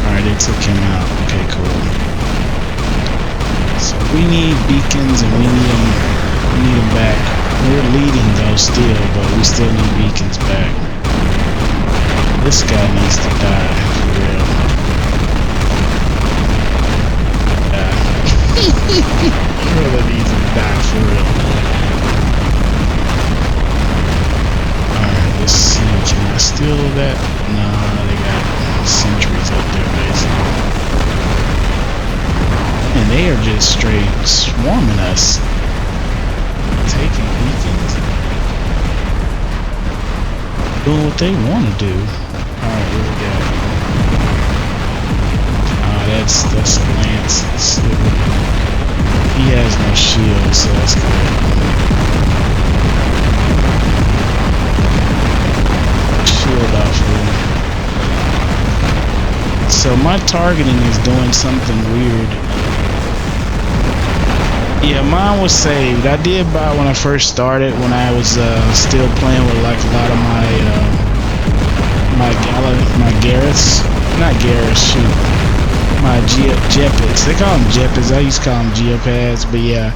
Speaker 1: Alright, they took him out. Okay, cool. So we need beacons and we need them back. We're leading though still, but we still need beacons back. This guy needs to die for real. He really needs to die for real. Alright, let's see. Can I steal that? Nah, they got sentries up there basically. And they are just straight swarming us. Taking beacons. Doing what they want to do. Alright, here we go. That's Lance. He has no shield, so that's good. Shield off here. So my targeting is doing something weird. Yeah, mine was saved. I did buy when I first started, when I was still playing with like a lot of my Garreths. Not Garreths, shoot. My Jetpits. They call them Jetpits. I used to call them Geopads, but yeah.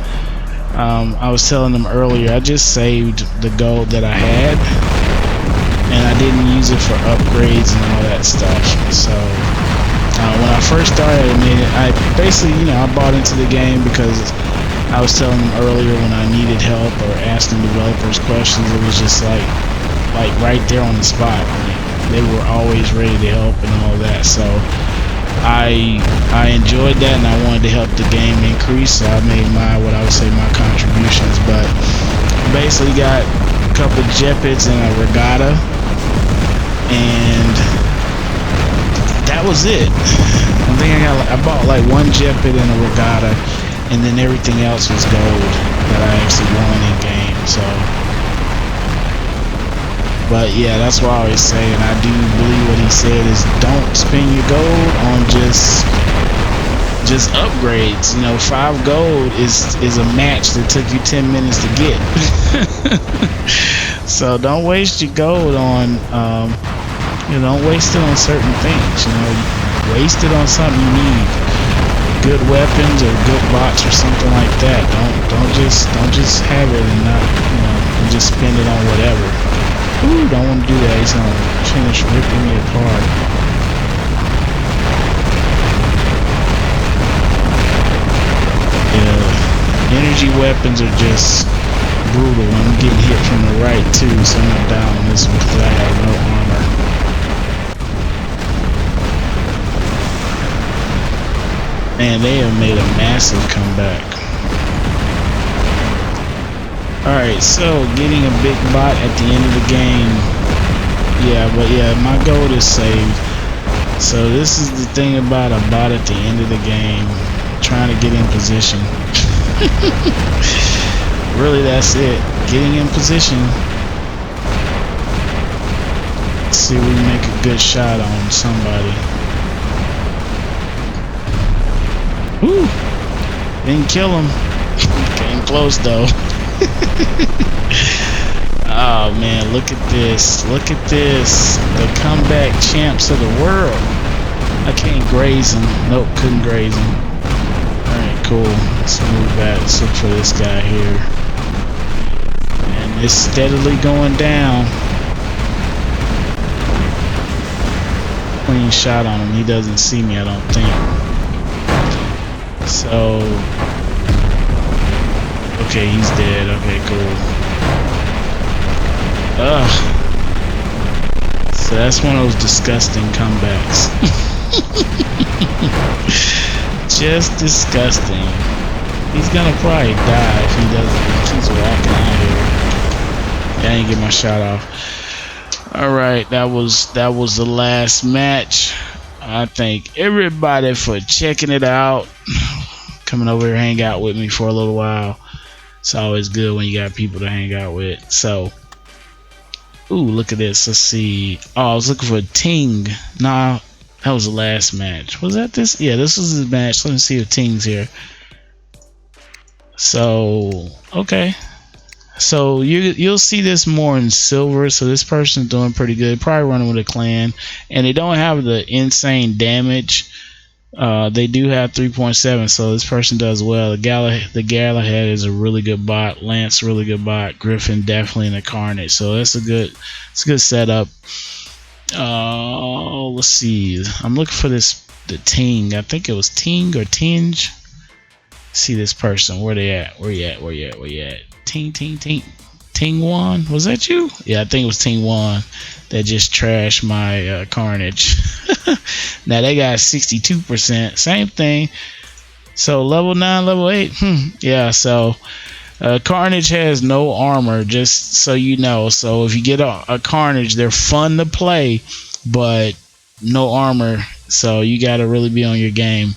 Speaker 1: I was telling them earlier, I just saved the gold that I had, and I didn't use it for upgrades and all that stuff. So when I first started, I basically, I bought into the game because I was telling them earlier when I needed help or asking developers questions, it was just like right there on the spot. They were always ready to help and all that. So I enjoyed that, and I wanted to help the game increase. So I made what I would say my contributions. But basically got a couple Jetpits and a Regatta, and that was it. I think I bought like 1 Jetpit and a Regatta, and then everything else was gold that I actually won in game. So, but yeah, that's what I always say, and I do believe what he said is don't spend your gold on just just upgrades. You know, 5 gold is a match that took you 10 minutes to get. So don't waste your gold on you know, don't waste it on certain things. You know, waste it on something you need. Good weapons or good bots or something like that. Don't just have it and not, you know, and just spend it on whatever. Ooh, don't want to do that. He's gonna finish ripping me apart. Yeah, energy weapons are just brutal. I'm getting hit from the right too, so I'm not down on this one because I have no armor. Man, they have made a massive comeback. Alright, so getting a big bot at the end of the game. Yeah, but yeah, my gold is saved. So this is the thing about a bot at the end of the game. Trying to get in position. Really, that's it. Getting in position. Let's see if we can make a good shot on somebody. Woo! Didn't kill him. Came close though. Oh man, look at this. Look at this. The comeback champs of the world. I can't graze him. Nope, couldn't graze him. Alright, cool. Let's move back. Let's look for this guy here. And it's steadily going down. Clean shot on him. He doesn't see me, I don't think. So, okay, he's dead. Okay, cool. Ugh. So that's one of those disgusting comebacks. Just disgusting. He's gonna probably die if he doesn't. He's walking out here. Yeah, I didn't get my shot off. All right, that was the last match. I thank everybody for checking it out, coming over here, hang out with me for a little while. It's always good when you got people to hang out with. So, ooh, look at this. Let's see. Oh, I was looking for Ting. Nah, that was the last match. Was that this? Yeah, this was the match. Let me see if Ting's here. So, okay. So you'll see this more in silver. So this person's doing pretty good. Probably running with a clan, and they don't have the insane damage. They do have 3.7, so this person does well. The Galahad is a really good bot. Lance, really good bot. Griffin definitely in the Carnage. So that's a good setup. Let's see. I'm looking for the Ting. I think it was Ting or Tinge. See this person. Where they at? Where you at? Ting Wan, was that you? Yeah, I think it was Ting Wan that just trashed my Carnage. Now they got 62%, same thing. So level 9, level 8. Yeah, so Carnage has no armor, just so you know. So if you get a Carnage, they're fun to play, but no armor. So you got to really be on your game.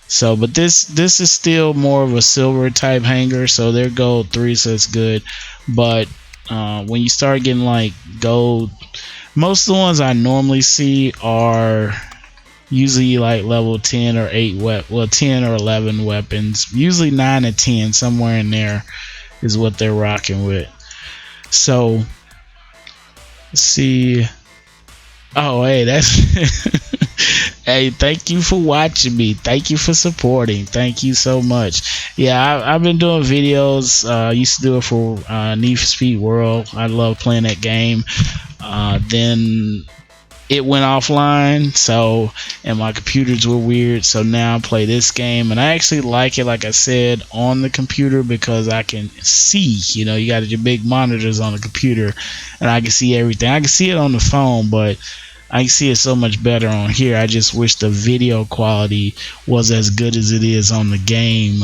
Speaker 1: So, but this is still more of a silver type hanger, so they're gold 3, so it's good. But when you start getting like gold, most of the ones I normally see are usually like level 10 or 8 well 10 or 11 weapons. Usually 9 and 10, somewhere in there is what they're rocking with. So let's see. Oh, hey, that's hey, thank you for watching me. Thank you for supporting. Thank you so much. Yeah, I've been doing videos. I used to do it for Need for Speed World. I love playing that game. Then it went offline, so, and my computers were weird, so now I play this game, and I actually like it, like I said, on the computer, because I can see, you know, you got your big monitors on the computer, and I can see everything. I can see it on the phone, but I can see it so much better on here. I just wish the video quality was as good as it is on the game,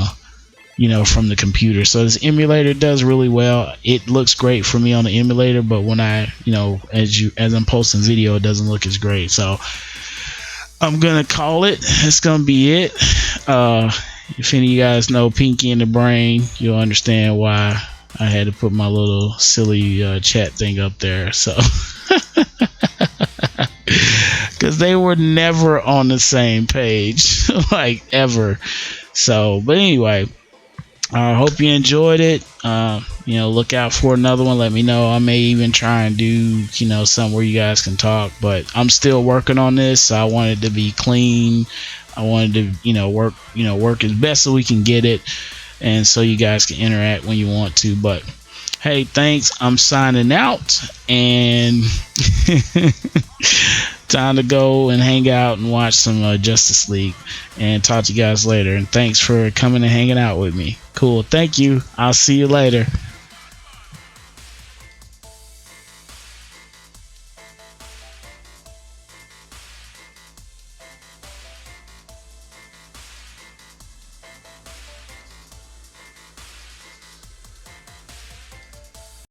Speaker 1: you know, from the computer. So this emulator does really well. It looks great for me on the emulator, but when I, you know, as I'm posting video, it doesn't look as great. So I'm gonna call it. It's gonna be it. If any of you guys know Pinky in the Brain, you'll understand why I had to put my little silly chat thing up there. So because they were never on the same page, like ever. So, but anyway, I hope you enjoyed it. Look out for another one. Let me know. I may even try and do, something where you guys can talk. But I'm still working on this. So I want it to be clean. I wanted to, work as best as we can get it, and so you guys can interact when you want to. But hey, thanks. I'm signing out, and time to go and hang out and watch some Justice League, and talk to you guys later. And thanks for coming and hanging out with me. Cool. Thank you. I'll see you later.